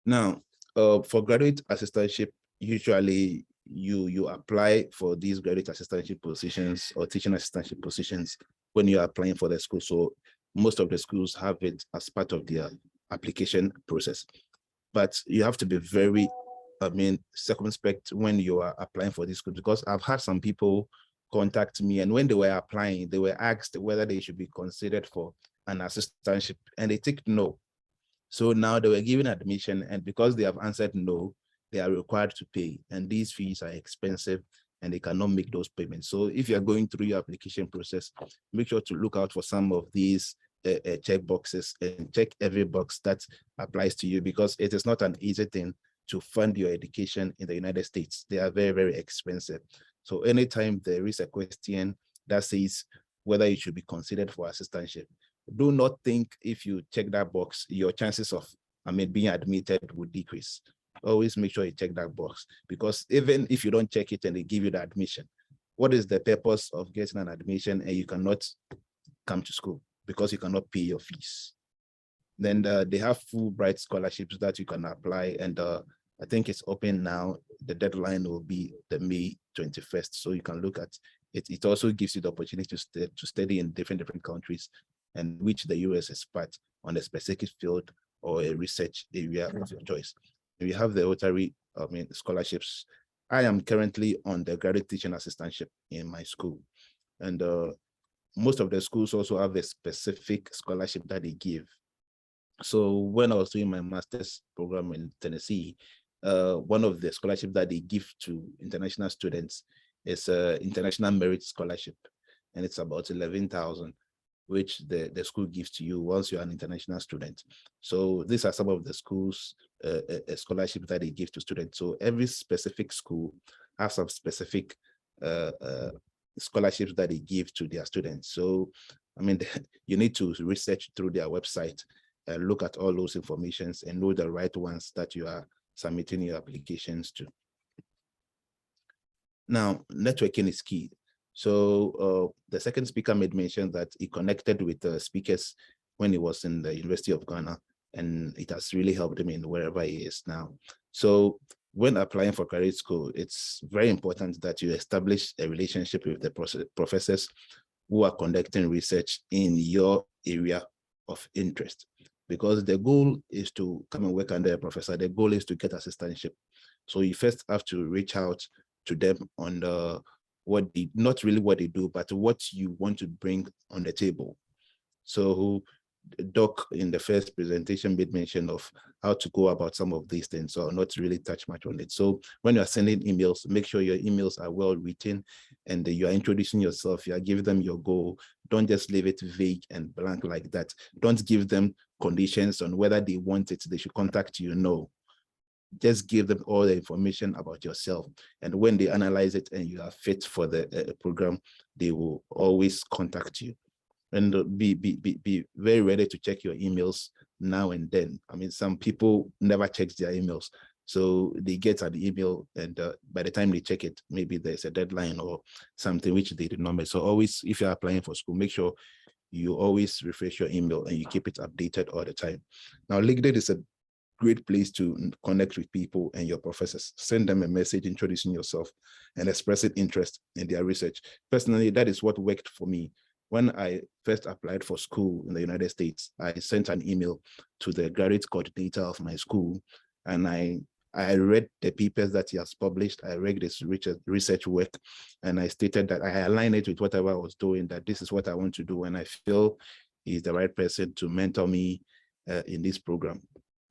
Now, for graduate assistantship, usually you apply for these graduate assistantship positions or teaching assistantship positions when you are applying for the school. So most of the schools have it as part of their application process. But you have to be very, circumspect when you are applying for this school, because I've had some people contact me, and when they were applying, they were asked whether they should be considered for an assistantship, and they ticked no. So now they were given admission, and because they have answered no, they are required to pay, and these fees are expensive and they cannot make those payments. So if you're going through your application process, make sure to look out for some of these check boxes and check every box that applies to you, because it is not an easy thing to fund your education in the United States. They are very, very expensive. So anytime there is a question that says, whether you should be considered for assistantship. Do not think if you check that box, your chances of being admitted would decrease. Always make sure you check that box, because even if you don't check it and they give you the admission, what is the purpose of getting an admission and you cannot come to school because you cannot pay your fees? Then they have Fulbright scholarships that you can apply, and I think it's open now. The deadline will be the May 21st, so you can look at it. It also gives you the opportunity to study in different countries, and which the US is part on a specific field or a research area of your choice. We have the Rotary scholarships. I am currently on the graduate teaching assistantship in my school, and most of the schools also have a specific scholarship that they give. So when I was doing my master's program in Tennessee, one of the scholarships that they give to international students is an international merit scholarship, and it's about 11,000, which the school gives to you once you're an international student. So these are some of the schools scholarships that they give to students. So every specific school has some specific scholarships that they give to their students. So you need to research through their website, look at all those informations and know the right ones that you are submitting your applications to. Now, networking is key. So the second speaker made mention that he connected with the speakers when he was in the University of Ghana, and it has really helped him in wherever he is now. So when applying for graduate school, it's very important that you establish a relationship with the professors who are conducting research in your area of interest, because the goal is to come and work under a professor. The goal is to get assistantship. So you first have to reach out to them on not really what they do, but what you want to bring on the table. So Doc in the first presentation made mention of how to go about some of these things, so I'll not really touch much on it. So when you're sending emails, make sure your emails are well written and you are introducing yourself, you are giving them your goal. Don't just leave it vague and blank like that. Don't give them conditions on whether they want it, they should contact you. No. Just give them all the information about yourself. And when they analyze it and you are fit for the program, they will always contact you. And be very ready to check your emails now and then. Some people never check their emails. So they get an email and by the time they check it, maybe there's a deadline or something which they did not make. So always, if you're applying for school, make sure you always refresh your email and you keep it updated all the time. Now, LinkedIn is a great place to connect with people and your professors. Send them a message introducing yourself and expressing interest in their research. Personally, that is what worked for me. When I first applied for school in the United States, I sent an email to the graduate coordinator of my school, and I read the papers that he has published. I read this research work, and I stated that I aligned it with whatever I was doing, that this is what I want to do, and I feel he's the right person to mentor me in this program.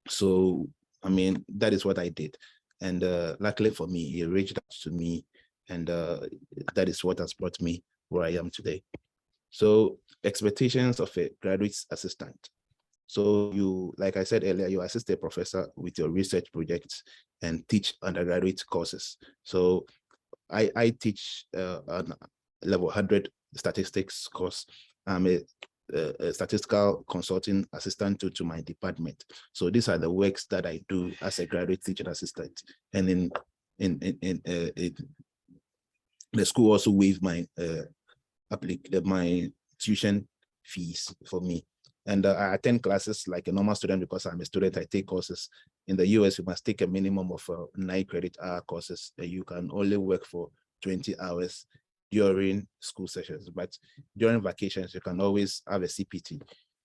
So, that is what I did. And luckily for me, he reached out to me, and that is what has brought me where I am today. So expectations of a graduate assistant. So you, like I said earlier, you assist a professor with your research projects and teach undergraduate courses. So I teach on level 100 statistics course. I'm a statistical consulting assistant to my department. So these are the works that I do as a graduate teaching assistant. And the school also waived my my tuition fees for me. And I attend classes like a normal student because I'm a student. I take courses. In the US, you must take a minimum of 9 credit hour courses. You can only work for 20 hours during school sessions, but during vacations, you can always have a CPT.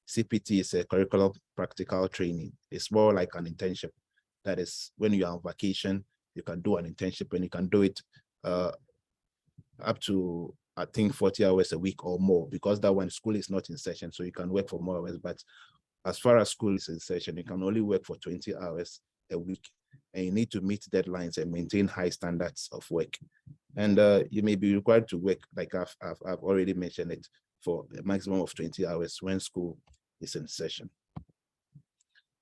CPT is a curriculum practical training. It's more like an internship. That is, when you are on vacation, you can do an internship, and you can do it up to, I think, 40 hours a week or more, because that one, school is not in session, so you can work for more hours. But as far as school is in session, you can only work for 20 hours a week, and you need to meet deadlines and maintain high standards of work. And you may be required to work, like I've already mentioned it, for a maximum of 20 hours when school is in session.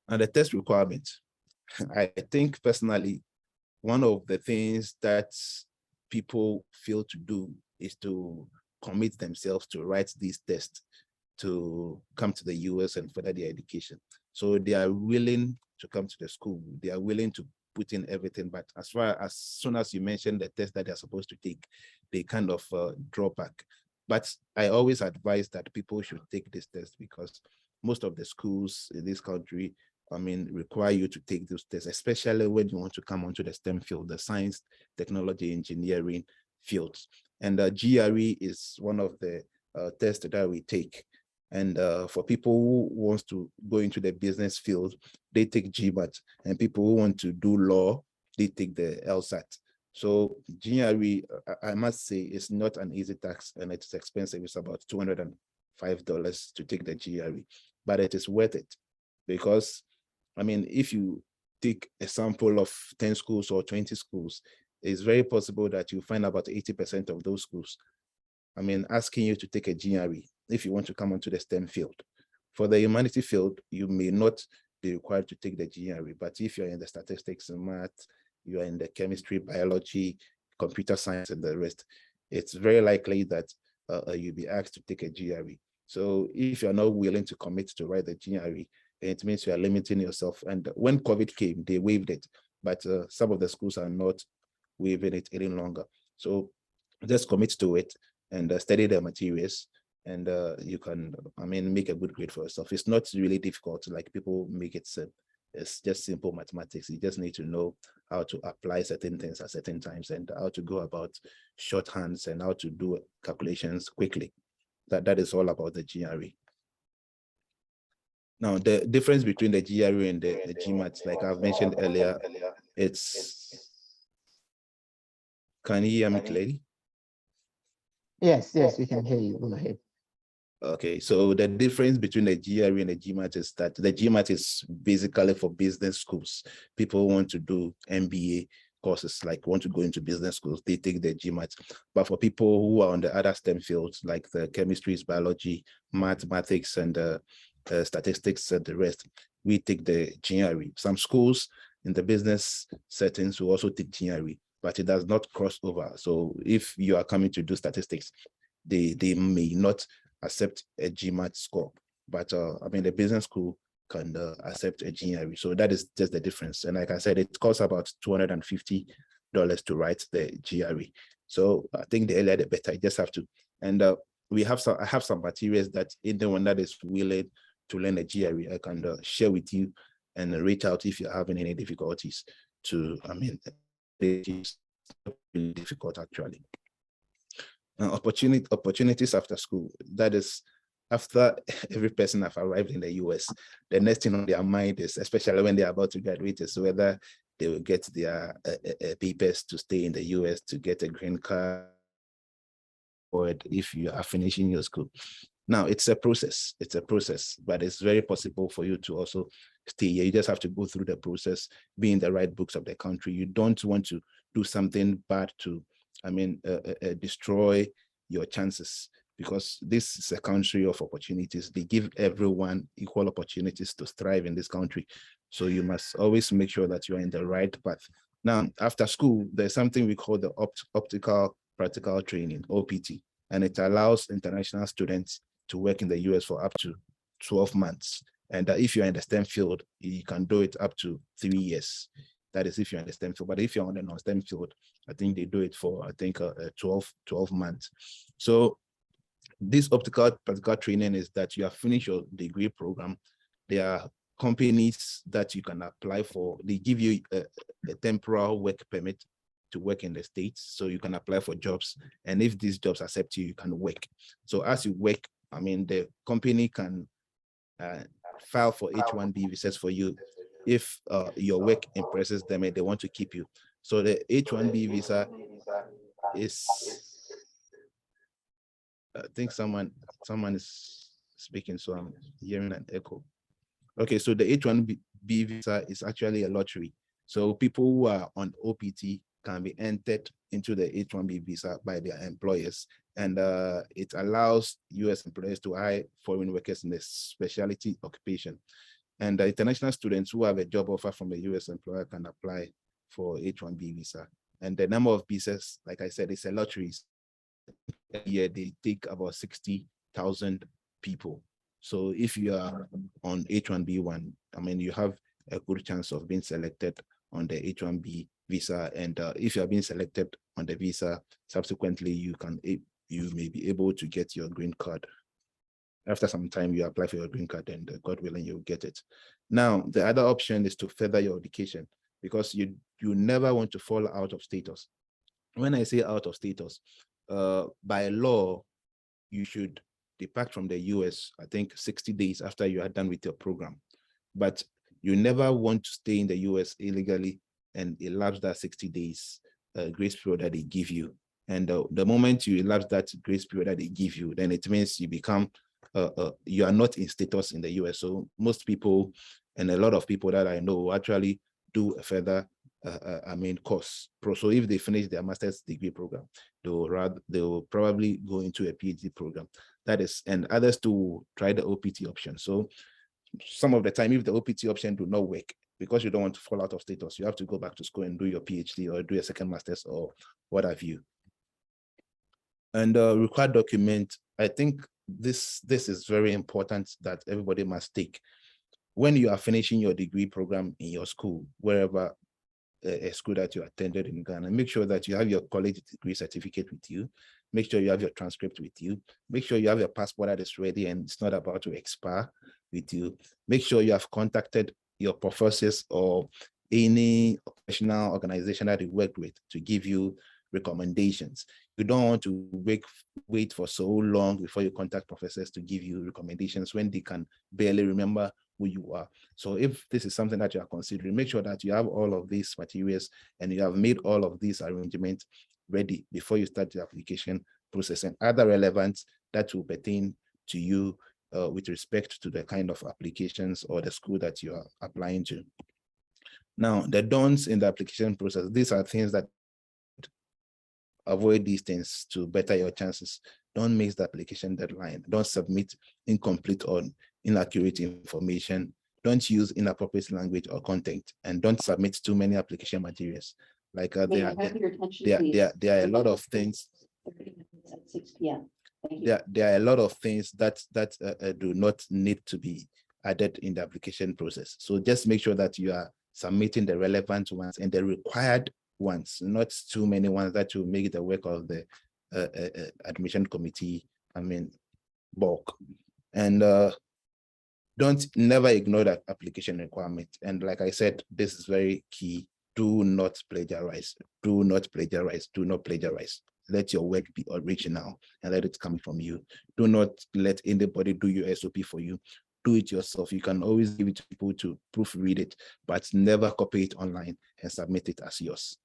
And the test requirements, I think personally, one of the things that people fail to do is to commit themselves to write these tests to come to the US and further their education. So they are willing to come to the school. They are willing to put in everything, but as soon as you mention the test that they're supposed to take, they kind of draw back. But I always advise that people should take this test because most of the schools in this country, require you to take those tests, especially when you want to come onto the STEM field, the science, technology, engineering fields. And GRE is one of the tests that we take. And for people who wants to go into the business field, they take GMAT. And people who want to do law, they take the LSAT. So GRE, I must say, is not an easy task and it's expensive. It's about $205 to take the GRE, but it is worth it because, if you take a sample of 10 schools or 20 schools, it's very possible that you find about 80% of those schools, asking you to take a GRE if you want to come onto the STEM field. For the humanity field, you may not be required to take the GRE, but if you're in the statistics and math, you are in the chemistry, biology, computer science, and the rest, it's very likely that you'll be asked to take a GRE. So if you're not willing to commit to write the GRE, it means you are limiting yourself. And when COVID came, they waived it, but some of the schools are not waiving it any longer. So just commit to it and study the materials, and you can, make a good grade for yourself. It's not really difficult, like people make it simple. It's just simple mathematics. You just need to know how to apply certain things at certain times and how to go about shorthands and how to do calculations quickly. That is all about the GRE. Now, the difference between the GRE and the GMAT, like I've mentioned earlier, it's, can you hear me clearly? Yes, we can hear you. Go ahead. Okay, so the difference between the GRE and the GMAT is that the GMAT is basically for business schools. People want to do MBA courses, like want to go into business schools, they take the GMAT. But for people who are on the other STEM fields, like the chemistry, biology, mathematics, and statistics, and the rest, we take the GRE. Some schools in the business settings will also take GRE, but it does not cross over. So if you are coming to do statistics, they may not accept a GMAT score, but the business school can accept a GRE. So that is just the difference. And like I said, it costs about $250 to write the GRE. So I think the earlier the better. You just have to. And I have some materials that anyone that is willing to learn a GRE, I can share with you and reach out if you're having any difficulties to, it's really difficult actually. Opportunities after school. That is, after every person have arrived in the US, the next thing on their mind is, especially when they're about to graduate, is whether they will get their papers to stay in the US, to get a green card, or if you are finishing your school. Now, it's a process, but it's very possible for you to also stay here. You just have to go through the process, be in the right books of the country. You don't want to do something bad to, destroy your chances, because this is a country of opportunities. They give everyone equal opportunities to thrive in this country. So you must always make sure that you're in the right path. Now, after school, there's something we call the optical practical training, OPT, and it allows international students to work in the US for up to 12 months. And if you're in the STEM field, you can do it up to 3 years. That is if you're in the STEM field. But if you're on the non-STEM field, I think they do it for, 12 months. So this optical practical training is that you have finished your degree program. There are companies that you can apply for. They give you a temporal work permit to work in the States. So you can apply for jobs. And if these jobs accept you, you can work. So as you work, the company can file for H-1B visas for you if your work impresses them and they want to keep you. So the H-1B visa is, I think someone is speaking, so I'm hearing an echo. Okay, so the H-1B visa is actually a lottery. So people who are on OPT can be entered into the H-1B visa by their employers. And it allows US employers to hire foreign workers in a specialty occupation. And the international students who have a job offer from a US employer can apply for H-1B visa. And the number of visas, like I said, it's a lottery. year they take about 60,000 people. So if you are on H1B1, I mean, you have a good chance of being selected on the H1B visa. And if you are being selected on the visa, subsequently you may be able to get your green card. After some time, you apply for your green card, and God willing, you'll get it. Now, the other option is to further your education, because you never want to fall out of status. When I say out of status, by law, you should depart from the US, I think 60 days after you are done with your program. But you never want to stay in the US illegally and elapse that 60 days grace period that they give you. And the moment you elapse that grace period that they give you, then it means you become, you are not in status in the US. So most people, and a lot of people that I know, actually do a further course. So if they finish their master's degree program, they will probably go into a PhD program. That is, and others to try the OPT option. So some of the time, if the OPT option do not work, because you don't want to fall out of status, you have to go back to school and do your PhD or do a second master's or what have you. And required document, I think this is very important that everybody must take. When you are finishing your degree program in your school, wherever a school that you attended in Ghana, make sure that you have your college degree certificate with you. Make sure you have your transcript with you. Make sure you have your passport that is ready and it's not about to expire with you. Make sure you have contacted your professors or any professional organization that you worked with to give you recommendations. You don't want to wait for so long before you contact professors to give you recommendations when they can barely remember who you are. So if this is something that you are considering, make sure that you have all of these materials and you have made all of these arrangements ready before you start the application process, and other relevant that will pertain to you with respect to the kind of applications or the school that you are applying to. Now, the don'ts in the application process, these are things that avoid these things to better your chances. Don't miss the application deadline. Don't submit incomplete or inaccurate information. Don't use inappropriate language or content, and don't submit too many application materials. Like there are a lot of things. At 6 p.m. There are a lot of things that do not need to be added in the application process. So just make sure that you are submitting the relevant ones and the required ones, not too many ones that will make the work of the admission committee, bulk. And never ignore that application requirement. And like I said, this is very key. Do not plagiarize. Do not plagiarize. Do not plagiarize. Let your work be original and let it come from you. Do not let anybody do your SOP for you. Do it yourself. You can always give it to people to proofread it, but never copy it online and submit it as yours.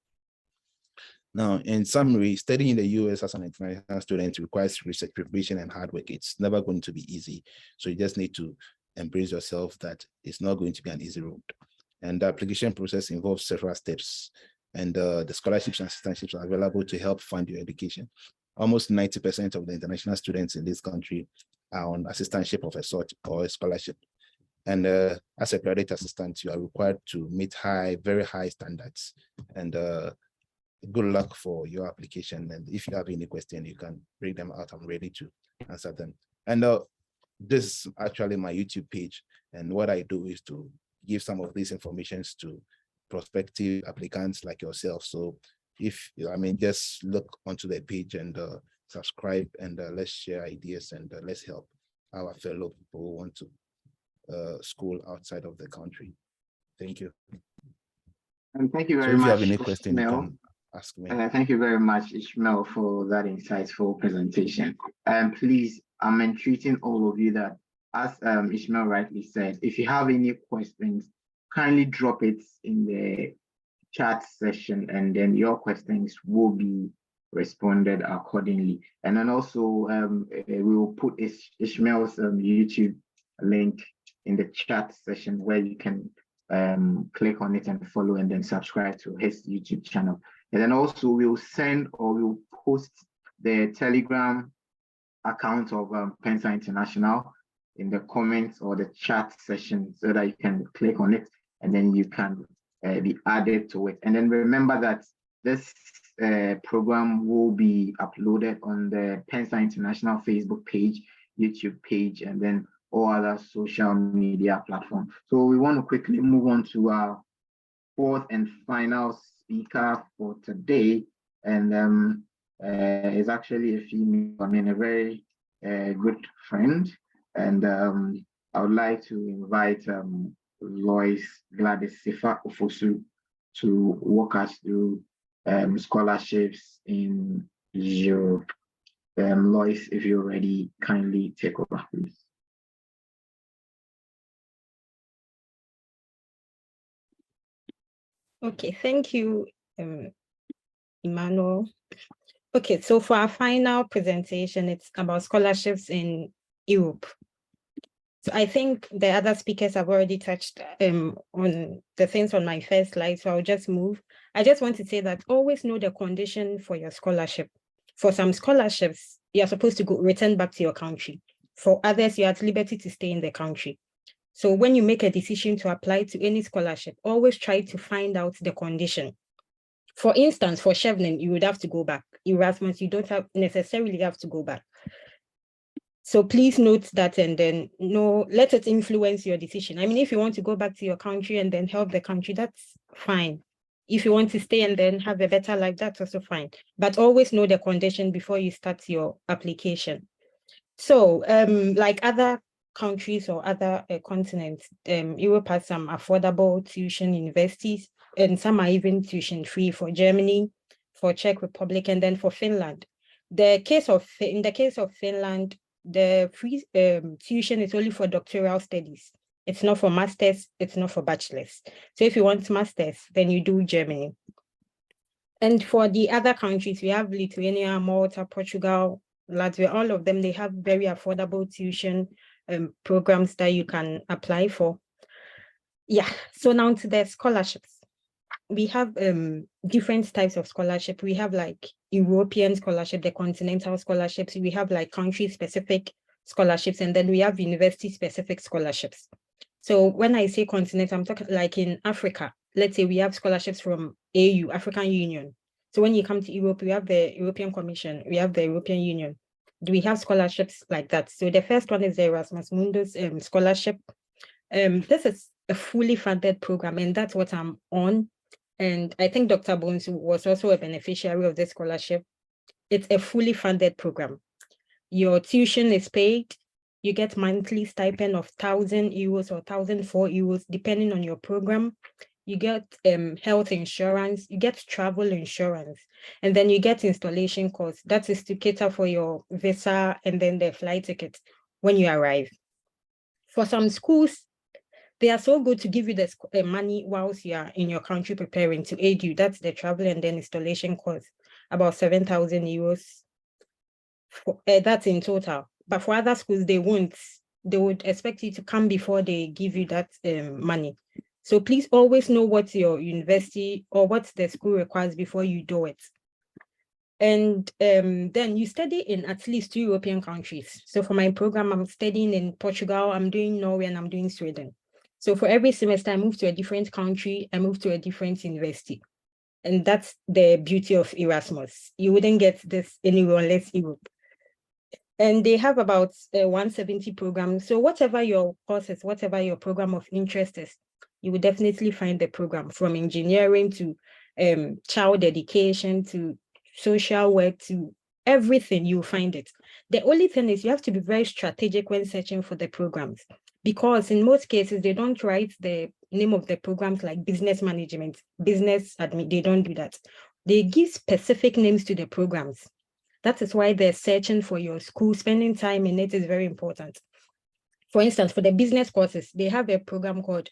Now, in summary, studying in the US as an international student requires research, preparation, and hard work. It's never going to be easy. So you just need to embrace yourself that it's not going to be an easy road. And the application process involves several steps. And the scholarships and assistantships are available to help fund your education. Almost 90% of the international students in this country are on assistantship of a sort or a scholarship. And as a graduate assistant, you are required to meet very high standards. And good luck for your application. And if you have any question, you can bring them out. I'm ready to answer them. And this is actually my YouTube page. And what I do is to give some of these informations to prospective applicants like yourself. So just look onto the page and subscribe, and let's share ideas, and let's help our fellow people who want to school outside of the country. Thank you. And thank you very much. If you have any question, you can ask me. Thank you very much, Ishmael, for that insightful presentation. And please, I'm entreating all of you that, as Ishmael rightly said, if you have any questions, kindly drop it in the chat session, and then your questions will be responded accordingly. And then also, we will put Ishmael's YouTube link in the chat session where you can click on it and follow, and then subscribe to his YouTube channel. And then also we'll send, or we'll post the Telegram account of PENSA International in the comments or the chat session, so that you can click on it and then you can be added to it. And then remember that this program will be uploaded on the PENSA International Facebook page, YouTube page, and then all other social media platforms. So we want to quickly move on to our fourth and final speaker for today, and is actually a female, I mean, a very good friend. And I would like to invite Lois Gladys Sifa Ofosu to walk us through scholarships in Europe. Lois, if you're ready, kindly take over, please. Okay, thank you, Emmanuel. Okay, so for our final presentation, it's about scholarships in Europe. So I think the other speakers have already touched on the things on my first slide, so I'll just move. I just want to say that always know the condition for your scholarship. For some scholarships, you're supposed to return back to your country. For others, you're at liberty to stay in the country. So when you make a decision to apply to any scholarship, always try to find out the condition. For instance, for Chevening, you would have to go back. Erasmus, you don't necessarily have to go back. So please note that, and then let it influence your decision. I mean, if you want to go back to your country and then help the country, that's fine. If you want to stay and then have a better life, that's also fine. But always know the condition before you start your application. So like other countries or other continents, Europe has some affordable tuition universities, and some are even tuition free for Germany, for Czech Republic, and then for Finland. In the case of Finland, the free tuition is only for doctoral studies. It's not for masters, it's not for bachelors. So if you want masters, then you do Germany. And for the other countries, we have Lithuania, Malta, Portugal, Latvia, all of them, they have very affordable tuition programs that you can apply for. Yeah, so now to the scholarships. We have different types of scholarship. We have like European scholarship, the continental scholarships. We have like country-specific scholarships, and then we have university-specific scholarships. So when I say continent, I'm talking like in Africa. Let's say we have scholarships from AU, African Union. So when you come to Europe, we have the European Commission, we have the European Union. Do we have scholarships like that? So the first one is the Erasmus Mundus scholarship. This is a fully funded program, and that's what I'm on. And I think Dr. Bones was also a beneficiary of this scholarship. It's a fully funded program. Your tuition is paid. You get monthly stipend of 1,000 euros or 1,004 euros, depending on your program. You get health insurance, you get travel insurance, and then you get installation costs. That is to cater for your visa and then the flight ticket when you arrive. For some schools, they are so good to give you the money whilst you are in your country preparing to aid you. That's the travel and then installation cost, about 7,000 euros. That's in total. But for other schools, they won't. They would expect you to come before they give you that money. So please always know what your university or what the school requires before you do it. And then you study in at least 2 European countries. So for my program, I'm studying in Portugal, I'm doing Norway, and I'm doing Sweden. So for every semester, I move to a different country, I move to a different university. And that's the beauty of Erasmus. You wouldn't get this anywhere unless Europe. And they have about 170 programs. So whatever your courses, whatever your program of interest is, you will definitely find the program, from engineering to child education to social work to everything, you'll find it. The only thing is you have to be very strategic when searching for the programs, because in most cases, they don't write the name of the programs like business management, business admin, they don't do that. They give specific names to the programs. That is why they're searching for your school, spending time in it is very important. For instance, for the business courses, they have a program called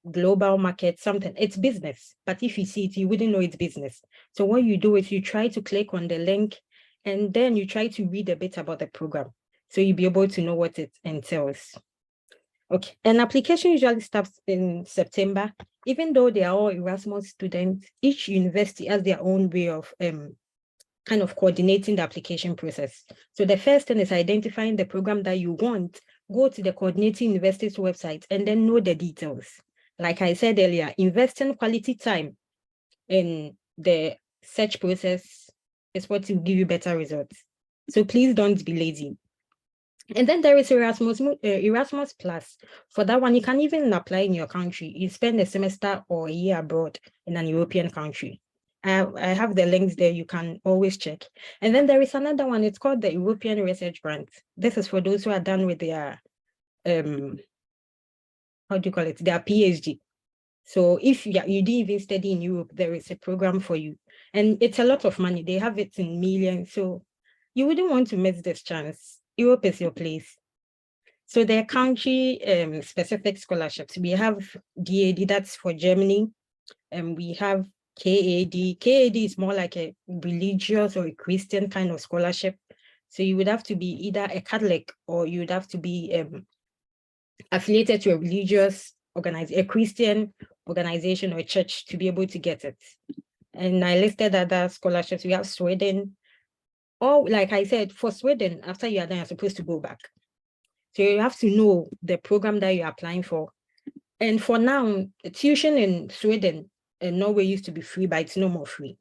Global Market something. It's business, but if you see it, you wouldn't know it's business. So what you do is you try to click on the link, and then you try to read a bit about the program, so you'll be able to know what it entails. Okay, an application usually starts in September. Even though they are all Erasmus students, each university has their own way of kind of coordinating the application process. So the first thing is identifying the program that you want. Go to the coordinating university's website and then know the details. Like I said earlier, invest in quality time in the search process is what will give you better results. So please don't be lazy. And then there is Erasmus Plus. For that one, you can even apply in your country. You spend a semester or a year abroad in an European country. I have the links there. You can always check. And then there is another one. It's called the European Research Grant. This is for those who are done with their, how do you call it? Their PhD. So if you didn't even study in Europe, there is a program for you. And it's a lot of money. They have it in millions. So you wouldn't want to miss this chance. Europe is your place. So there are country specific scholarships. We have DAD, that's for Germany. And we have KAD. KAD is more like a religious or a Christian kind of scholarship. So you would have to be either a Catholic or you would have to be affiliated to a religious organization, a Christian organization or a church to be able to get it. And I listed other scholarships. We have Sweden. Or like I said, for Sweden, after you are done, you're supposed to go back. So you have to know the program that you're applying for. And for now, tuition in Sweden and Norway used to be free, but it's no more free.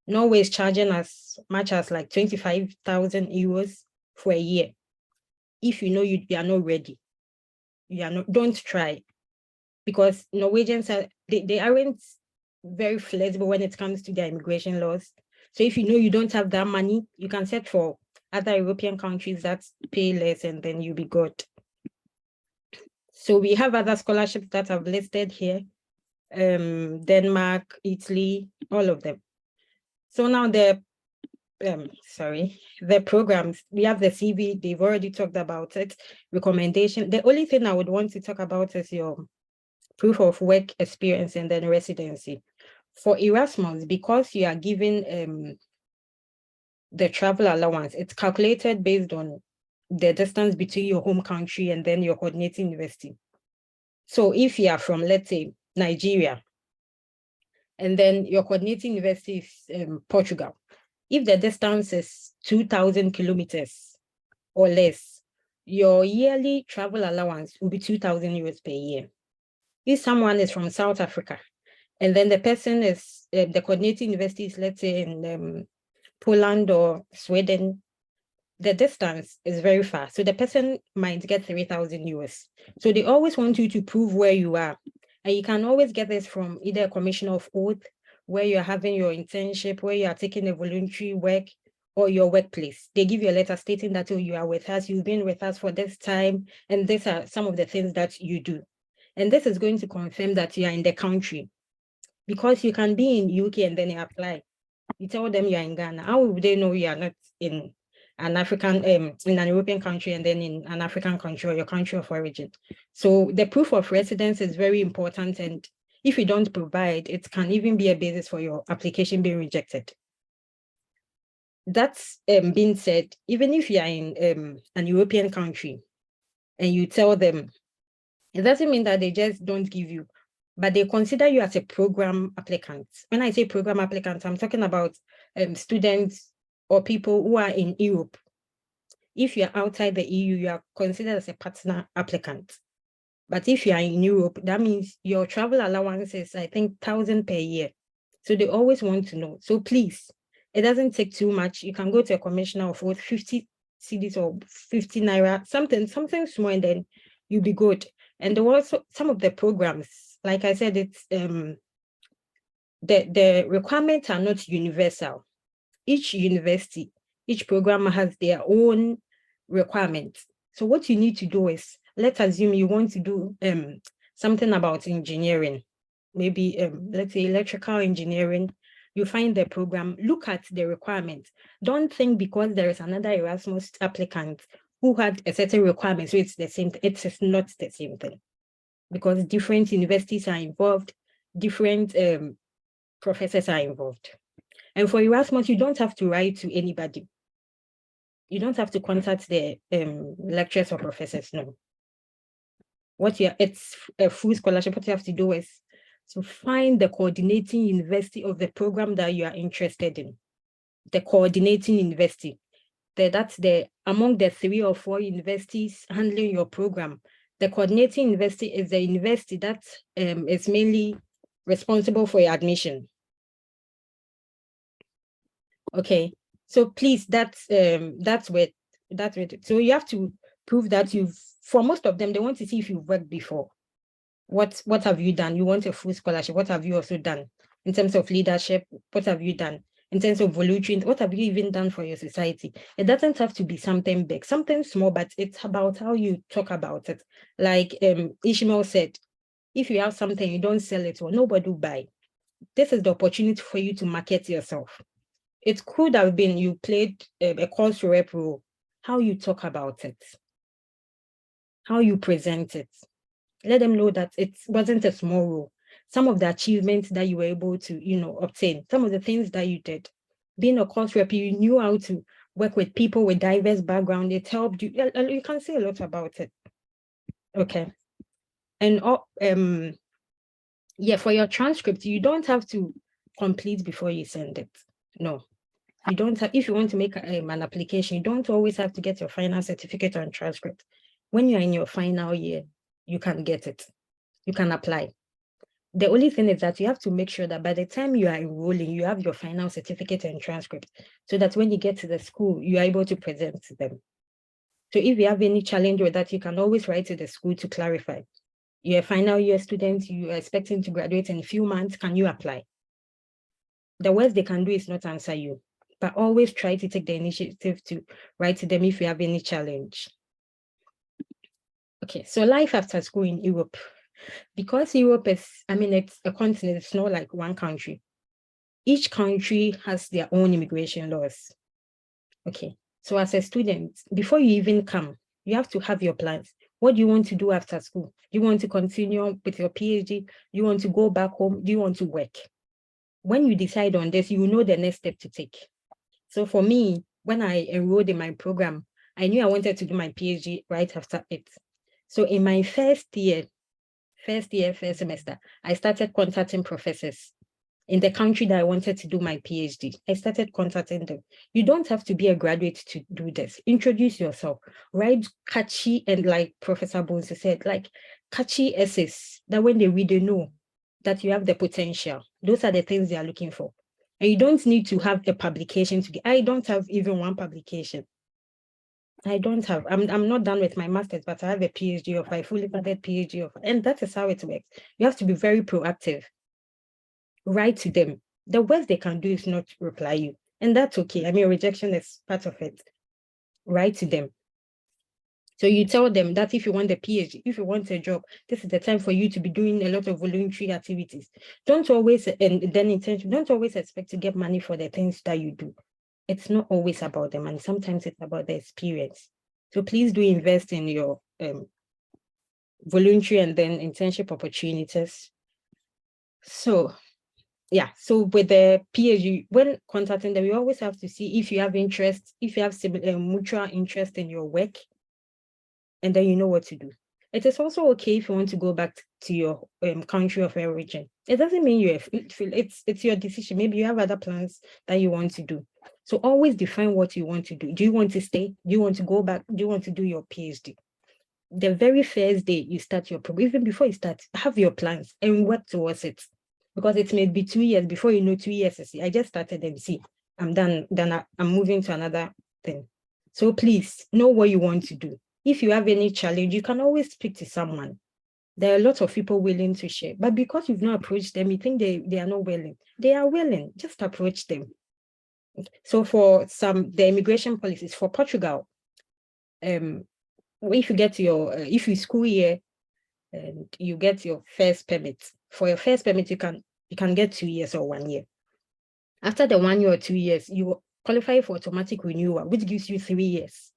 Norway is charging as much as like 25,000 euros for a year. If you know you are not ready, don't try, because Norwegians they aren't very flexible when it comes to their immigration laws. So if you know you don't have that money, you can search for other European countries that pay less and then you'll be good. So we have other scholarships that I've listed here. Denmark, Italy, all of them. So now the programs, we have the CV, they've already talked about it, recommendation. The only thing I would want to talk about is your proof of work experience and then residency. For Erasmus, because you are given the travel allowance, it's calculated based on the distance between your home country and then your coordinating university. So if you are from, let's say, Nigeria, and then your coordinating university is Portugal, if the distance is 2,000 kilometers or less, your yearly travel allowance will be 2,000 euros per year. If someone is from South Africa, and then the person is, the coordinating university is, let's say, in Poland or Sweden, the distance is very far. So the person might get 3,000 euros. So they always want you to prove where you are. And you can always get this from either a commission of oath, where you're having your internship, where you are taking a voluntary work, or your workplace. They give you a letter stating that, oh, you are with us, you've been with us for this time, and these are some of the things that you do. And this is going to confirm that you are in the country. Because you can be in UK and then you apply. You tell them you're in Ghana. How would they know you are not in an African, in an European country and then in an African country or your country of origin? So the proof of residence is very important. And if you don't provide, it can even be a basis for your application being rejected. That's being said, even if you are in an European country and you tell them, it doesn't mean that they just don't give you, but they consider you as a program applicant. When I say program applicant, I'm talking about students or people who are in Europe. If you're outside the EU, you are considered as a partner applicant. But if you are in Europe, that means your travel allowance is, I think, 1,000 per year. So they always want to know. So please, it doesn't take too much. You can go to a commissioner of 50 cedis or 50 naira, something small, and then you'll be good. And there were also some of the programs, like I said, it's the requirements are not universal. Each university, each program has their own requirements. So what you need to do is, let's assume you want to do something about engineering, maybe let's say electrical engineering. You find the program, look at the requirements. Don't think because there is another Erasmus applicant who had a certain requirement, so it's the same. It's not the same thing, because different universities are involved, different professors are involved. And for Erasmus, you don't have to write to anybody. You don't have to contact the lecturers or professors, no. It's a full scholarship. What you have to do is to find the coordinating university of the program that you are interested in. The coordinating university. That's among the 3 or 4 universities handling your program. The coordinating university is the university that is mainly responsible for your admission. Okay, so please, that's where. So you have to prove that for most of them, they want to see if you've worked before. What have you done? You want a full scholarship. What have you also done in terms of leadership? What have you done in terms of volunteering? What have you even done for your society? It doesn't have to be something big, something small, but it's about how you talk about it. Like Ishmael said, if you have something, you don't sell it, well, nobody will buy. This is the opportunity for you to market yourself. It could have been you played a course rep role, how you talk about it, how you present it. Let them know that it wasn't a small role. Some of the achievements that you were able to, obtain, some of the things that you did. Being a course rep, you knew how to work with people with diverse background. It helped you. You can say a lot about it. Okay. And yeah, for your transcript, you don't have to complete before you send it. No. You don't have, if you want to make an application, you don't always have to get your final certificate and transcript. When you're in your final year, you can get it. You can apply. The only thing is that you have to make sure that by the time you are enrolling, you have your final certificate and transcript, so that when you get to the school, you are able to present to them. So if you have any challenge with that, you can always write to the school to clarify. You're a final year student, you are expecting to graduate in a few months, can you apply? The worst they can do is not answer you, but always try to take the initiative to write to them if you have any challenge. Okay, so life after school in Europe. Because Europe is, it's a continent, it's not like one country. Each country has their own immigration laws. Okay, so as a student, before you even come, you have to have your plans. What do you want to do after school? Do you want to continue with your PhD? Do you want to go back home? Do you want to work? When you decide on this, you will know the next step to take. So for me, when I enrolled in my program, I knew I wanted to do my PhD right after it. So in my first semester, I started contacting professors in the country that I wanted to do my PhD. I started contacting them. You don't have to be a graduate to do this. Introduce yourself, write catchy, and like Professor Bones said, like catchy essays that when they read, they know that you have the potential. Those are the things they are looking for. And you don't need to have a publication to get. I don't have even one publication. I don't have, I'm not done with my master's, but I have a PhD of, I fully funded PhD of, and that is how it works. You have to be very proactive. Write to them. The worst they can do is not reply you. And that's okay. Rejection is part of it. Write to them. So you tell them that if you want the PhD, if you want a job, this is the time for you to be doing a lot of voluntary activities. Don't always, and then intention, don't always expect to get money for the things that you do. It's not always about the money. Sometimes it's about the experience. So please do invest in your voluntary and then internship opportunities. So yeah, so with the PhD, when contacting them, you always have to see if you have interest, if you have mutual interest in your work, and then you know what to do. It is also okay if you want to go back to your country of origin. It doesn't mean it's your decision. Maybe you have other plans that you want to do. So always define what you want to do. Do you want to stay? Do you want to go back? Do you want to do your PhD? The very first day you start your program, even before you start, have your plans and work towards it. Because it may be 2 years before you know 2 years. I just started and see, I'm done. Then I'm moving to another thing. So please know what you want to do. If you have any challenge, you can always speak to someone. There are a lot of people willing to share, but because you've not approached them, you think they are not willing. They are willing, just approach them. So for the immigration policies for Portugal, if you get if you school year and you get your first permit, for your first permit, you can get 2 years or 1 year. After the 1 year or 2 years, you qualify for automatic renewal, which gives you 3 years.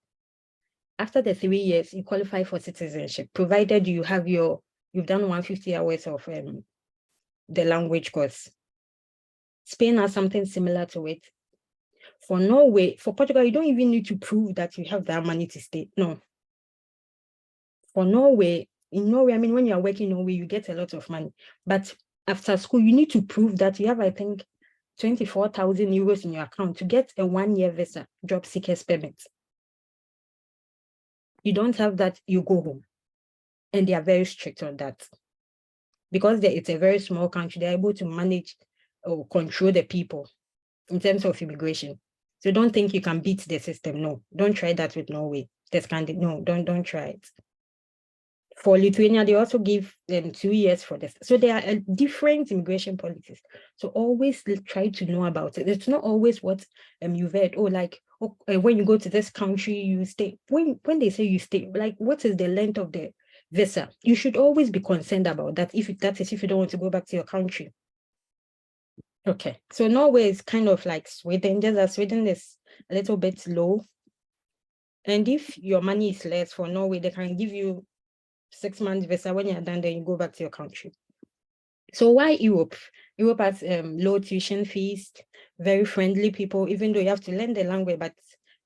After the 3 years, you qualify for citizenship, provided you've done 150 hours of the language course. Spain has something similar to it. For Norway, for Portugal, you don't even need to prove that you have that money to stay. No. For Norway, in Norway, when you're working in Norway, you get a lot of money. But after school, you need to prove that you have, I think, 24,000 euros in your account to get a 1 year visa, job seekers permit. You don't have that, you go home. And they are very strict on that. Because it's a very small country, they're able to manage or control the people in terms of immigration. So don't think you can beat the system. No, don't try that with Norway. No, don't try it. For Lithuania, they also give them 2 years for this. So there are different immigration policies. So always try to know about it. It's not always what you've heard. Oh, like when you go to this country, you stay. When they say you stay, like what is the length of the visa? You should always be concerned about that. If you don't want to go back to your country. Okay, so Norway is kind of like Sweden, just as Sweden is a little bit low. And if your money is less for Norway, they can give you 6 months visa. When you're done, then you go back to your country. So why Europe? Europe has low tuition fees, very friendly people, even though you have to learn the language, but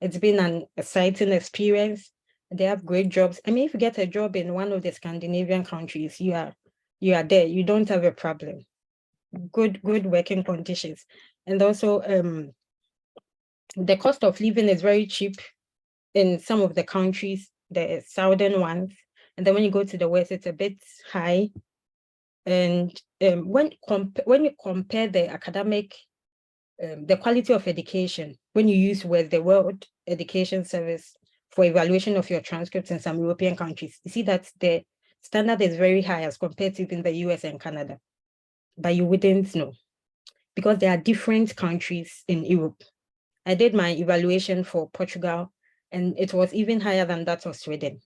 it's been an exciting experience. They have great jobs. I mean, if you get a job in one of the Scandinavian countries, you are there. You don't have a problem. Good working conditions. And also the cost of living is very cheap in some of the countries, the southern ones. And then when you go to the west, it's a bit high. And when you compare the academic, the quality of education, when you use the World Education Service for evaluation of your transcripts in some European countries, you see that the standard is very high as compared to in the US and Canada. But you wouldn't know because there are different countries in Europe. I did my evaluation for Portugal, and it was even higher than that of Sweden.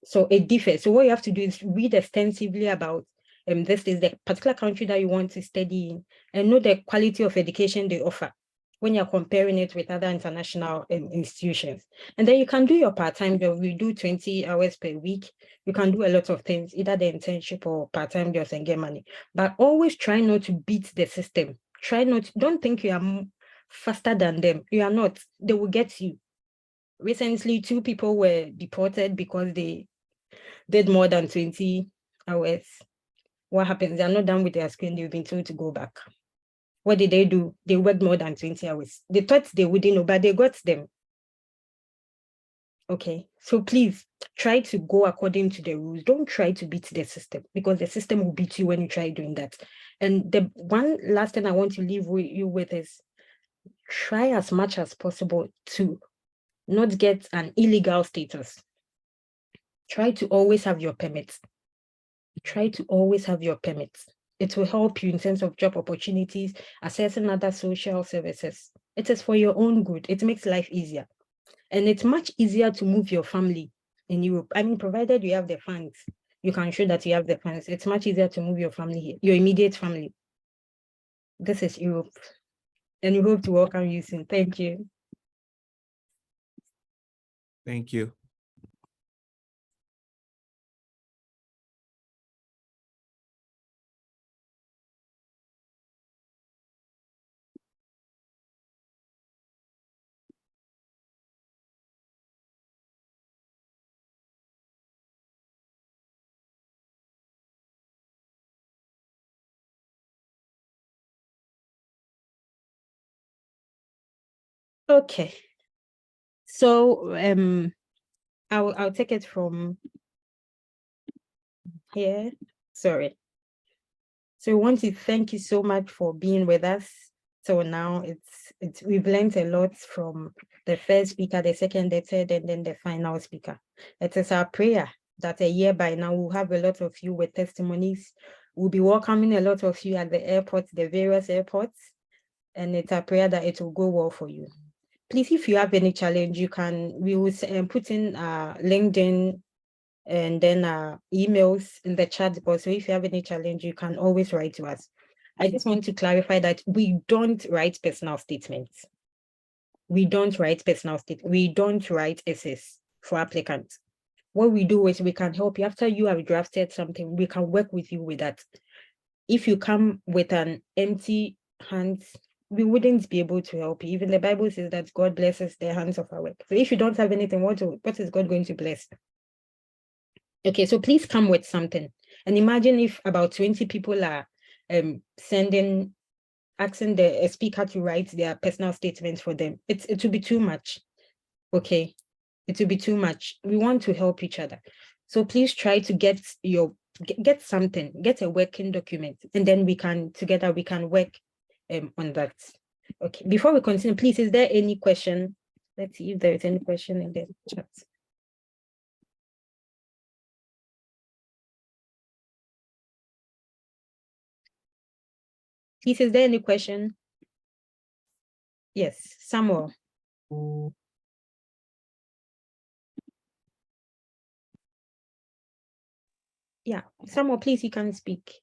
So it differs. So what you have to do is read extensively about this is the particular country that you want to study in, and know the quality of education they offer when you're comparing it with other international institutions. And then you can do your part-time job. We do 20 hours per week. You can do a lot of things, either the internship or part-time jobs and get money. But always try not to beat the system. Don't think you are faster than them. You are not. They will get you. Recently, 2 people were deported because they did more than 20 hours. What happens? They're not done with their screen. They've been told to go back. What did they do? They worked more than 20 hours. They thought they wouldn't know, but they got them. Okay, so please try to go according to the rules. Don't try to beat the system because the system will beat you when you try doing that. And the one last thing I want to leave you with is try as much as possible to not get an illegal status. Try to always have your permits. Try to always have your permits. It will help you in terms of job opportunities, accessing other social services. It is for your own good. It makes life easier. And it's much easier to move your family in Europe. I mean, provided you have the funds, you can show that you have the funds. It's much easier to move your family here, your immediate family. This is Europe. And we hope to welcome you soon. Thank you. Thank you. Okay. So I'll take it from here. Sorry. So we want to thank you so much for being with us. So now we've learned a lot from the first speaker, the second, the third, and then the final speaker. It is our prayer that a year by now we'll have a lot of you with testimonies. We'll be welcoming a lot of you at the airports, the various airports, and it's our prayer that it will go well for you. Please, if you have any challenge, we will put in LinkedIn and then emails in the chat box. So if you have any challenge, you can always write to us. I just want to clarify that we don't write personal statements. We don't write personal statements. We don't write essays for applicants. What we do is we can help you. After you have drafted something, we can work with you with that. If you come with an empty hands, we wouldn't be able to help you. Even the Bible says that God blesses the hands of our work. So if you don't have anything, what is God going to bless? Okay, so please come with something. And imagine if about 20 people are asking the speaker to write their personal statements for them. It will be too much. Okay, it will be too much. We want to help each other. So please try to get something, get a working document, and then together we can work on that. Okay, before we continue, please, is there any question? Let's see if there is any question in the chat. Please, is there any question? Yes, Samuel. Yeah, Samuel, please, you can speak.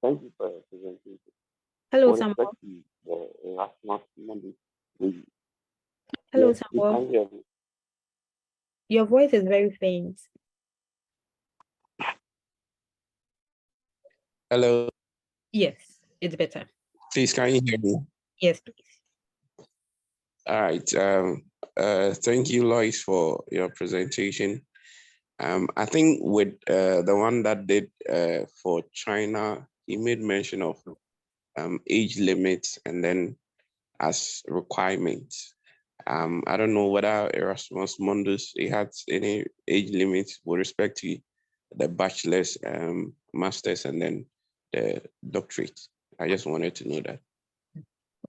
Thank you for the presentation. Hello, With Samuel. respect to the Erasmus Mundus review. Hello, Yes, you Samuel. can hear me. Your voice is very faint. Hello. Yes, it's better. Please, can you hear me? Yes, please. All right. Thank you, Lois, for your presentation. I think with the one that did for China, he made mention of age limits and then as requirements. I don't know whether Erasmus Mundus it had any age limits with respect to the bachelor's, master's, and then the doctorate. I just wanted to know that.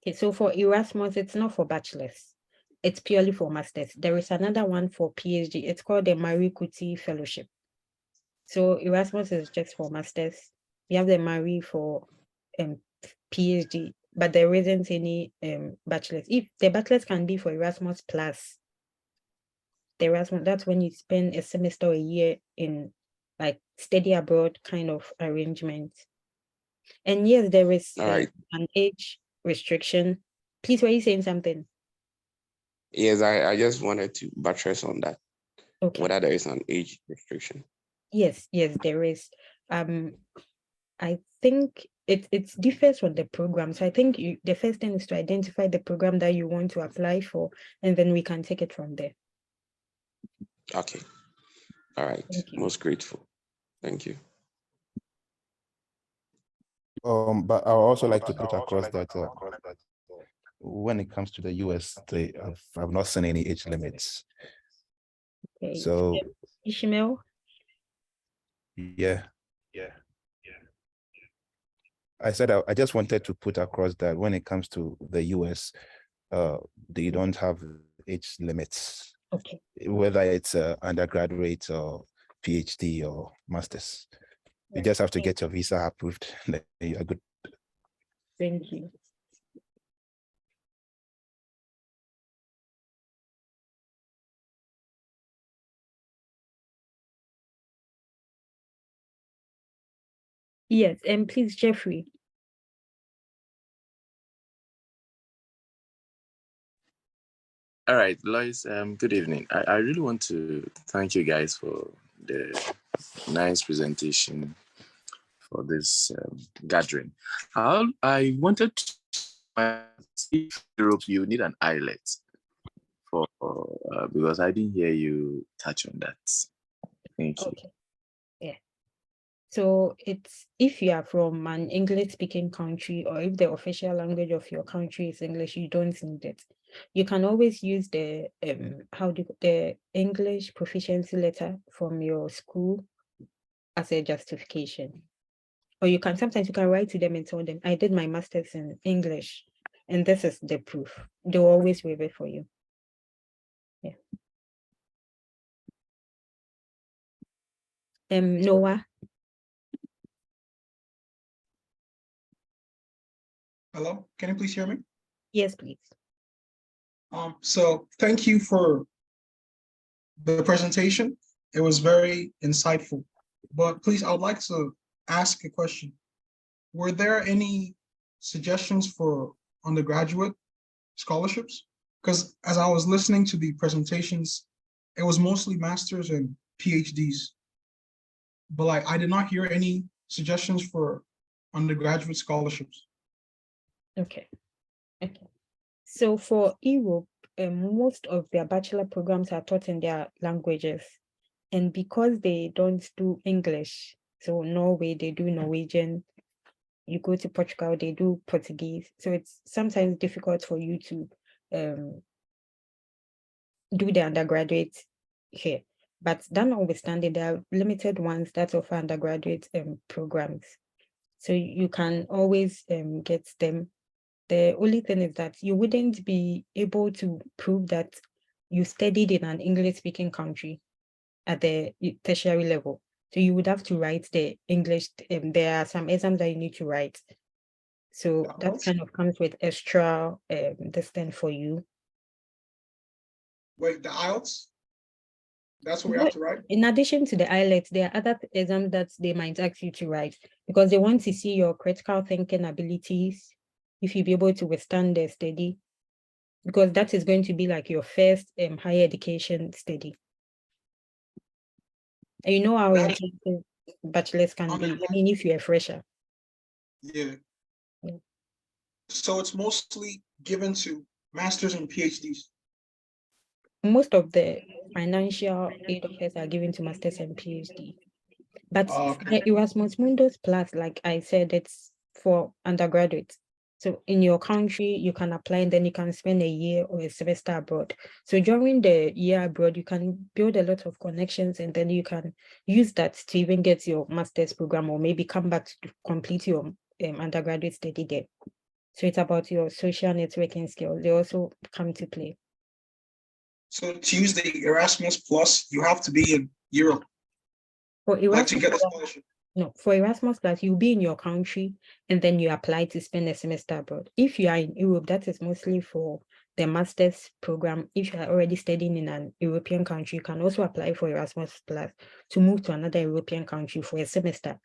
Okay, so for Erasmus, it's not for bachelor's. It's purely for master's. There is another one for PhD. It's called the Marie Curie Fellowship. So Erasmus is just for master's. We have the Marie for PhD, but there isn't any bachelor's. If the bachelor's can be for Erasmus plus the Erasmus, that's when you spend a semester or a year in like study abroad kind of arrangement. And yes, there is an age restriction. Please, were you saying something? Yes, I just wanted to buttress on that. Okay. Whether there is an age restriction. Yes, there is. I think it differs from the program. So I think the first thing is to identify the program that you want to apply for, and then we can take it from there. Okay. All right. Most grateful. Thank you. But I would also like to put across that when it comes to the US, I've not seen any age limits. Okay. So Ishmael? Yeah. I said I just wanted to put across that when it comes to the US, they don't have age limits. Okay. Whether it's undergraduate or PhD or master's. You just have to get your visa approved. Then you are good. Thank you. Yes, and please, Jeffrey. All right, Lois, good evening. I really want to thank you guys for the nice presentation for this gathering. I wanted to see if Europe, you need an IELTS for because I didn't hear you touch on that. Thank you. Okay. Yeah. So it's if you are from an English-speaking country, or if the official language of your country is English, you don't need it. You can always use the the English proficiency letter from your school as a justification. Or you can sometimes write to them and tell them, I did my master's in English, and this is the proof. They'll always waive it for you. Yeah. Noah. Hello, can you please hear me? Yes, please. So thank you for the presentation. It was very insightful. But please, I would like to ask a question. Were there any suggestions for undergraduate scholarships? Because as I was listening to the presentations, it was mostly masters and PhDs. But like, I did not hear any suggestions for undergraduate scholarships. Okay. So for Europe, most of their bachelor programs are taught in their languages. And because they don't do English, so Norway, they do Norwegian. You go to Portugal, they do Portuguese. So it's sometimes difficult for you to do the undergraduate here. But that notwithstanding, there are limited ones that offer undergraduate programs. So you can always get them. The only thing is that you wouldn't be able to prove that you studied in an English-speaking country at the tertiary level. So you would have to write the English. There are some exams that you need to write. So that kind of comes with extra distance for you. Wait, the IELTS? That's what we have to write? In addition to the IELTS, there are other exams that they might ask you to write because they want to see your critical thinking abilities, if you'll be able to withstand the study, because that is going to be like your first higher education study. And you know how intensive bachelor's can be. I mean, if you're a fresher. Yeah. So it's mostly given to masters and PhDs. Most of the financial aid offers are given to masters and PhD. But the Erasmus Mundus Plus, like I said, it's for undergraduates. So in your country, you can apply and then you can spend a year or a semester abroad. So during the year abroad, you can build a lot of connections and then you can use that to even get your master's program or maybe come back to complete your undergraduate study there. So it's about your social networking skills. They also come to play. So to use the Erasmus Plus, you have to be in Europe. For Erasmus, like to get a scholarship. No, for Erasmus Plus, you'll be in your country and then you apply to spend a semester abroad. If you are in Europe, that is mostly for the master's program. If you are already studying in an European country, you can also apply for Erasmus Plus to move to another European country for a semester.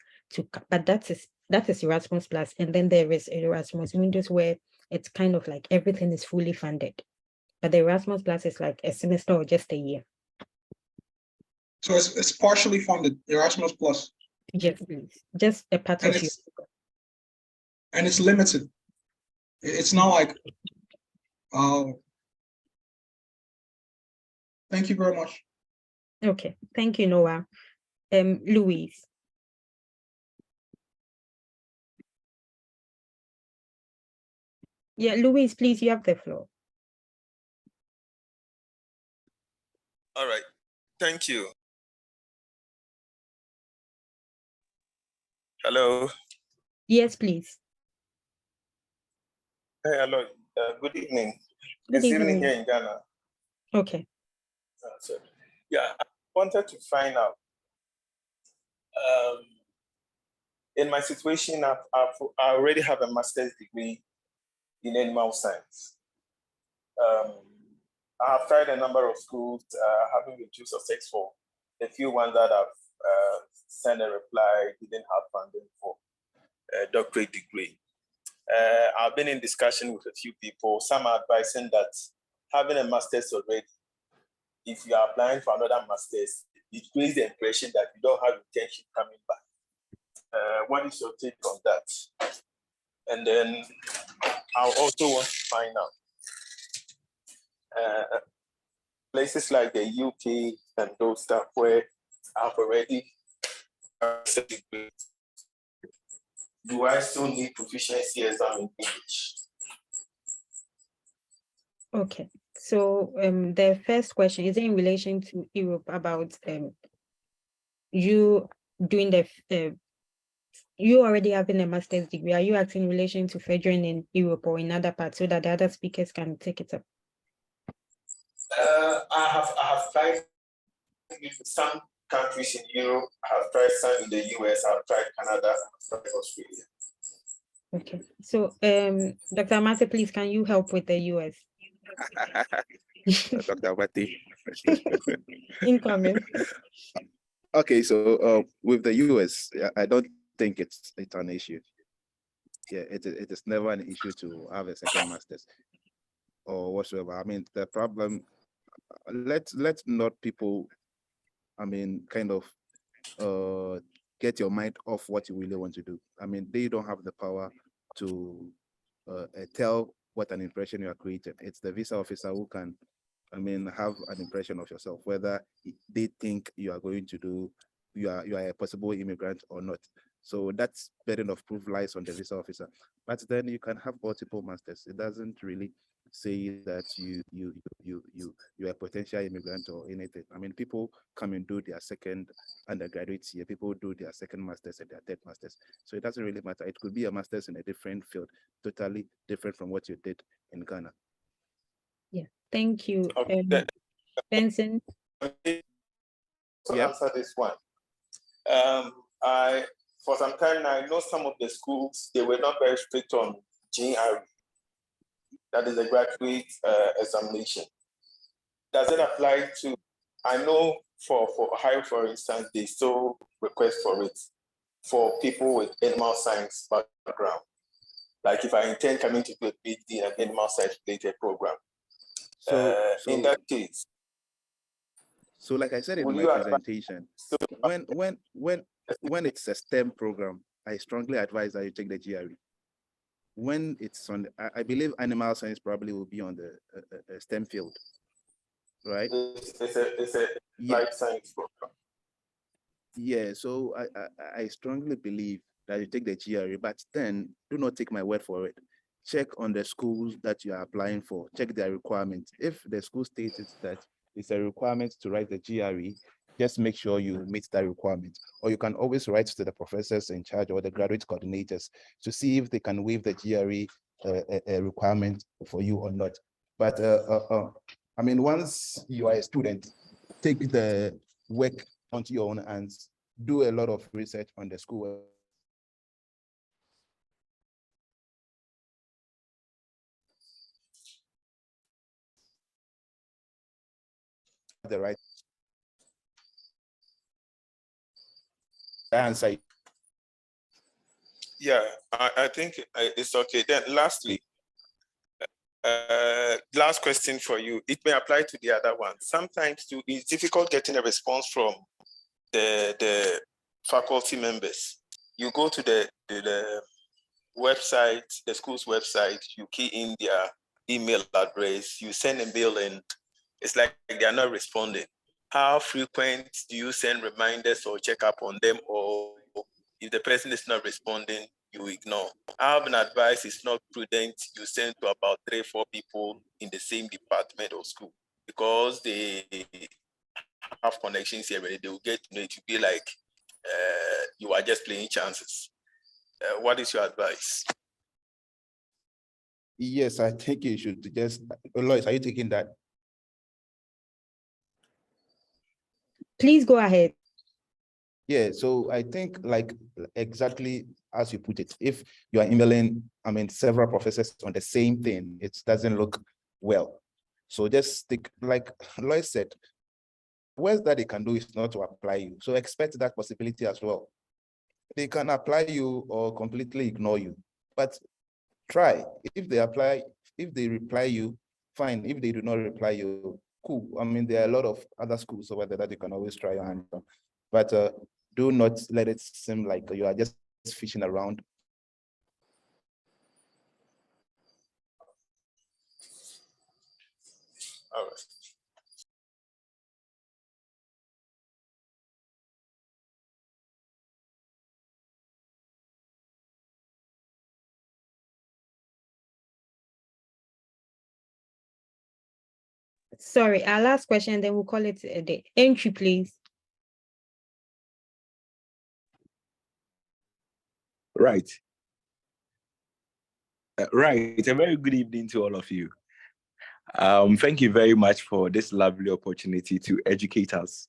But that is Erasmus Plus, and then there is Erasmus Mundus where it's kind of like everything is fully funded. But the Erasmus Plus is like a semester or just a year. So it's partially funded, Erasmus Plus. Yes, please. Just a part of you. And it's limited. It's not like, thank you very much. Okay, thank you, Noah. Louise. Yeah, Louise, please, you have the floor. All right, thank you. Hello. Yes, please. Hey, hello. Good evening. Good It's evening evening. here in Ghana. Okay. So, yeah, I wanted to find out. In my situation, I already have a master's degree in animal science. I have tried a number of schools, having been too successful. A few ones that have sent a reply didn't have funding for a doctorate degree. I've been in discussion with a few people. Some are advising that having a master's already, if you are applying for another master's, it creates the impression that you don't have intention coming back. What is your take on that? And then I also want to find out places like the UK and those stuff where I've already do I still need proficiency exam in English? Okay. So the first question is in relation to Europe about you doing the you already having a master's degree. Are you asking in relation to furthering in Europe or in other parts so that the other speakers can take it up? I have tried some countries in Europe. I have tried some in the US. I've tried Canada. I've tried Australia. Okay. So Dr. Amate, please, can you help with the US? Dr. Abati. Incoming. Okay, so with the US, I don't think it's an issue. Yeah, it is never an issue to have a second master's or whatsoever. I mean, the problem, let not people, I mean, kind of get your mind off what you really want to do. I mean, they don't have the power to tell what an impression you are creating. It's the visa officer who can, I mean, have an impression of yourself, whether they think you are going to do, you are a possible immigrant or not. So that's burden of proof lies on the visa officer. But then you can have multiple masters. It doesn't really say that you're a potential immigrant or anything. I mean, people come and do their second undergraduate year, people do their second master's and their third master's. So it doesn't really matter. It could be a master's in a different field, totally different from what you did in Ghana. Yeah, thank you. Benson. To answer this one. For some time now, I know some of the schools, they were not very strict on GRE. That is a graduate examination. Does it apply to, I know for Ohio, for instance, they still request for it for people with animal science background. Like if I intend coming to do a PhD in an animal science related program. So in that case. So like I said in my presentation, when it's a STEM program, I strongly advise that you take the GRE. When it's on, I believe animal science probably will be on the STEM field, right? It's a life science program. Yeah, so I strongly believe that you take the GRE, but then do not take my word for it. Check on the schools that you are applying for, check their requirements. If the school states that it's a requirement to write the GRE, just make sure you meet that requirement. Or you can always write to the professors in charge or the graduate coordinators to see if they can waive the GRE requirement for you or not. But I mean, once you are a student, take the work onto your own hands, do a lot of research on the school. The right answer. Yeah, I think it's okay. Then lastly, last question for you. It may apply to the other one. Sometimes too, it's difficult getting a response from the faculty members. You go to the website, the school's website, you key in their email address, you send a mail and it's like they are not responding. How frequent do you send reminders or check up on them, or if the person is not responding, you ignore? I have an advice, it's not prudent, you send to about 3 or 4 people in the same department or school, because they have connections here, they will get to know it to be like you are just playing chances. What is your advice? Yes, I think you should just, Lois, are you taking that? Please go ahead. Yeah, so I think like exactly as you put it, if you are emailing, I mean, several professors on the same thing, it doesn't look well. So just stick, like Lois said, worst that they can do is not to apply you. So expect that possibility as well. They can apply you or completely ignore you, but try. If they apply, if they reply you, fine. If they do not reply you, cool. I mean, there are a lot of other schools over there that you can always try your hand on, but do not let it seem like you are just fishing around. All right. Sorry, our last question, then we'll call it a day. Entry, please. Right. Right. A very good evening to all of you. Thank you very much for this lovely opportunity to educate us.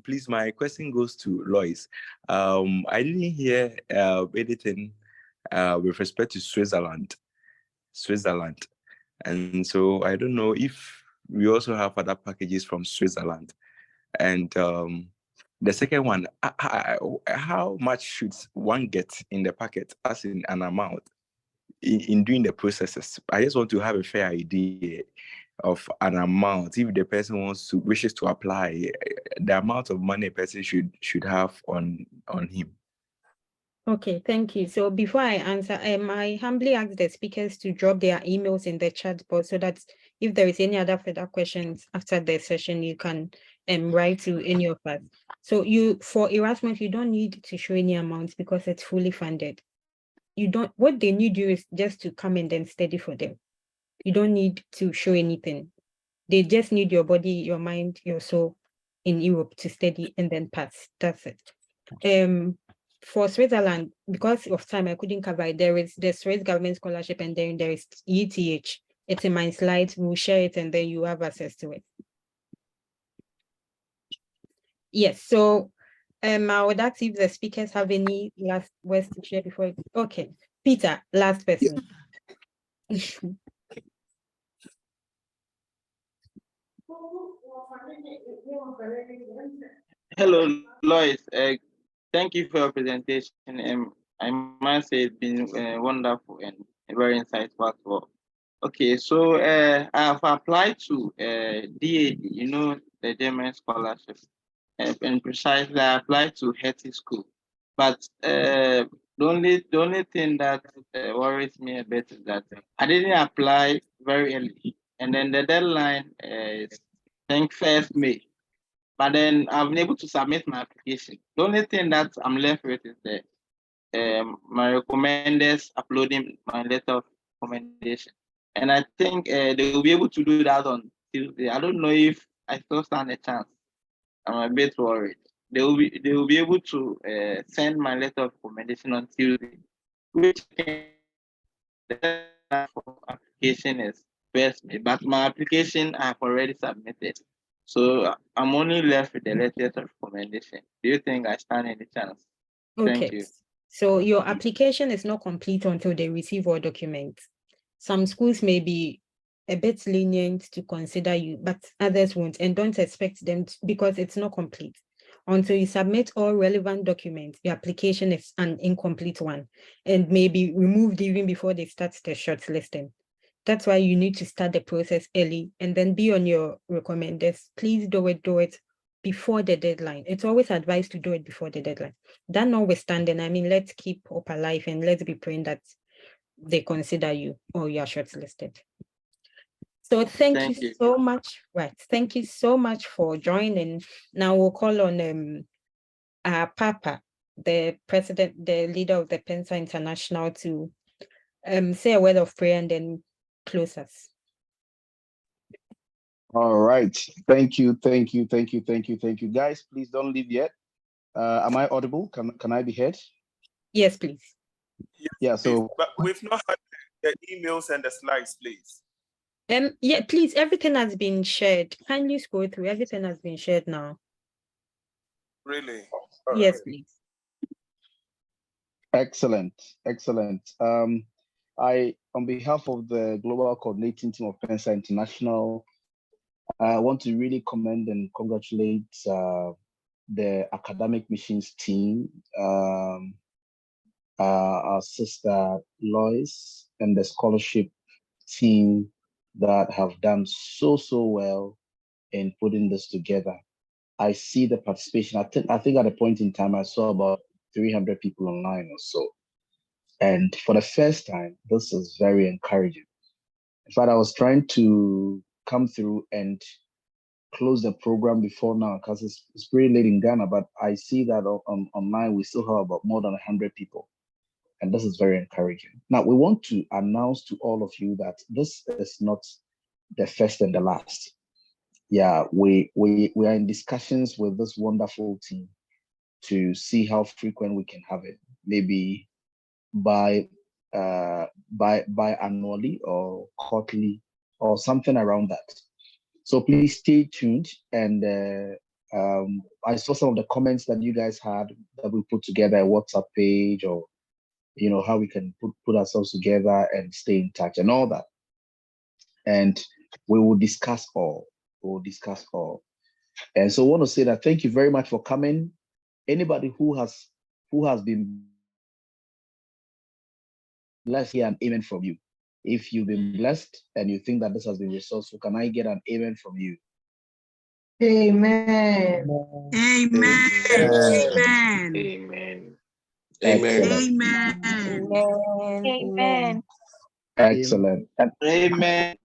Please, my question goes to Lois. I didn't hear anything with respect to Switzerland. And so I don't know if we also have other packages from Switzerland. And the second one, how much should one get in the packet as in an amount in doing the processes? I just want to have a fair idea of an amount. If the person wishes to apply, the amount of money a person should have on him. Okay, thank you. So before I answer, I humbly ask the speakers to drop their emails in the chat box so that if there is any other further questions after the session, you can write to any of us. So for Erasmus, you don't need to show any amounts because it's fully funded. What they need you is just to come and then study for them. You don't need to show anything. They just need your body, your mind, your soul in Europe to study and then pass. That's it. For Switzerland, because of time, I couldn't cover it. There is the Swiss government scholarship, and then there is ETH. It's in my slides. We'll share it, and then you have access to it. Yes. So, I would ask if the speakers have any last words to share before. Okay, Peter, last person. Hello, Lois. Thank you for your presentation. I must say it's been wonderful and very insightful as well. Okay, so I have applied to DAD, the German scholarship, and precisely I applied to Hetty School. But the only thing that worries me a bit is that I didn't apply very early, and then the deadline is I think 1st May. But then I've been able to submit my application. The only thing that I'm left with is my recommenders uploading my letter of recommendation. And I think they will be able to do that on Tuesday. I don't know if I still stand a chance. I'm a bit worried. They will be able to send my letter of recommendation on Tuesday, which the application is 1st May. But my application I've already submitted. So I'm only left with the letter of recommendation. Do you think I stand any chance? Thank Okay. you. So your application is not complete until they receive all documents. Some schools may be a bit lenient to consider you, but others won't, and don't expect them to, because it's not complete. Until you submit all relevant documents, your application is an incomplete one and may be removed even before they start the shortlisting. That's why you need to start the process early and then be on your recommenders. Please do it before the deadline. It's always advised to do it before the deadline. That notwithstanding, I mean, let's keep hope alive and let's be praying that they consider you or you are shortlisted. So thank you so much. Right. Thank you so much for joining. Now we'll call on Papa, the president, the leader of the PENSA International, to say a word of prayer and then close us. All right. Thank you. Guys, please don't leave yet. Am I audible? Can I be heard? Yes, please. Yeah, so but we've not had the emails and the slides, please. Yeah, please, everything has been shared. Kindly scroll through. Everything has been shared now. Really? Yes, please. Excellent. I, on behalf of the global coordinating team of PENSA International, I want to really commend and congratulate the academic missions team, our sister Lois, and the scholarship team that have done so well in putting this together. I see the participation. I think at a point in time I saw about 300 people online or so. And for the first time, this is very encouraging. In fact, I was trying to come through and close the program before now because it's pretty late in Ghana, but I see that online we still have about more than 100 people. And this is very encouraging. Now, we want to announce to all of you that this is not the first and the last. Yeah, we are in discussions with this wonderful team to see how frequent we can have it. Maybe by annually or quarterly or something around that. So please stay tuned. And I saw some of the comments that you guys had that we put together a WhatsApp page, or how we can put ourselves together and stay in touch and all that. And we will discuss all. And so I want to say that thank you very much for coming. Anybody who has been blessed, hear an amen from you. If you've been blessed and you think that this has been resourceful, can I get an amen from you? Amen. Amen. Excellent. Amen. Excellent. Amen.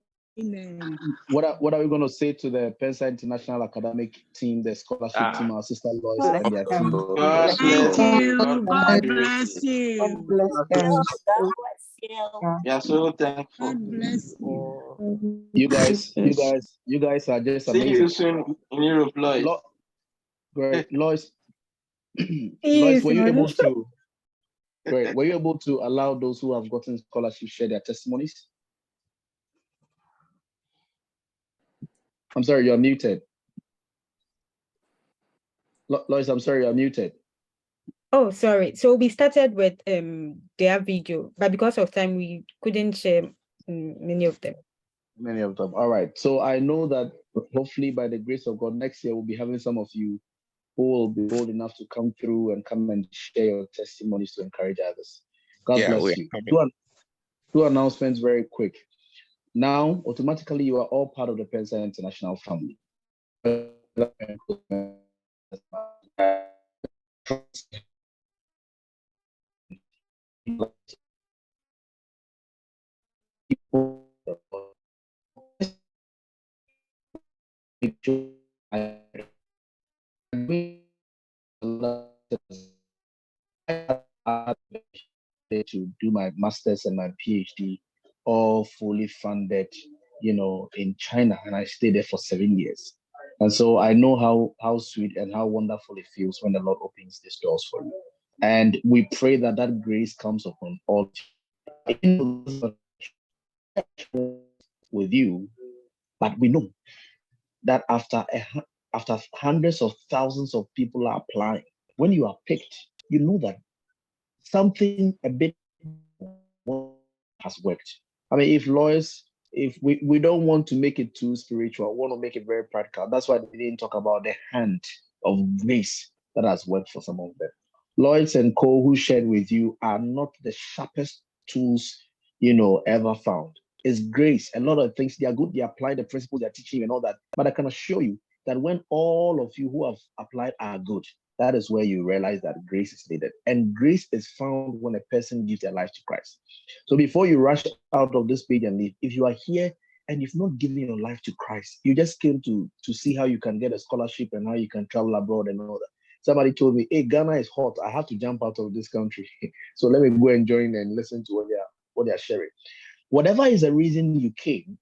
What are we going to say to the PENSA International Academic team, the scholarship team, our sister Lois and their team? God bless you. God bless you. God bless them. We are so thankful. You guys are just See amazing. you soon in Europe, Lois. Great, Lois. Yes, Lois, were you able to? Great. Were you able to allow those who have gotten scholarship share their testimonies? I'm sorry, you're muted. Lois, I'm sorry, you're muted. Oh, sorry. So we started with their video, but because of time, we couldn't share many of them. Many of them. All right. So I know that hopefully by the grace of God, next year we'll be having some of you who will be bold enough to come through and come and share your testimonies to encourage others. God bless you. Two announcements very quick. Now, automatically, you are all part of the PENSA International family. To do my master's and my PhD, all fully funded, in China, and I stayed there for 7 years. And so I know how sweet and how wonderful it feels when the Lord opens these doors for you. And we pray that that grace comes upon all with you, but we know that after hundreds of thousands of people are applying, when you are picked, you know that something a bit has worked. I mean, if we don't want to make it too spiritual, we want to make it very practical. That's why they didn't talk about the hand of grace that has worked for some of them. Lloyds and Co, who shared with you, are not the sharpest tools, ever found. It's grace. A lot of things, they are good. They apply the principles they're teaching and all that. But I can assure you that when all of you who have applied are good, that is where you realize that grace is needed. And grace is found when a person gives their life to Christ. So before you rush out of this page and leave, if you are here and you've not given your life to Christ, you just came to see how you can get a scholarship and how you can travel abroad and all that. Somebody told me, hey, Ghana is hot. I have to jump out of this country. So let me go and join and listen to what they are sharing. Whatever is the reason you came,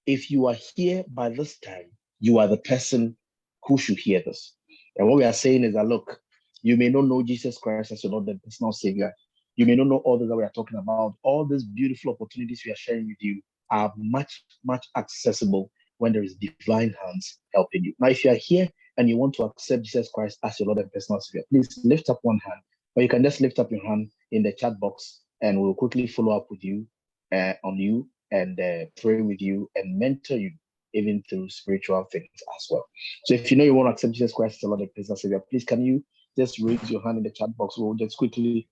if you are here by this time, you are the person who should hear this. And what we are saying is that, look, you may not know Jesus Christ as your Lord and personal Savior. You may not know all that we are talking about. All these beautiful opportunities we are sharing with you are much, much accessible when there is divine hands helping you. Now, if you are here and you want to accept Jesus Christ as your Lord and personal Savior, please lift up one hand, or you can just lift up your hand in the chat box and we'll quickly follow up with you on you and pray with you and mentor you even through spiritual things as well. So if you know you want to accept Jesus Christ as your Lord and personal Savior, please can you just raise your hand in the chat box? We'll just quickly,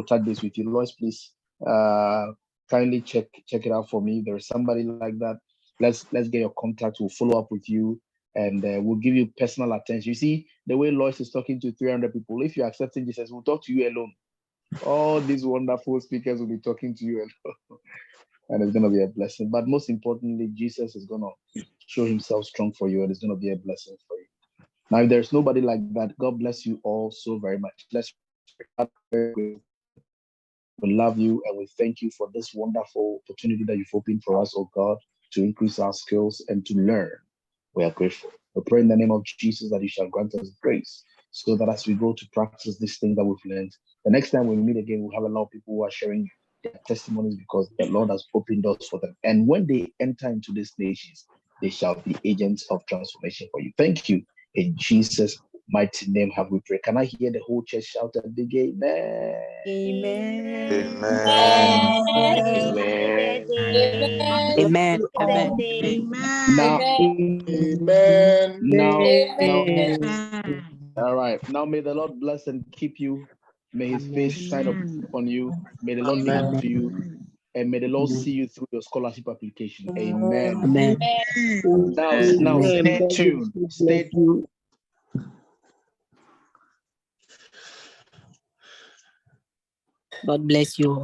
touch base with you. Lois, please kindly check it out for me. There is somebody like that. Let's get your contact. We'll follow up with you and we'll give you personal attention. You see the way Lois is talking to 300 people. If you're accepting Jesus, we'll talk to you alone. All these wonderful speakers will be talking to you alone. And it's going to be a blessing. But most importantly, Jesus is going to show himself strong for you and it's going to be a blessing for you. Now, if there's nobody like that, God bless you all so very much. We love you and we thank you for this wonderful opportunity that you've opened for us, oh God, to increase our skills and to learn. We are grateful. We pray in the name of Jesus that you shall grant us grace so that as we go to practice this thing that we've learned, the next time we meet again, we'll have a lot of people who are sharing their testimonies because the Lord has opened doors for them. And when they enter into these nations, they shall be agents of transformation for you. Thank you. In Jesus' mighty name have we prayed. Can I hear the whole church shout a big amen? Amen. Amen. Amen. Amen. Now, Amen. All right. Now may the Lord bless and keep you. May his face shine upon you. May the Lord be good to you. And may the Lord see you through your scholarship application. Amen. Amen. Now stay tuned. Stay tuned. God bless you.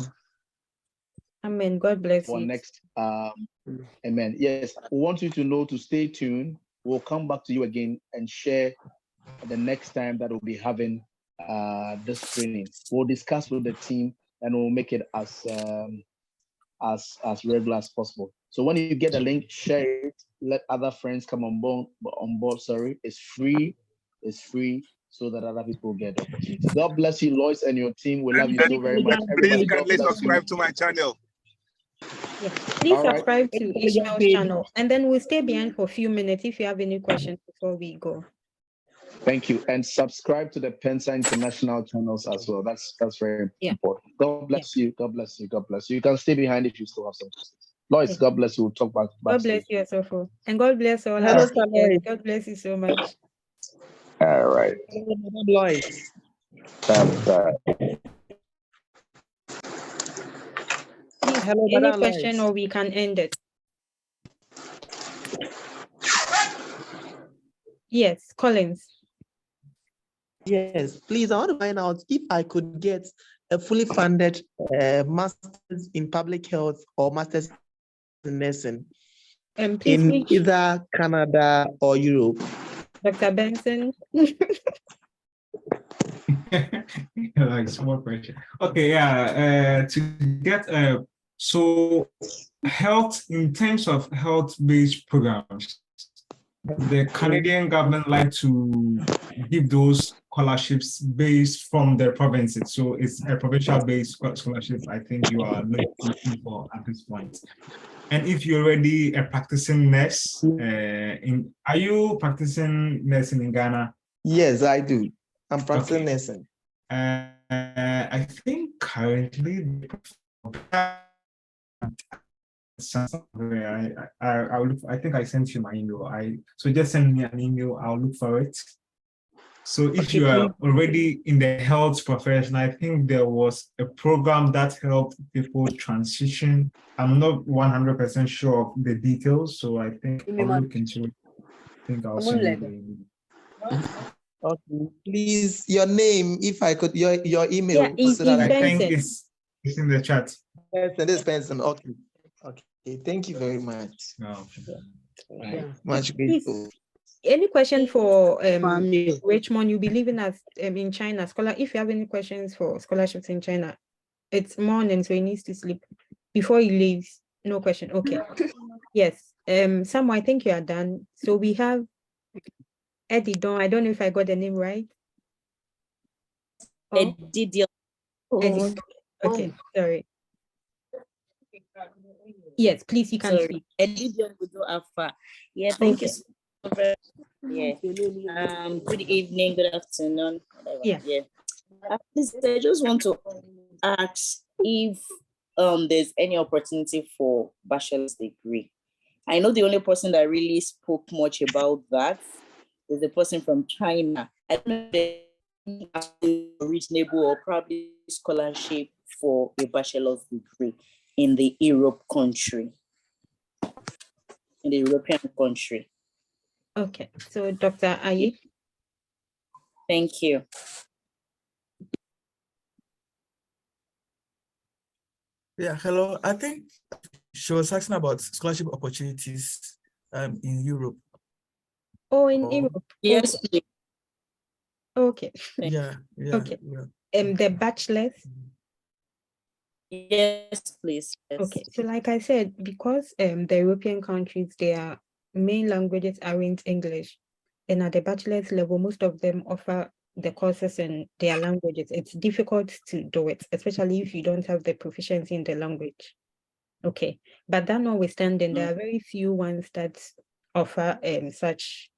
Amen. God bless you. Next. Amen. Yes, we want you to know to stay tuned. We'll come back to you again and share the next time that we'll be having this training. We'll discuss with the team and we'll make it as as regular as possible. So when you get the link, share it, let other friends come on board. Sorry, it's free, so that other people get the opportunity. God bless you, Lois, and your team. We love you so very much. Everybody, God bless you. Subscribe to my channel. Yeah, please All right. subscribe to Ishmael's channel, and then we'll stay behind for a few minutes if you have any questions before we go. Thank you, and subscribe to the PENSA International channels as well. That's very important. God bless you. God bless you. God bless you. You can stay behind if you still have some questions. Lois, God bless you. We'll talk about. God bless you, Asofo, and God bless all Hello, our speakers. God bless you so much. All right. Lois. Please, Hello, any Madam question, Lois. or we can end it. Yes, Collins. Yes, please, I want to find out if I could get a fully funded master's in public health or master's in nursing in either Canada or Europe. Dr. Benson. Like small question. Okay, yeah. To get so health in terms of health-based programs, the Canadian government like to give those scholarships based from their provinces. So it's a provincial-based scholarship. I think you are looking for at this point. And if you're already a practicing nurse, are you practicing nursing in Ghana? Yes, I do. I'm practicing nursing. I think currently, I think I sent you my email. So just send me an email. I'll look for it. So if you are already in the health profession, I think there was a program that helped people transition. I'm not 100% sure of the details, so I think I'll look into it. I think I'll send you the email. Okay, please, your name, if I could, your email. Yeah, it's I think it's in the chat. Benson, this Benson. Okay, okay. Thank you very much. No. Right. Much grateful. Any question for Richmond? You'll be living in China. Scholar, if you have any questions for scholarships in China, it's morning, so he needs to sleep before he leaves. No question. Okay. Yes. Samu, I think you are done. So we have Eddie Don. I don't know if I got the name right. Oh. Eddie. Okay. Sorry. Yes, please, you can speak. Yeah, thank you so much. Yeah. Good evening, good afternoon. Whatever. Yeah. Please, I just want to ask if there's any opportunity for bachelor's degree. I know the only person that really spoke much about that is the person from China. I don't know if there's reasonable or probably scholarship for a bachelor's degree in the European country. Okay, so Dr. Ayi. Thank you. Yeah, hello. I think she was asking about scholarship opportunities in Europe. Oh, in Europe. Yes, please. Okay. Yeah. Okay. The bachelor's. Yes, please. Yes. Okay, so like I said, because the European countries, their main languages aren't English, and at the bachelor's level, most of them offer the courses in their languages. It's difficult to do it, especially if you don't have the proficiency in the language. Okay, but that notwithstanding, there are very few ones that offer such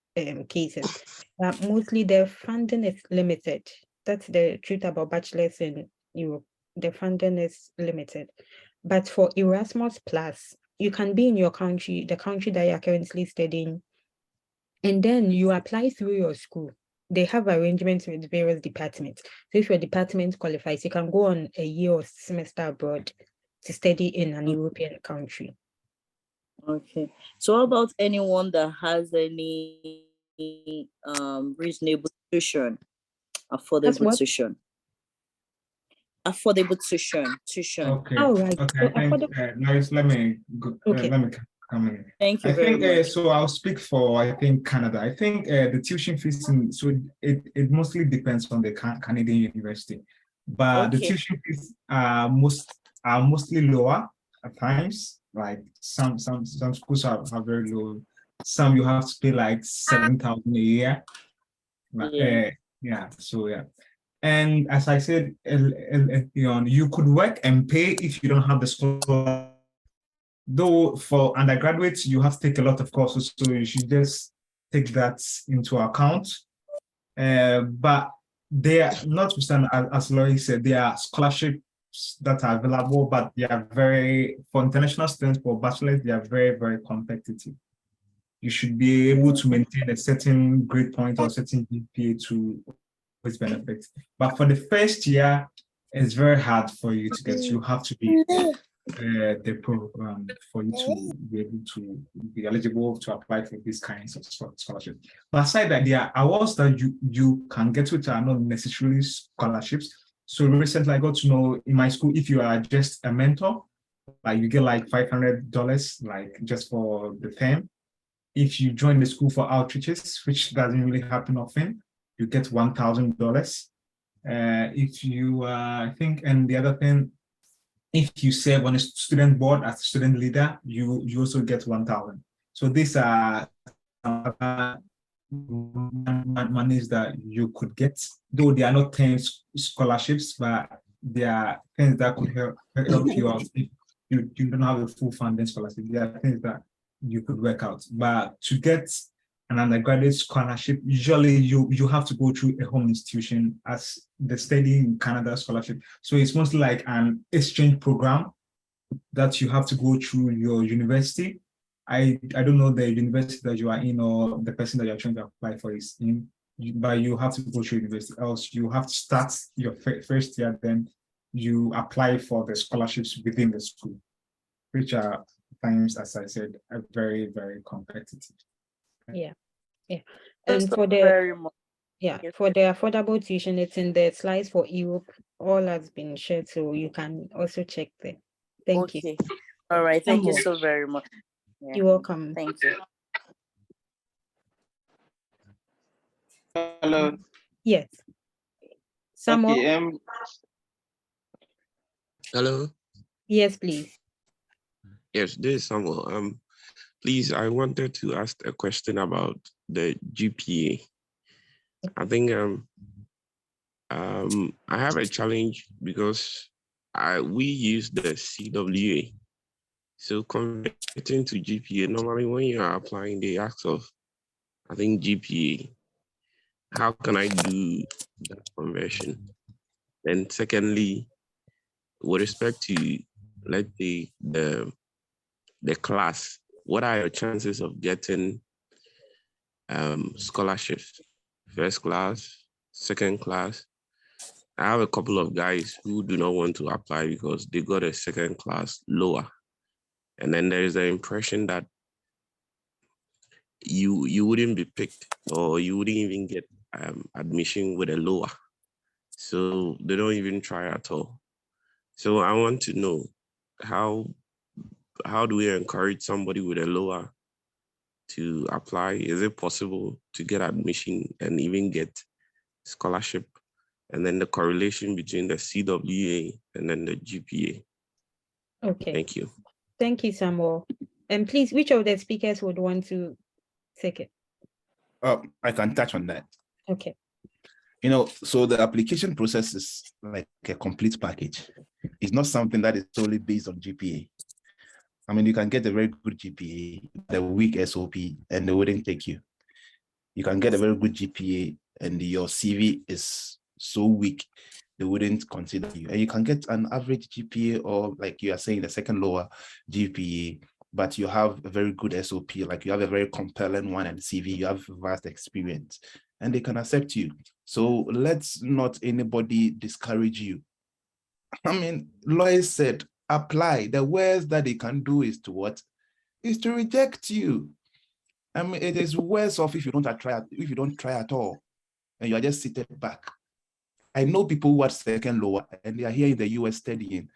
cases. But mostly the funding is limited. That's the truth about bachelors in Europe. The funding is limited. But for Erasmus Plus, you can be in your country, the country that you're currently studying, and then you apply through your school. They have arrangements with various departments. So if your department qualifies, you can go on a year or semester abroad to study in an European country. Okay. So how about anyone that has any reasonable tuition, affordable tuition? Affordable tuition. Okay. All right. Okay. So let me come in. Thank you I very think much. so. I'll speak for Canada. I think the tuition fees it mostly depends on the Canadian university, but the tuition fees are mostly lower at times. Like some schools are very low. Some you have to pay like 7,000 a year. Yeah. So yeah. And as I said, you could work and pay if you don't have the school. Though for undergraduates, you have to take a lot of courses, so you should just take that into account. But they are not, as Laurie said, there are scholarships that are available, but they are for international students, for bachelors, they are very, very competitive. You should be able to maintain a certain grade point or certain GPA to always benefit. But for the first year, it's very hard for you to get. You have to be the program for you to be able to be eligible to apply for these kinds of scholarships. But aside that, there are awards that you can get, which are not necessarily scholarships. So recently I got to know in my school, if you are just a mentor, like you get like $500, like just for the term. If you join the school for outreaches, which doesn't really happen often, you get $1,000. If you, I think, and the other thing, if you serve on a student board as a student leader, you also get 1,000. So these are monies that you could get, though they are not terms scholarships, but they are things that could help you out if you don't have a full funding scholarship. There are things that you could work out. But to get an undergraduate scholarship, usually you have to go through a home institution as the Study in Canada scholarship. So it's mostly like an exchange program that you have to go through your university. I don't know the university that you are in or the person that you're trying to apply for is in, but you have to go through university, else you have to start your first year, then you apply for the scholarships within the school, which are times, as I said, are very, very competitive. Yeah. And for the for the affordable tuition, it's in the slides for Europe. All has been shared, so you can also check there. Thank you. All right. Thank you so very much. Yeah. You're welcome. Thank you. Hello. Yes. Samuel? Okay, Hello. Yes, please. Yes, this is Samuel. Please, I wanted to ask a question about the GPA. I think I have a challenge because we use the CWA. So converting to GPA, normally when you are applying, they ask of, I think, GPA. How can I do that conversion? And secondly, with respect to, let's say, the class, what are your chances of getting scholarships? First class, second class? I have a couple of guys who do not want to apply because they got a second class lower. And then there is the impression that you wouldn't be picked or you wouldn't even get admission with a lower. So they don't even try at all. So I want to know how do we encourage somebody with a lower to apply? Is it possible to get admission and even get scholarship? And then the correlation between the CWA and then the GPA. Okay. Thank you. Thank you, Samuel. And please, which of the speakers would want to take it? I can touch on that. Okay. So the application process is like a complete package. It's not something that is solely based on GPA. I mean, you can get a very good GPA, the weak SOP, and they wouldn't take you. You can get a very good GPA and your CV is so weak, they wouldn't consider you. And you can get an average GPA or, like you are saying, the second lower GPA, but you have a very good SOP, like you have a very compelling one, and CV, you have vast experience, and they can accept you. So let's not anybody discourage you. I mean, lawyers said, apply. The worst that they can do is to what? Is to reject you. I mean, it is worse off if you don't try at all, and you are just seated back. I know people who are second lower and they are here in the US studying.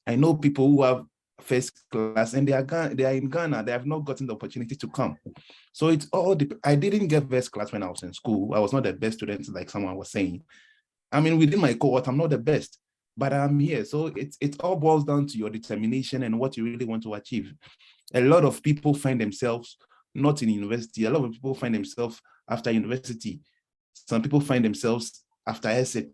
I know people who have first class and they are in Ghana. They have not gotten the opportunity to come. So it's all, I didn't get first class when I was in school. I was not the best student, like someone was saying. I mean, within my cohort, I'm not the best. but I'm here. So it all boils down to your determination and what you really want to achieve. A lot of people find themselves not in university. A lot of people find themselves after university. Some people find themselves after SH.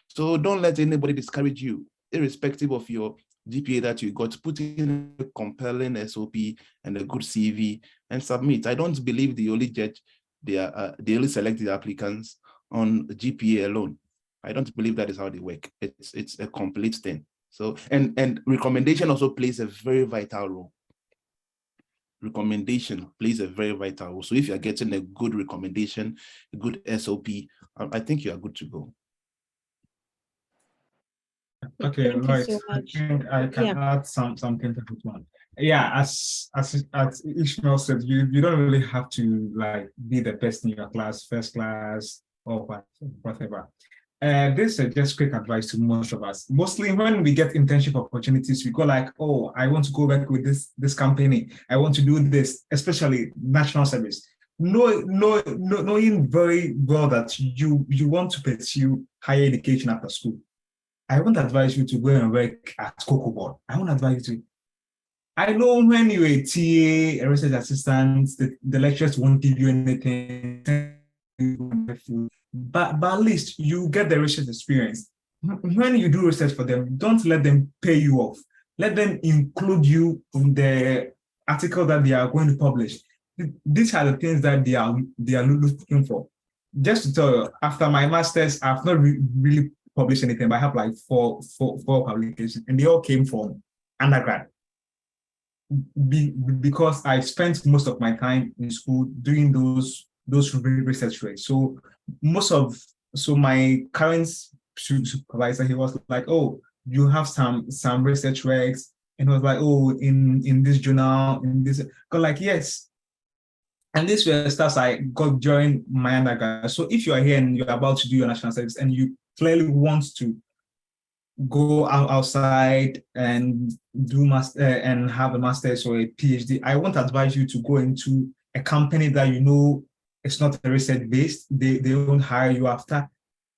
So don't let anybody discourage you, irrespective of your GPA that you got. Put in a compelling SOP and a good CV and submit. I don't believe they only judge, they only select the applicants on GPA alone. I don't believe that is how they work. It's a complete thing. So, and recommendation also plays a very vital role. Recommendation plays a very vital role. So if you're getting a good recommendation, a good SOP, I think you are good to go. Okay, Thank right. you so much. I think I can add something to this one. Yeah, as Ishmael said, you don't really have to like be the best in your class, first class, or whatever. This is just quick advice to most of us. Mostly when we get internship opportunities, we go like, oh, I want to go back with this company. I want to do this, especially national service. Knowing very well that you want to pursue higher education after school. I won't advise you to go and work at Cocoa Board. I won't advise you to. I know when you're a TA, a research assistant, the lecturers won't give you anything. But at least you get the research experience. When you do research for them, don't let them pay you off. Let them include you in the article that they are going to publish. These are the things that they are looking for. Just to tell you, after my master's, I've not really published anything, but I have like four publications, and they all came from undergrad. Because I spent most of my time in school doing those research work. So my current supervisor, he was like, oh, you have some research works, and I was like, oh, in this journal, in this, because like, yes. And this were stuff I got during my undergrad. So if you are here and you're about to do your national service and you clearly want to go outside and do and have a master's or a PhD, I won't advise you to go into a company that you know it's not research based. They won't hire you after.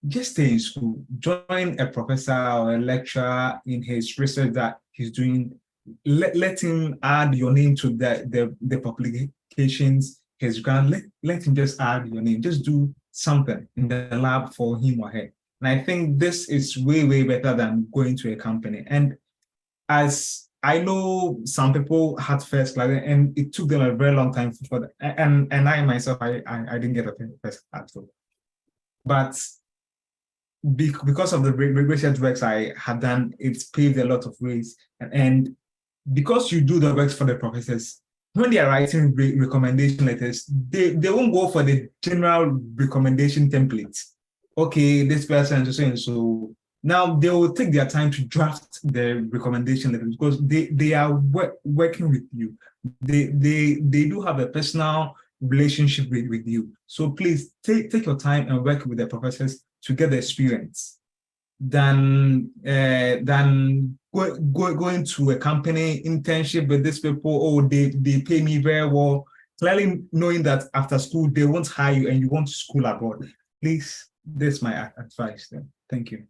Just stay in school. Join a professor or a lecturer in his research that he's doing. Let him add your name to the publications, his grant. Let him just add your name. Just do something in the lab for him or her. And I think this is way, way better than going to a company. And as I know, some people had first class, and it took them a very long time for that. And I myself, I didn't get a first class. But because of the research works I had done, it's paved a lot of ways. And because you do the works for the professors, when they are writing recommendation letters, they won't go for the general recommendation template. Okay, this person is so and so. Now they will take their time to draft the recommendation letter because they are working with you. They do have a personal relationship with you. So please take your time and work with the professors to get the experience than going to a company internship with these people. Oh, they pay me very well. Clearly knowing that after school they won't hire you and you want to school abroad. Please, this is my advice then. Thank you.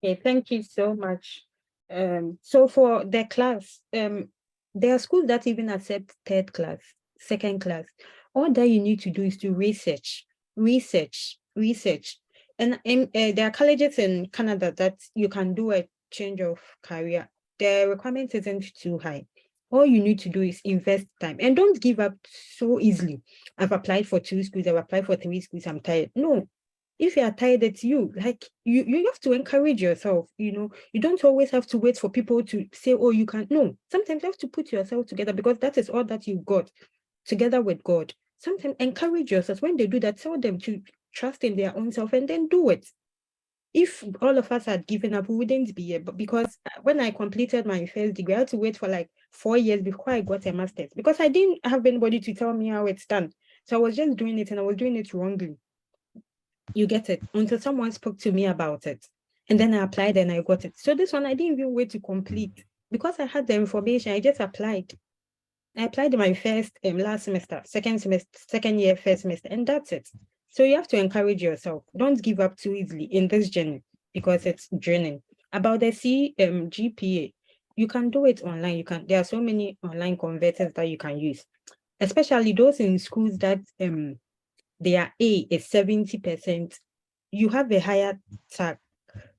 Okay, thank you so much. So for the class, there are schools that even accept third class, second class. All that you need to do is to research. And there are colleges in Canada that you can do a change of career. The requirement isn't too high. All you need to do is invest time and don't give up so easily. I've applied for 2 schools, I've applied for 3 schools, I'm tired. No, if you are tired, it's you. Like you have to encourage yourself. You don't always have to wait for people to say, oh, you can't. No, sometimes you have to put yourself together because that is all that you've got together with God. Sometimes encourage yourself. When they do that, tell them to trust in their own self and then do it. If all of us had given up, we wouldn't be here. But because when I completed my first degree, I had to wait for like 4 years before I got a master's because I didn't have anybody to tell me how it's done. So I was just doing it and I was doing it wrongly. You get it? Until someone spoke to me about it. And then I applied and I got it. So this one, I didn't even wait to complete. Because I had the information, I just applied. I applied in my first last semester, second year, first semester, and that's it. So you have to encourage yourself. Don't give up too easily in this journey. because it's draining. About the GPA, you can do it online. There are so many online converters that you can use, especially those in schools that their A is 70%. You have a higher tag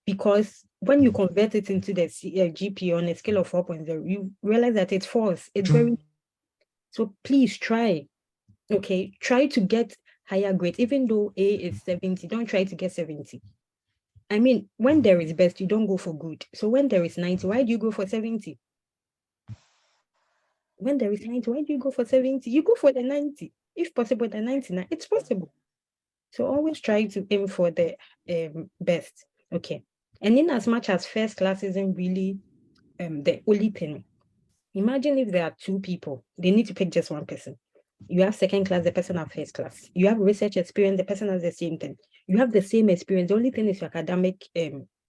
because when you convert it into the GPA on a scale of 4.0, you realize that it's false. It's very, so please try. Okay, try to get higher grades, even though A is 70, don't try to get 70. I mean, when there is best, you don't go for good. So when there is 90, why do you go for 70? When there is 90, why do you go for 70? You go for the 90. If possible, the 99. It's possible. So always try to aim for the best. Okay. And in as much as first class isn't really the only thing, imagine if there are two people, they need to pick just one person. You have second class, the person has first class. You have research experience, the person has the same thing. You have the same experience. The only thing is your academic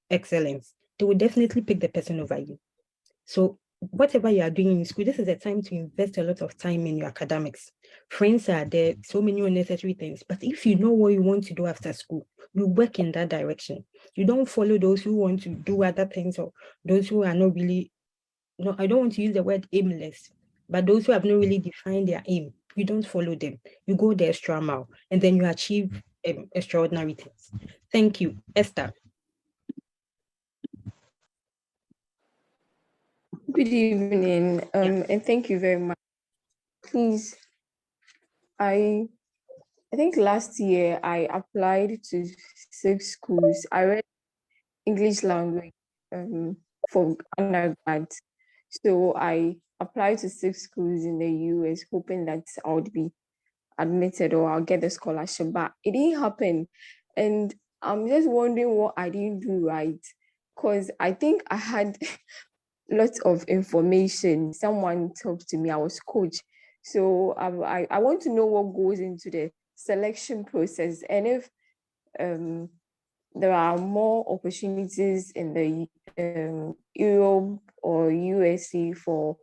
excellence. They will definitely pick the person over you. So whatever you are doing in school, this is a time to invest a lot of time in your academics. Friends are there, so many unnecessary things. But if you know what you want to do after school, you work in that direction. You don't follow those who want to do other things or those who are not really, no, I don't want to use the word aimless, but those who have not really defined their aim, you don't follow them. You go the extra mile and then you achieve extraordinary things. Thank you. Esther. Good evening, and thank you very much. Please, I think last year I applied to 6 schools. I read English language for undergrad. So I applied to 6 schools in the US, hoping that I would be admitted or I'll get the scholarship, but it didn't happen. And I'm just wondering what I didn't do right, because I think I had lots of information. Someone talked to me, I was coached. So I want to know what goes into the selection process, and if there are more opportunities in the Europe or USA for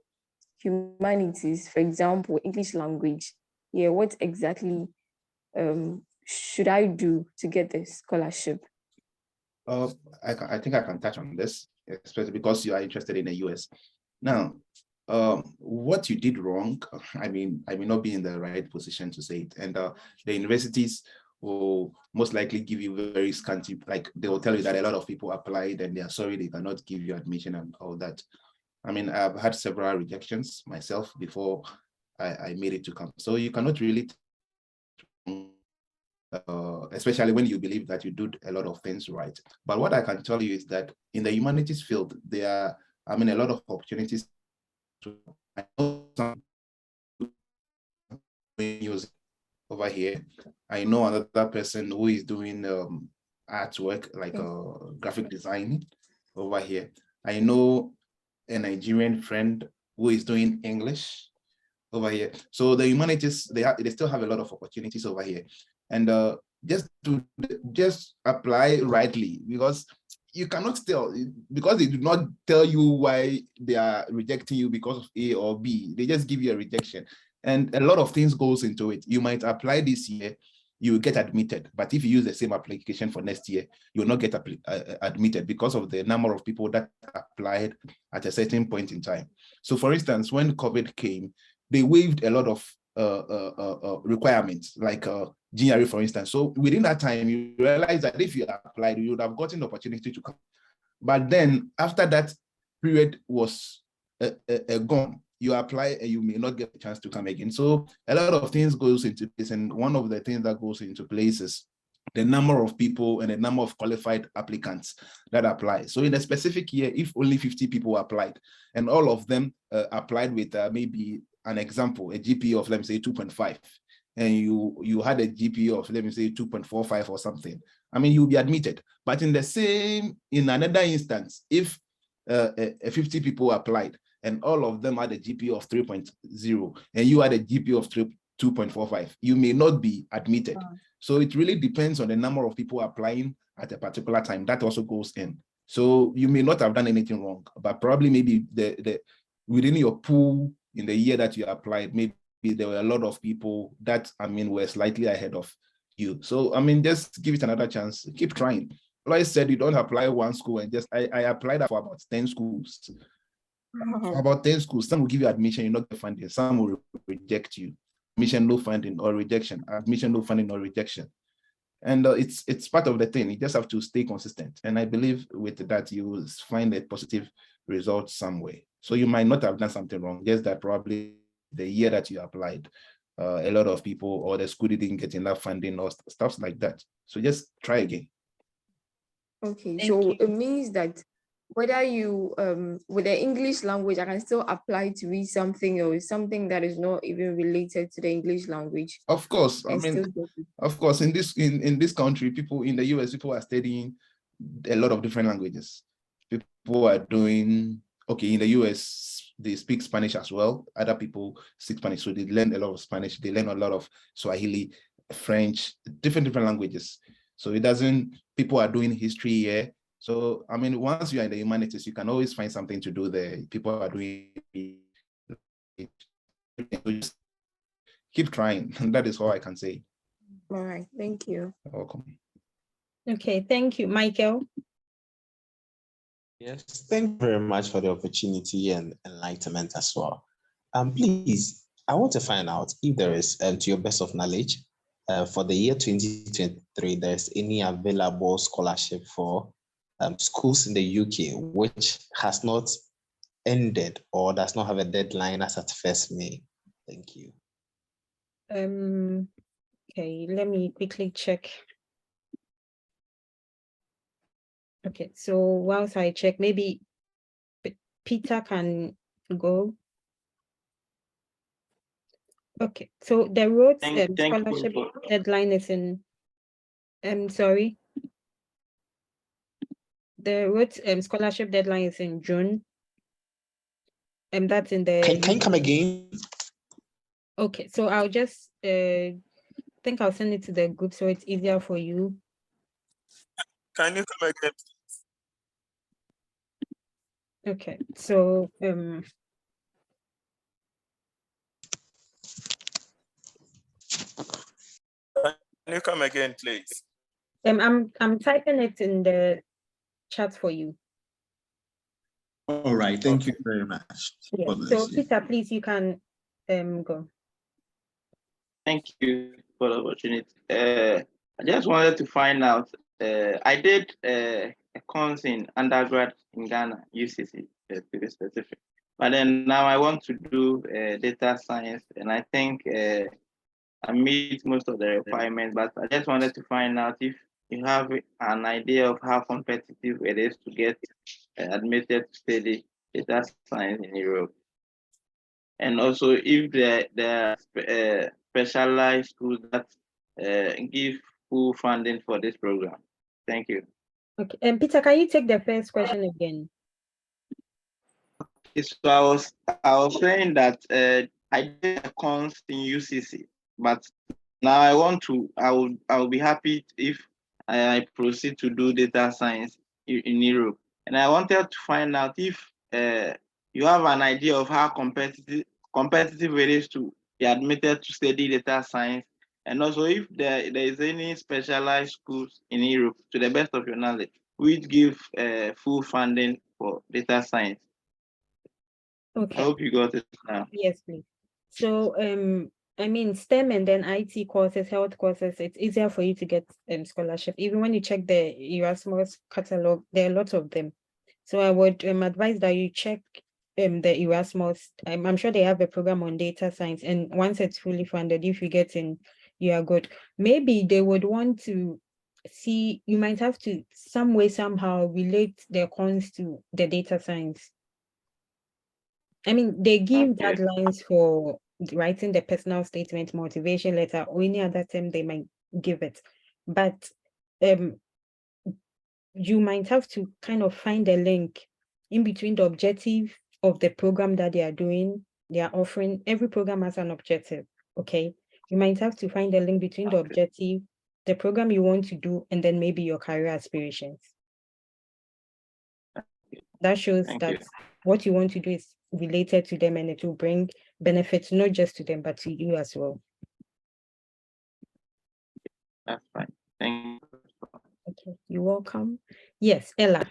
humanities, for example, English language. Yeah, what exactly should I do to get the scholarship? I think I can touch on this, especially because you are interested in the US. Now, what you did wrong, I may not be in the right position to say it. And the universities will most likely give you very scanty, like they will tell you that a lot of people applied and they are sorry they cannot give you admission and all that. I mean, I've had several rejections myself before I made it to come. So you cannot really, especially when you believe that you do a lot of things right. But what I can tell you is that in the humanities field, there are, a lot of opportunities to use over here. I know another person who is doing artwork, like graphic design over here. I know a Nigerian friend who is doing English over here. So the humanities, they still have a lot of opportunities over here. And just apply rightly, because you cannot tell, because they do not tell you why they are rejecting you because of A or B. They just give you a rejection. And a lot of things goes into it. You might apply this year, you will get admitted. But if you use the same application for next year, you will not get admitted because of the number of people that applied at a certain point in time. So for instance, when COVID came, they waived a lot of requirements, like GRE, for instance. So within that time, you realize that if you applied, you would have gotten the opportunity to come. But then after that period was gone, you apply and you may not get a chance to come again. So a lot of things goes into this. And one of the things that goes into place is the number of people and the number of qualified applicants that apply. So in a specific year, if only 50 people applied and all of them applied with maybe an example, a GPA of, let me say, 2.5, and you had a GPA of, let me say, 2.45 or something, you'll be admitted. But in another instance, if 50 people applied and all of them had a GPA of 3.0 and you had a GPA of 2.45, you may not be admitted. So it really depends on the number of people applying at a particular time. That also goes in. So you may not have done anything wrong, but probably maybe within your pool in the year that you applied, maybe there were a lot of people that, were slightly ahead of you. So, just give it another chance. Keep trying. Lois said you don't apply one school and just, I applied for about 10 schools. For about 10 schools, some will give you admission, you not get funding, some will reject you. Admission, no funding or rejection, admission, no funding or rejection. And it's part of the thing. You just have to stay consistent. And I believe with that, you will find a positive result some way. So you might not have done something wrong, just that probably the year that you applied, a lot of people or the school didn't get enough funding or stuff like that. So just try again. Okay, so it means that whether you, with the English language, I can still apply to read something or something that is not even related to the English language. Of course, I mean, of course, in this country, people in the US, people are studying a lot of different languages. People are doing, okay, in the US, they speak Spanish as well. Other people speak Spanish, so they learn a lot of Spanish. They learn a lot of Swahili, French, different languages. So it doesn't, people are doing history here. So, I mean, once you are in the humanities, you can always find something to do there. People are doing, keep trying. That is all I can say. All right, thank you. You're welcome. Okay, thank you, Michael. Yes, thank you very much for the opportunity and enlightenment as well. Please, I want to find out if there is, to your best of knowledge, for the year 2023, there's any available scholarship for schools in the UK which has not ended or does not have a deadline as at 1st May. Thank you. Okay, let me quickly check. Okay, so whilst I check, maybe Peter can go. Okay, so the Rhodes scholarship deadline is in, sorry. The Rhodes scholarship deadline is in June. And that's in the... Can you come again? Okay, so I'll just think I'll send it to the group so it's easier for you. Can you come again? Okay, so Can you come again, please? I'm typing it in the chat for you. All right, thank you very much. Yeah. So Peter, please, you can go. Thank you for the opportunity. I just wanted to find out, I did a course in undergrad in Ghana, UCC, to be specific. But then now I want to do data science, and I think I meet most of the requirements, but I just wanted to find out if you have an idea of how competitive it is to get admitted to study data science in Europe. And also if there are specialized schools that give full funding for this program. Thank you. Okay, and Peter, can you take the first question again? So I was saying that I did a course in UCC, but now I will be happy if I proceed to do data science in Europe. And I wanted to find out if you have an idea of how competitive it is to be admitted to study data science, and also if there is any specialized schools in Europe, to the best of your knowledge, which give full funding for data science. Okay. I hope you got it now. Yes, please. So I mean, STEM and then IT courses, health courses, it's easier for you to get scholarship. Even when you check the Erasmus catalog, there are lots of them. So I would advise that you check the Erasmus. I'm sure they have a program on data science, and once it's fully funded, if you get in, you are good. Maybe they would want to see, you might have to some way, somehow relate their cons to the data science. I mean, they give deadlines for writing the personal statement, motivation letter, or any other term they might give it. But you might have to kind of find a link in between the objective of the program that they are doing, they are offering. Every program has an objective, okay? You might have to find a link between the objective, the program you want to do, and then maybe your career aspirations. That shows that what you want to do is related to them and it will bring benefits not just to them, but to you as well. That's fine. Thank you. Okay. Okay, you're welcome. Yes, Ella.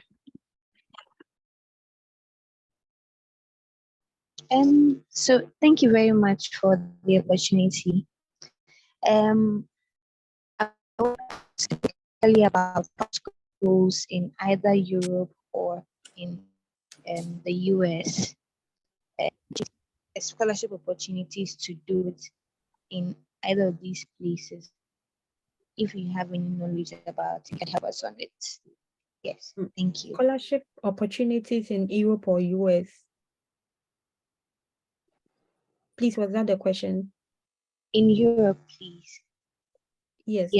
So thank you very much for the opportunity. I want to speak earlier about schools in either Europe or in the US. Uh, Scholarship opportunities to do it in either of these places. If you have any knowledge about it, you can help us on it. Yes, thank you. Scholarship opportunities in Europe or US? Please, was that the question? In Europe, please. Yes,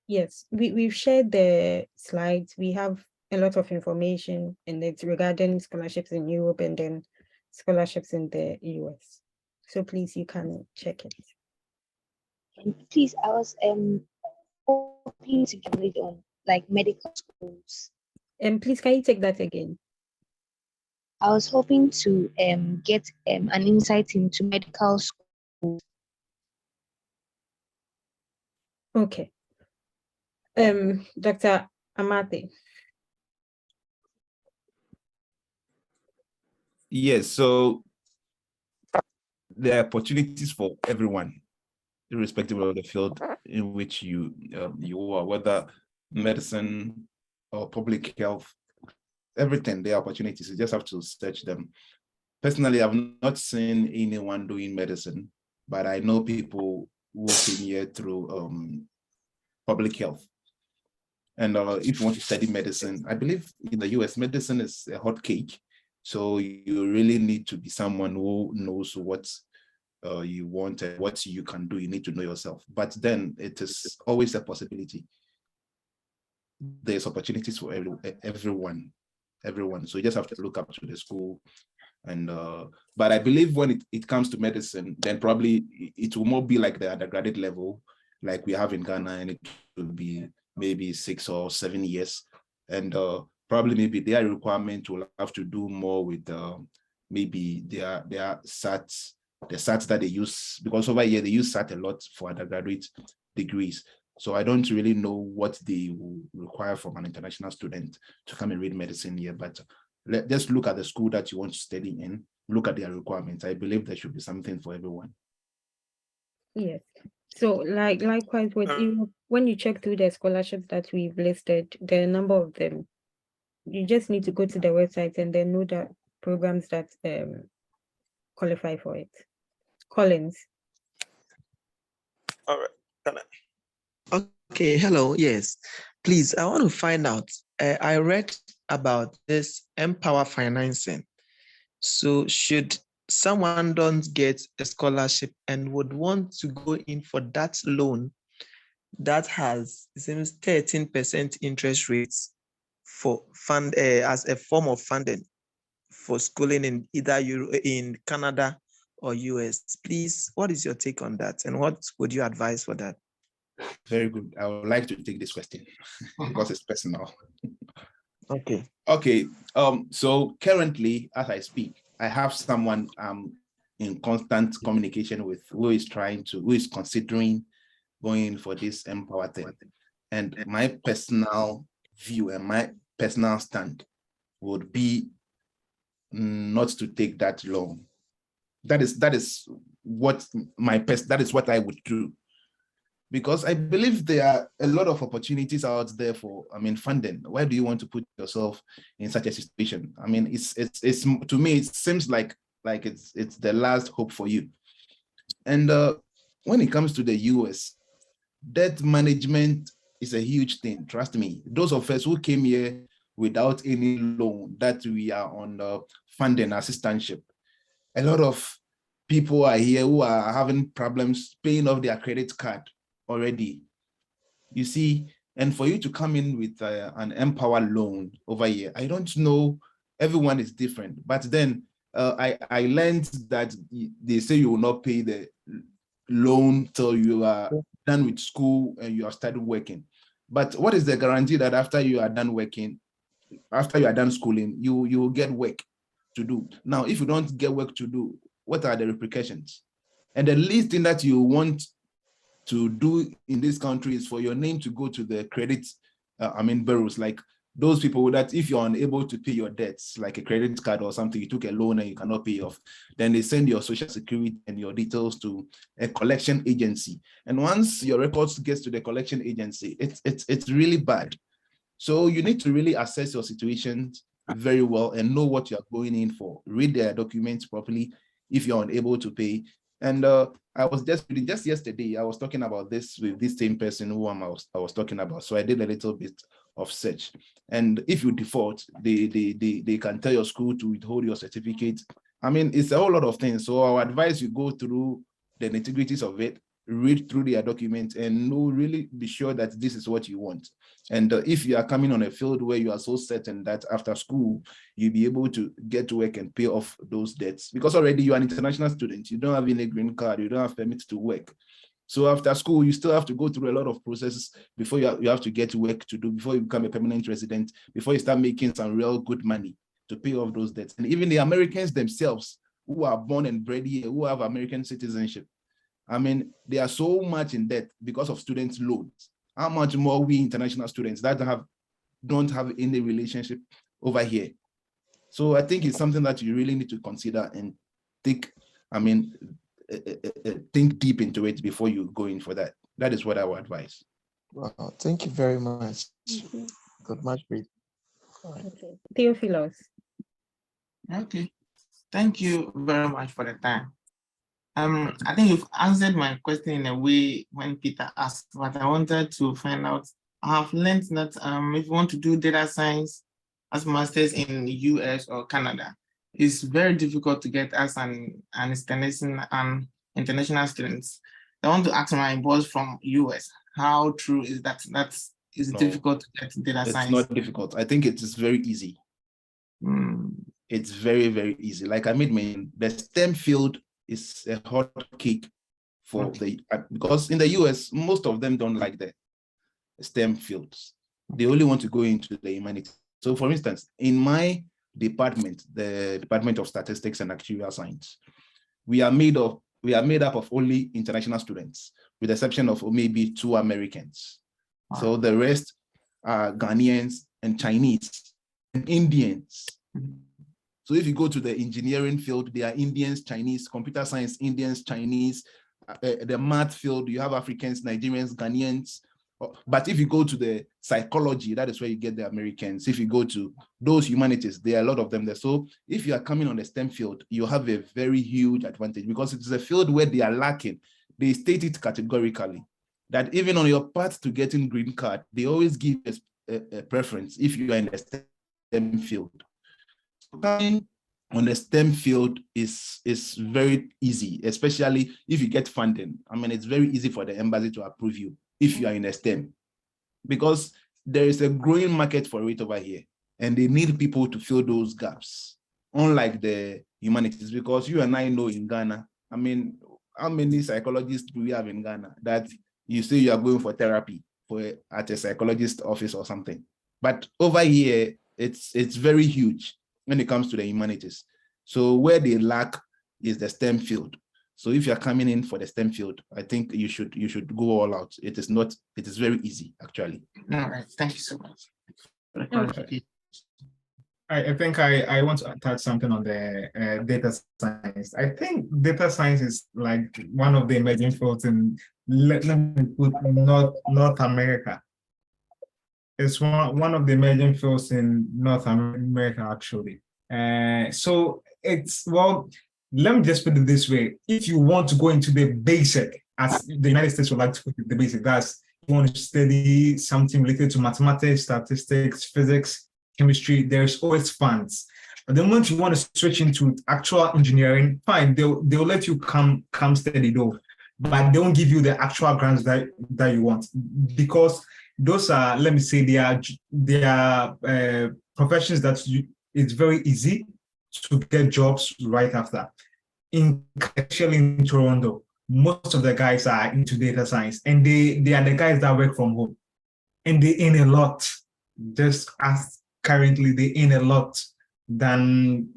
Yes. we've shared the slides. We have a lot of information, and it's regarding scholarships in Europe and then scholarships in the US. So please, you can check it. Please, I was hoping to get it on like medical schools. And please, can you take that again? I was hoping to get an insight into medical schools. Okay. Dr. Amate. Yes, so there are opportunities for everyone, irrespective of the field in which you are, whether medicine or public health, everything, there are opportunities. You just have to search them. Personally, I've not seen anyone doing medicine, but I know people who came here through public health. And if you want to study medicine, I believe in the US, medicine is a hot cake. So you really need to be someone who knows what you want and what you can do. You need to know yourself. But then it is always a possibility. There's opportunities for everyone. So you just have to look up to the school. And but I believe when it comes to medicine, then probably it will more be like the undergraduate level, like we have in Ghana, and it will be maybe 6 or 7 years. And probably maybe their requirement will have to do more with maybe their SATs, the SATs that they use, because over here they use SAT a lot for undergraduate degrees. So I don't really know what they will require from an international student to come and read medicine here, but just look at the school that you want to study in, look at their requirements. I believe there should be something for everyone. Yes. So likewise with Europe, when you check through the scholarships that we've listed, there are a number of them. You just need to go to the website and then know the programs that qualify for it. Collins. All right. Can I? Okay, hello. Yes, please, I want to find out. I read about this Empower financing. So should someone don't get a scholarship and would want to go in for that loan that has, it seems, 13% interest rates for fund as a form of funding for schooling in either in Canada or US. Please, what is your take on that, and what would you advise for that? Very good. I would like to take this question because it's personal. Okay. So currently, as I speak, I have someone in constant communication with who is considering going for this Empower thing. And my personal view and my personal stand would be not to take that loan. That is what I would do. Because I believe there are a lot of opportunities out there for, funding. Why do you want to put yourself in such a situation? It's to me, it seems like it's the last hope for you. And when it comes to the US, debt management is a huge thing. Trust me. Those of us who came here without any loan, that we are on funding assistantship, a lot of people are here who are having problems paying off their credit card already, you see. And for you to come in with an Empower loan over here, I don't know, everyone is different, but then I learned that they say you will not pay the loan till you are done with school and you have started working. But what is the guarantee that after you are done working, after you are done schooling, you will get work to do? Now, if you don't get work to do, what are the repercussions? And the least thing that you want to do in this country is for your name to go to the credit borrows, like those people that if you're unable to pay your debts, like a credit card or something, you took a loan and you cannot pay off, then they send your social security and your details to a collection agency. And once your records gets to the collection agency, it's really bad. So you need to really assess your situation very well and know what you're going in for. Read their documents properly if you're unable to pay. And I was just reading, just yesterday, I was talking about this with this same person who I was talking about. So I did a little bit of search. And if you default, they can tell your school to withhold your certificate. I mean, it's a whole lot of things. So I would advise you go through the nitty-gritties of it, read through their documents, and really be sure that this is what you want. And if you are coming on a field where you are so certain that after school, you'll be able to get to work and pay off those debts, because already you are an international student, you don't have any green card, you don't have permits to work. So after school, you still have to go through a lot of processes before you have to get work to do, before you become a permanent resident, before you start making some real good money to pay off those debts. And even the Americans themselves, who are born and bred here, who have American citizenship, I mean, they are so much in debt because of student loans. How much more we international students that don't have any relationship over here? So I think it's something that you really need to consider and think deep into it before you go in for that. That is what I would advise. Wow, thank you very much. Good much, Pete. Okay. Theophilos. Okay, thank you very much for the time. I think you've answered my question in a way when Peter asked, but I wanted to find out. I have learned that if you want to do data science as masters in the US or Canada, it's very difficult to get as an international students. I want to ask my boss from US, how true is that? It's difficult to get data science. It's not difficult. I think it is very easy. It's very, very easy. Like I made the STEM field is a hot cake for because in the US, most of them don't like the STEM fields. They only want to go into the humanities. So for instance, in my department, the Department of Statistics and Actuarial Science, we are made up of only international students, with the exception of maybe 2 Americans. Wow. So the rest are Ghanaians and Chinese and Indians. So if you go to the engineering field, there are Indians, Chinese, computer science, Indians, Chinese. The math field, you have Africans, Nigerians, Ghanaians. But if you go to the psychology, that is where you get the Americans. If you go to those humanities, there are a lot of them there. So if you are coming on the STEM field, you have a very huge advantage, because it is a field where they are lacking. They state it categorically that even on your path to getting green card, they always give a preference if you are in the STEM field. Coming on the STEM field is very easy, especially if you get funding. I mean, it's very easy for the embassy to approve you if you are in a STEM, because there is a growing market for it over here, and they need people to fill those gaps, unlike the humanities. Because you and I know in Ghana, I mean, how many psychologists do we have in Ghana that you say you are going for therapy at a psychologist office or something? But over here, it's very huge when it comes to the humanities. So where they lack is the STEM field. So if you're coming in for the STEM field, I think you should go all out. It is very easy, actually. All right, thank you so much. Okay. I think I want to touch something on the data science. I think data science is like one of the emerging fields in, let me put North America. It's one of the emerging fields in North America, actually. So it's, well, let me just put it this way. If you want to go into the basic, as the United States would like to put it, the basic, that's you want to study something related to mathematics, statistics, physics, chemistry, there's always funds. But the moment you want to switch into actual engineering, fine, they'll let you come study though, but they won't give you the actual grants that you want, because those are, let me say, they are professions that it's very easy to get jobs right after. Especially in Toronto, most of the guys are into data science, and they are the guys that work from home, and they earn a lot. Just as currently they earn a lot than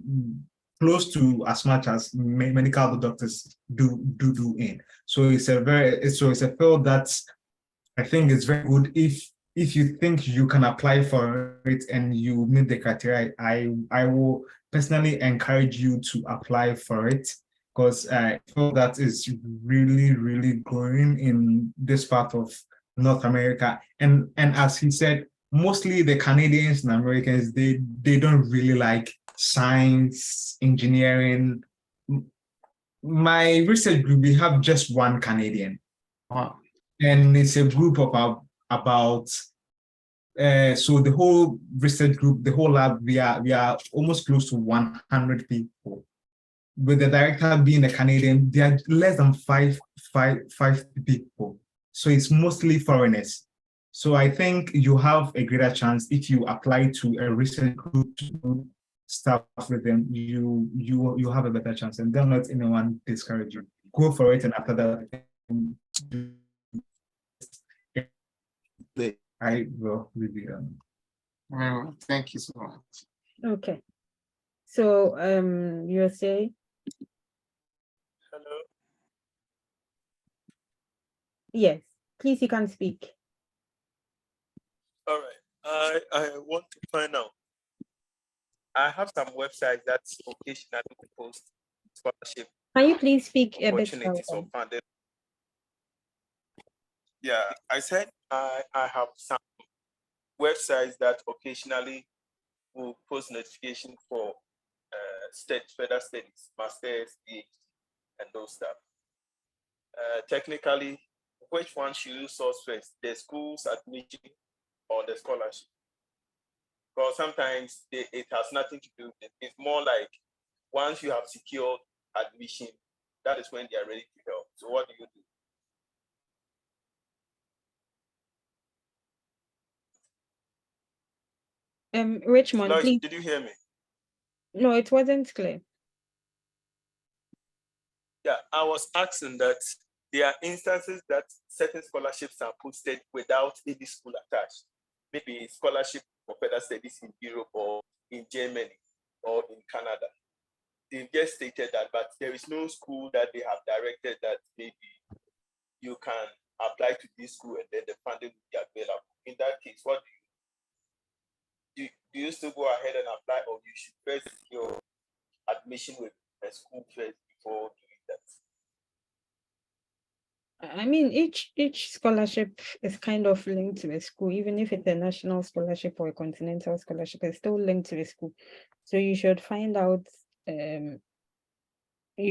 close to as much as medical doctors do earn. So it's a field that I think is very good if if you think you can apply for it and you meet the criteria, I will personally encourage you to apply for it, because I feel that is really, really growing in this part of North America. And as he said, mostly the Canadians and Americans, they don't really like science, engineering. My research group, we have just one Canadian. Wow. And it's a group of about so the whole research group, the whole lab, we are almost close to 100 people. With the director being a Canadian, there are less than five people. So it's mostly foreigners. So I think you have a greater chance if you apply to a research group to do stuff with them. You have a better chance, and don't let anyone discourage you. Go for it, and after that, I will review. Well, thank you so much. Okay. So you say? Hello. Yes, please, you can speak. All right. I want to find out. I have some websites that occasionally post scholarship Can you please speak a bit opportunities louder? or funded. Yeah, I said I have some websites that occasionally will post notification for further studies, masters, PhD, and those stuff. Technically, which one should you source first, the school's admission or the scholarship? Because sometimes it has nothing to do with it. It's more like once you have secured admission, that is when they are ready to help. So what do you do? Richmond, Lois, please. did you hear me? No, it wasn't clear. Yeah, I was asking that there are instances that certain scholarships are posted without any school attached. Maybe scholarship for further studies in Europe or in Germany or in Canada. They've just stated that, but there is no school that they have directed that maybe you can apply to this school and then the funding will be available. In that case, what do you still go ahead and apply, or you should first secure admission with a school first before doing that? I mean, each scholarship is kind of linked to a school, even if it's a national scholarship or a continental scholarship, it's still linked to a school. So you should find out, you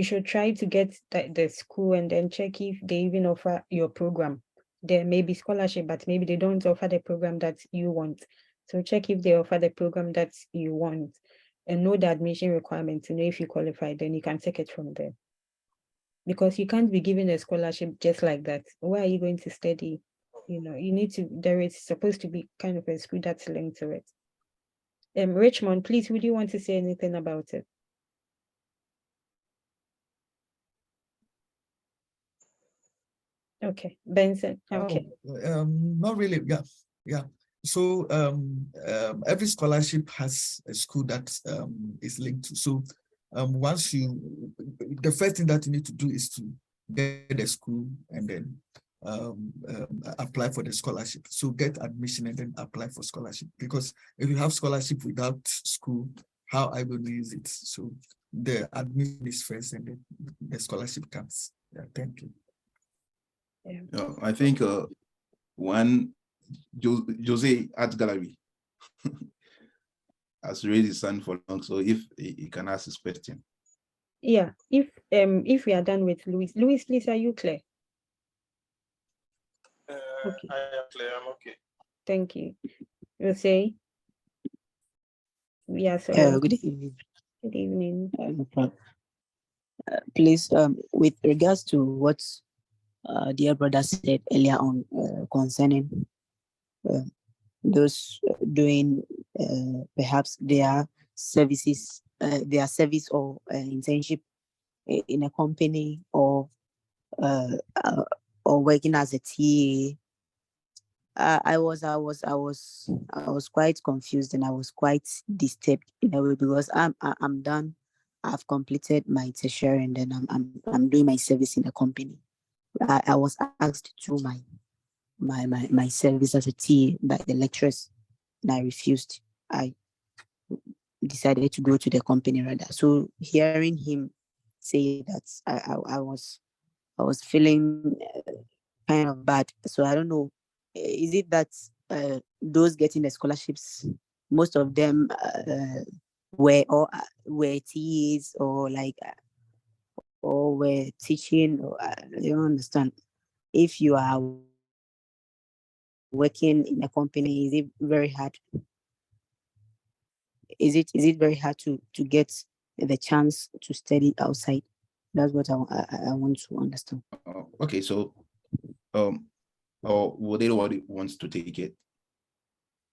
should try to get the school and then check if they even offer your program. There may be scholarship, but maybe they don't offer the program that you want. So check if they offer the program that you want and know the admission requirements to know if you qualify, then you can take it from there. Because you can't be given a scholarship just like that. Where are you going to study? You know, you need to, there is supposed to be kind of a school that's linked to it. Richmond, please, would you want to say anything about it? Okay, Benson, okay. Not really, yeah. So every scholarship has a school that is linked to. So once the first thing that you need to do is to get a school and then apply for the scholarship. So get admission and then apply for scholarship. Because if you have scholarship without school, how I will use it? So the admission is first and then the scholarship comes. Yeah, thank you. I think one Jose Art Gallery has raised his hand for long, so if he can ask his question. Yeah, if we are done with Louis, please, are you clear? Okay. I am clear. I'm okay. Thank you. You say? Yeah. So Good evening. Good evening. No problem. Please, with regards to what dear brother said earlier on concerning those doing perhaps their services, their service or internship in a company or working as a TA. I was quite confused and I was quite disturbed in a way because I'm done. I've completed my tertiary and then I'm doing my service in the company. I was asked to my my service as a TA by the lecturers, and I refused. I decided to go to the company rather. So hearing him say that, I was feeling kind of bad. So I don't know, is it that those getting the scholarships, most of them were TAs or or were teaching, or I don't understand. If you are working in a company, is it very hard? Is it very hard to get the chance to study outside? That's what I want to understand. Okay, so or would anybody wants to take it?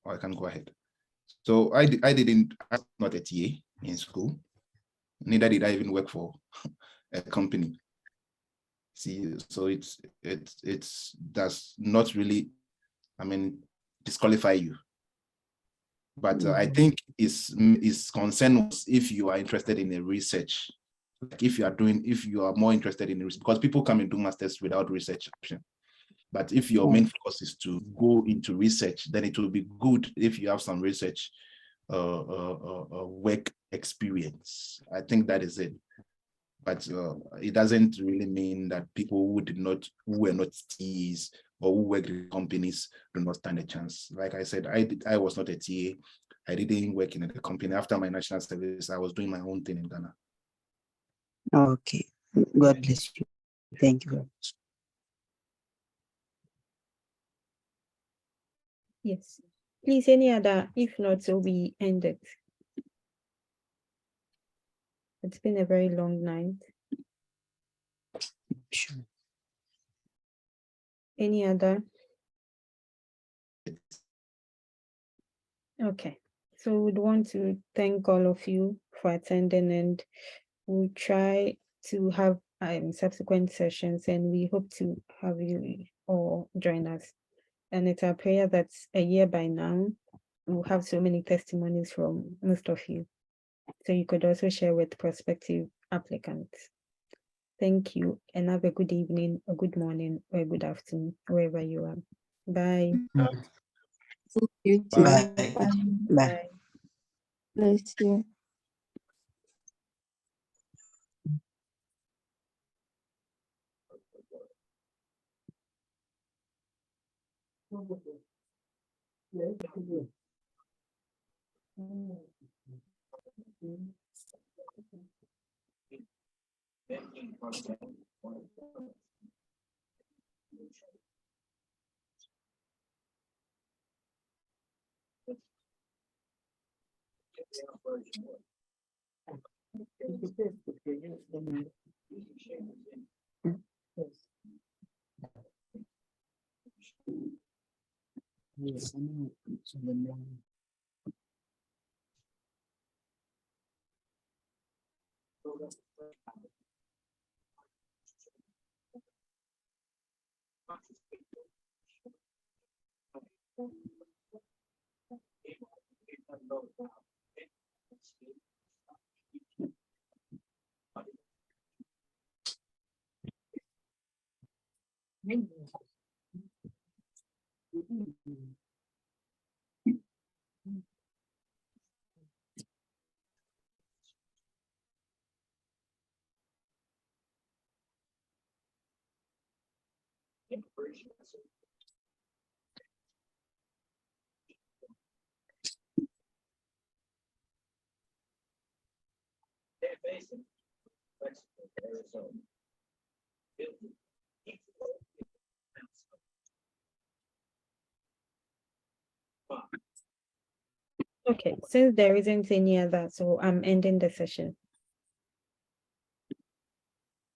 Or I can go ahead. So I was not a TA in school. Neither did I even work for a company. See, so it's does not really, I mean, disqualify you. But I think is concern was if you are interested in a research, like if you are more interested in research, because people come and do masters without research option. But if your main focus is to go into research, then it will be good if you have some research work experience. I think that is it. But it doesn't really mean that people who were not TAs or who worked in companies do not stand a chance. Like I said, I was not a TA. I didn't work in a company. After my national service, I was doing my own thing in Ghana. Okay, God bless you. Thank you very much. Yes. Please, any other? If not, so we end it. It's been a very long night. Sure. Any other? Okay. So we'd want to thank all of you for attending, and we'll try to have subsequent sessions, and we hope to have you all join us. And it's our prayer that a year by now, we'll have so many testimonies from most of you. So you could also share with prospective applicants. Thank you, and have a good evening, a good morning, or a good afternoon, wherever you are. Bye. You too. Bye. Bye. Bless you. Okay, since there isn't any other, so I'm ending the session.